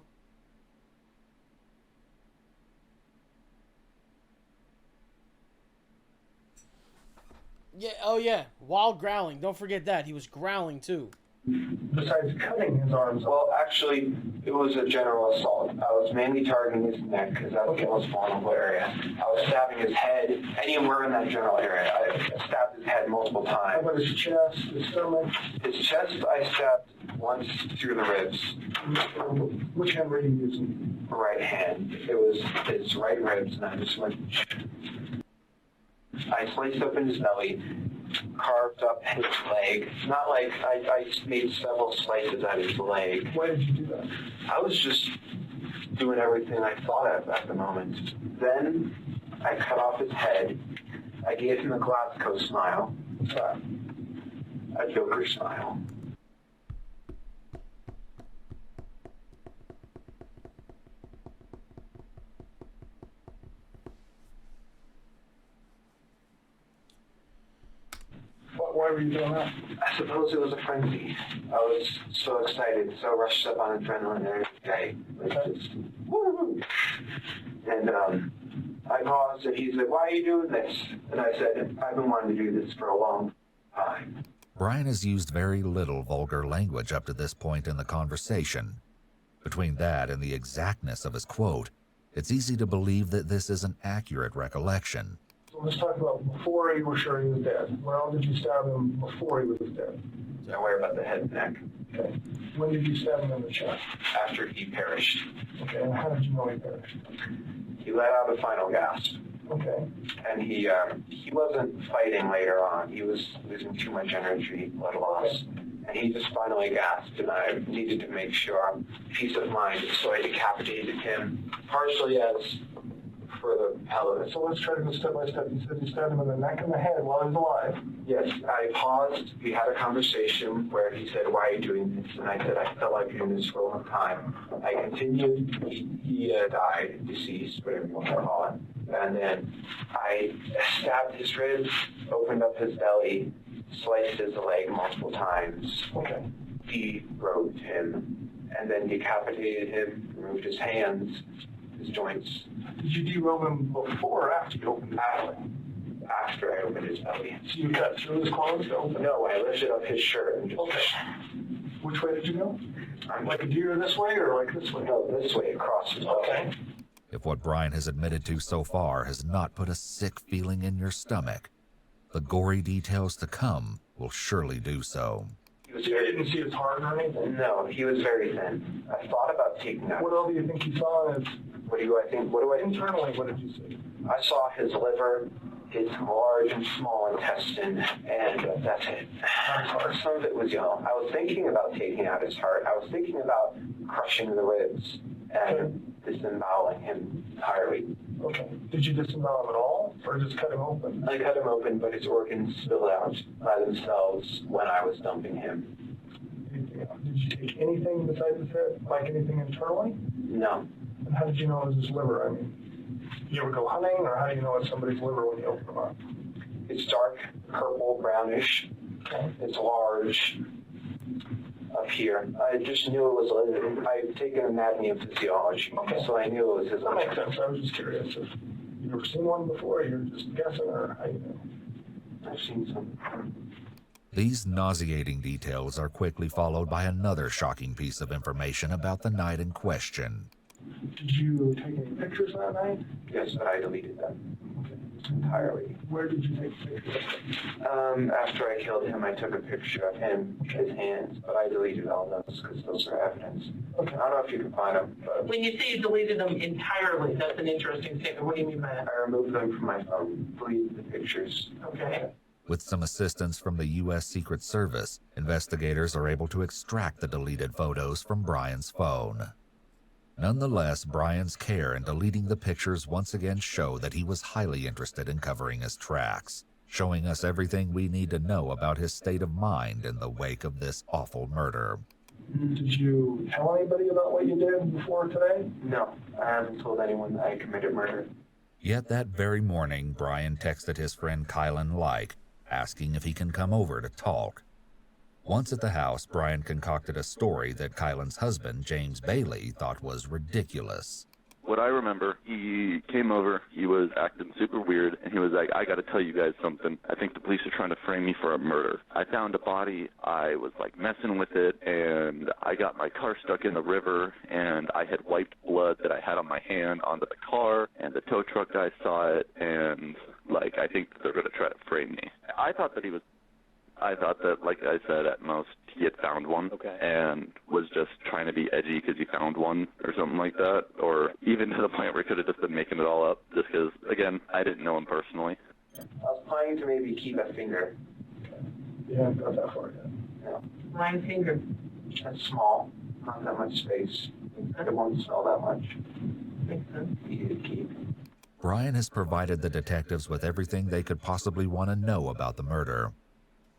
Yeah, oh yeah, while growling. Don't forget that. He was growling too. Besides cutting his arms? Well, actually, it was a general assault. I was mainly targeting his neck because that's the most vulnerable area. I was stabbing his head, anywhere in that general area. I stabbed his head multiple times. How about his chest, his stomach? His chest, I stabbed once through the ribs. Which hand were you using? Right hand. It was his right ribs, and I just went. I sliced open his belly, carved up his leg. Not like I made several slices at his leg. Why did you do that? I was just doing everything I thought of at the moment. Then I cut off his head. I gave him a Glasgow smile. A Joker smile. Why were you doing that? I suppose it was a frenzy. I was so excited, so rushed up on adrenaline and everything. Like just, woo! And I paused, and he's like, "Why are you doing this?" And I said, "I've been wanting to do this for a long time." Brian has used very little vulgar language up to this point in the conversation. Between that and the exactness of his quote, it's easy to believe that this is an accurate recollection. So let's talk about before you were sure he was dead. Well, did you stab him before he was dead? I worry about the head and neck. Okay. When did you stab him in the chest? After he perished. Okay, and how did you know he perished? He let out a final gasp. Okay. And he wasn't fighting later on. He was losing too much energy, blood loss. And he just finally gasped, and I needed to make sure peace of mind, so I decapitated him, partially as for the pelvis. So let's try to go step by step. You said you stabbed him in the neck and the head while he was alive. Yes, I paused. We had a conversation where he said, "Why are you doing this?" And I said, "I felt like doing this for a long time." I continued. He died, deceased, whatever you want to call it. And then I stabbed his ribs, opened up his belly, sliced his leg multiple times. Okay. Derobed him, and then decapitated him, removed his hands, his joints. Did you derobe him before or after you opened his belly? After I opened his belly. So you cut through his clothes to open? No, I lifted up his shirt and just... Okay. Which way did you go? Like a deer this way or like this way? No, this way, across his belly. Okay. If what Brian has admitted to so far has not put a sick feeling in your stomach, the gory details to come will surely do so. You didn't see his heart or anything? No, he was very thin. I thought about taking that. What else do you think you saw? What do I think? Internally, what did you see? I saw his liver, his large and small intestine, and that's it. Some of it was yellow. I was thinking about taking out his heart. I was thinking about crushing the ribs and disemboweling him entirely. Okay. Did you disembowel him at all, or just cut him open? I cut him open, but his organs spilled out by themselves when I was dumping him. Did you take anything besides his head, like anything internally? No. And how did you know it was his liver? I mean, you ever go hunting, or how do you know it's somebody's liver when you open them up? It's dark, purple, brownish. Okay. It's large up here. I just knew it was a liver. I've taken anatomy and physiology, so I knew it was his liver. That makes sense. I was just curious if you've ever seen one before, or you're just guessing, or how you know? I've seen some. These nauseating details are quickly followed by another shocking piece of information about the night in question. Did you take any pictures that night? Yes, but I deleted them entirely. Where did you take pictures? After I killed him, I took a picture of him, his hands, but I deleted all those because those are evidence. Okay. I don't know if you can find them, but... When you say you deleted them entirely, that's an interesting statement. What do you mean by that? I removed them from my phone, deleted the pictures. Okay. With some assistance from the U.S. Secret Service, investigators are able to extract the deleted photos from Brian's phone. Nonetheless, Brian's care in deleting the pictures once again show that he was highly interested in covering his tracks, showing us everything we need to know about his state of mind in the wake of this awful murder. Did you tell anybody about what you did before today? No, I haven't told anyone that I committed murder. Yet that very morning, Brian texted his friend Kylan Like, asking if he can come over to talk. Once at the house, Brian concocted a story that Kylan's husband, James Bailey, thought was ridiculous. What I remember, he came over, he was acting super weird, and he was like, "I gotta tell you guys something. I think the police are trying to frame me for a murder. I found a body, I was like messing with it, and I got my car stuck in the river, and I had wiped blood that I had on my hand onto the car, and the tow truck guy saw it, and like, I think they're gonna try to frame me." I thought that, like I said, at most he had found one and was just trying to be edgy because he found one or something like that, or even to the point where he could have just been making it all up just because, again, I didn't know him personally. I was planning to maybe keep a finger. You haven't got that far yet. No. Line finger. That's small, not that much space. It won't smell that much. Makes sense. Easy to keep. Brian has provided the detectives with everything they could possibly want to know about the murder.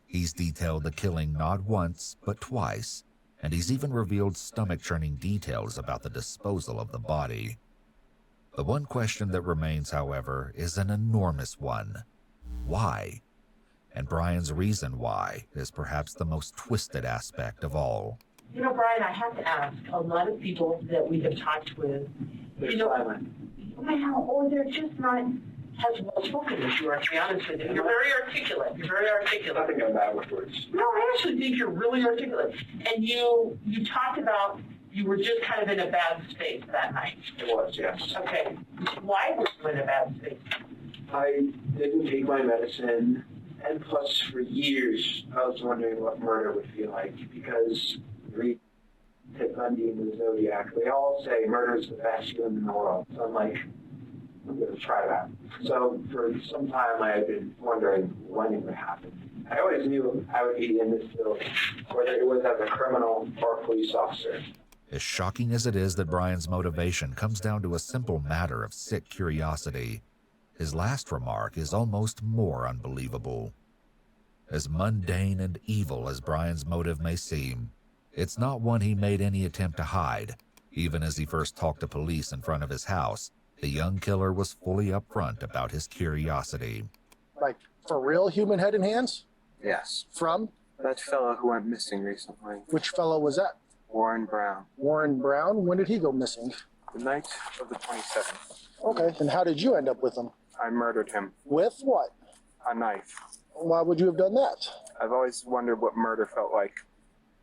He's detailed the killing not once, but twice, and he's even revealed stomach-churning details about the disposal of the body. The one question that remains, however, is an enormous one. Why? And Brian's reason why is perhaps the most twisted aspect of all. You know, Brian, I have to ask, a lot of people that we have talked with, They're silent. Well, or they're just not as well spoken as you are, to be honest with you. You're very articulate. You're very articulate. I think I'm bad with words. No, I actually think you're really articulate. And you talked about you were just kind of in a bad space that night. It was, yes. Okay. Why were you in a bad space? I didn't take my medicine, and plus for years I was wondering what murder would feel like, because read Ted Bundy and the Zodiac, they all say murder is the best feeling in the world. So I'm like, I'm going to try that. So for some time, I had been wondering when it would happen. I always knew I would be in this building, whether it was as a criminal or a police officer. As shocking as it is that Brian's motivation comes down to a simple matter of sick curiosity, his last remark is almost more unbelievable. As mundane and evil as Brian's motive may seem, it's not one he made any attempt to hide. Even as he first talked to police in front of his house, the young killer was fully upfront about his curiosity. Like, for real human head and hands? Yes. From? That fellow who went missing recently. Which fellow was that? Warren Brown. Warren Brown? When did he go missing? The night of the 27th. Okay, and how did you end up with him? I murdered him. With what? A knife. Why would you have done that? I've always wondered what murder felt like.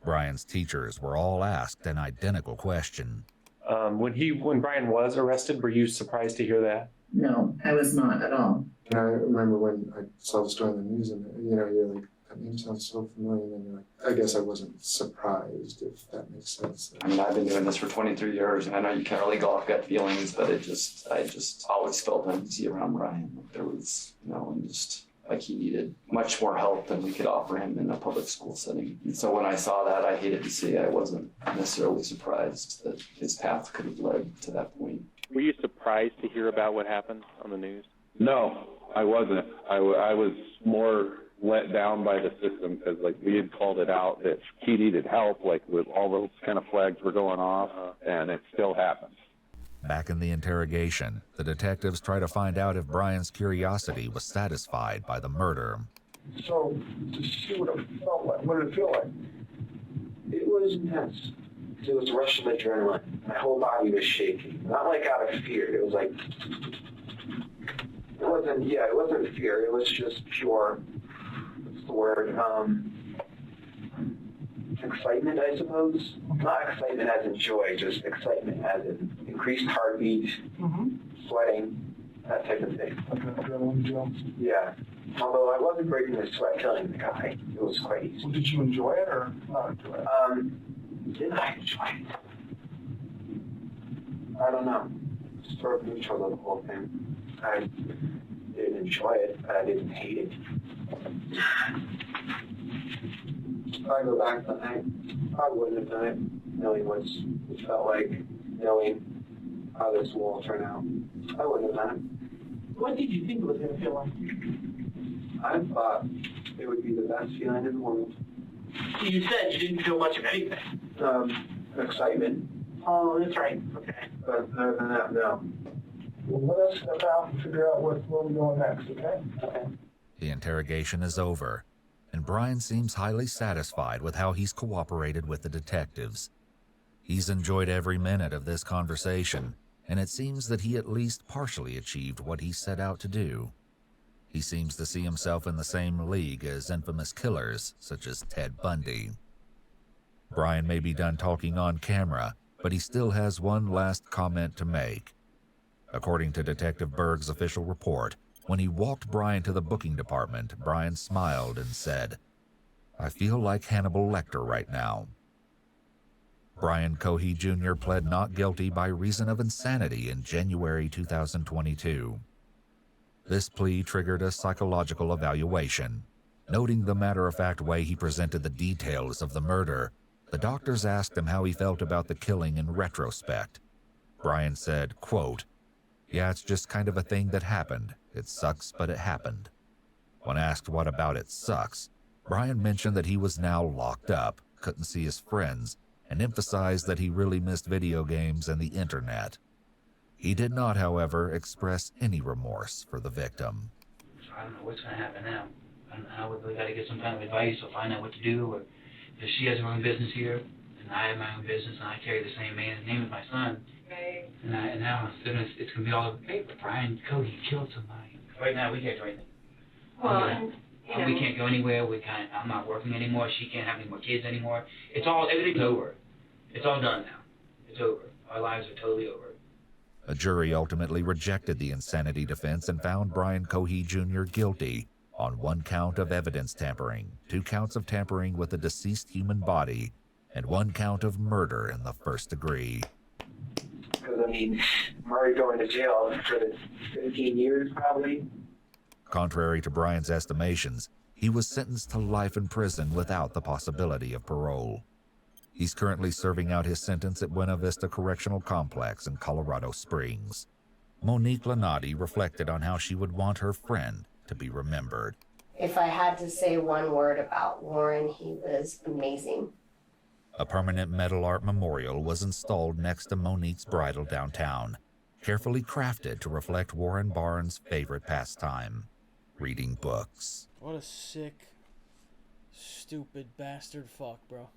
Brian's teachers were all asked an identical question. When Brian was arrested, were you surprised to hear that? No, I was not at all. And I remember when I saw the story on the news, and you're like, that name sounds so familiar, and then you're like, I guess I wasn't surprised, if that makes sense. I mean, I've been doing this for 23 years, and I know you can't really go off gut feelings, but I just always felt uneasy around Brian. Like there was, and just like he needed much more help than we could offer him in a public school setting. And so when I saw that, I hated to see it. I wasn't necessarily surprised that his path could have led to that point. Were you surprised to hear about what happened on the news? No, I wasn't. I was more let down by the system because, like, we had called it out that he needed help, like, with all those kind of flags were going off, and it still happened. Back in the interrogation, the detectives try to find out if Brian's curiosity was satisfied by the murder. So, to see what it felt like, what did it feel like? It was intense. It was a rush of adrenaline. My whole body was shaking. Not like out of fear. It was like, it wasn't fear. It was just pure, what's the word, excitement, I suppose. Not excitement as in joy, just excitement as in increased heartbeat, sweating, that type of thing. Like an adrenaline jump. Yeah. Although I wasn't breaking the sweat killing the guy. It was quite easy. Well, did you enjoy it or not enjoy it? Didn't I enjoy it? I don't know. Sort of neutral of the whole thing. I didn't enjoy it, but I didn't hate it. If I go back to night, I wouldn't have done it, knowing what it felt like, knowing how this will all turn out. I wouldn't have done it. What did you think it was going to feel like? I thought it would be the best feeling in the world. You said you didn't feel much of anything. Excitement. Oh, that's right. Okay. But other than that, no. Well, let us step out and figure out where we're going next, okay? Okay. The interrogation is over, and Brian seems highly satisfied with how he's cooperated with the detectives. He's enjoyed every minute of this conversation, and it seems that he at least partially achieved what he set out to do. He seems to see himself in the same league as infamous killers such as Ted Bundy. Brian may be done talking on camera, but he still has one last comment to make. According to Detective Berg's official report, when he walked Brian to the booking department, Brian smiled and said, "I feel like Hannibal Lecter right now." Brian Cohey Jr. pled not guilty by reason of insanity in January 2022. This plea triggered a psychological evaluation. Noting the matter-of-fact way he presented the details of the murder, the doctors asked him how he felt about the killing in retrospect. Brian said, quote, "Yeah, it's just kind of a thing that happened. It sucks, but it happened." When asked what about it sucks, Brian mentioned that he was now locked up, couldn't see his friends, and emphasized that he really missed video games and the internet. He did not, however, express any remorse for the victim. So I don't know what's going to happen now. I don't know how we really got to get some kind of advice or find out what to do. Or if she has her own business here, and I have my own business, and I carry the same man's name as my son. Right. And now it's going to be all over the paper. Brian Cody killed somebody. Right now, we can't do anything. Well, we can't go anywhere. I'm not working anymore. She can't have any more kids anymore. Everything's over. It's all done now. It's over. Our lives are totally over. A jury ultimately rejected the insanity defense and found Brian Cohey Jr. guilty on 1 count of evidence tampering, 2 counts of tampering with a deceased human body, and 1 count of murder in the first degree. Because Because, I mean, I'm already going to jail for 15 years probably. Contrary to Brian's estimations, he was sentenced to life in prison without the possibility of parole. He's currently serving out his sentence at Buena Vista Correctional Complex in Colorado Springs. Monique Lanati reflected on how she would want her friend to be remembered. If I had to say one word about Warren, he was amazing. A permanent metal art memorial was installed next to Monique's bridal downtown, carefully crafted to reflect Warren Barnes' favorite pastime, reading books. What a sick, stupid bastard fuck, bro.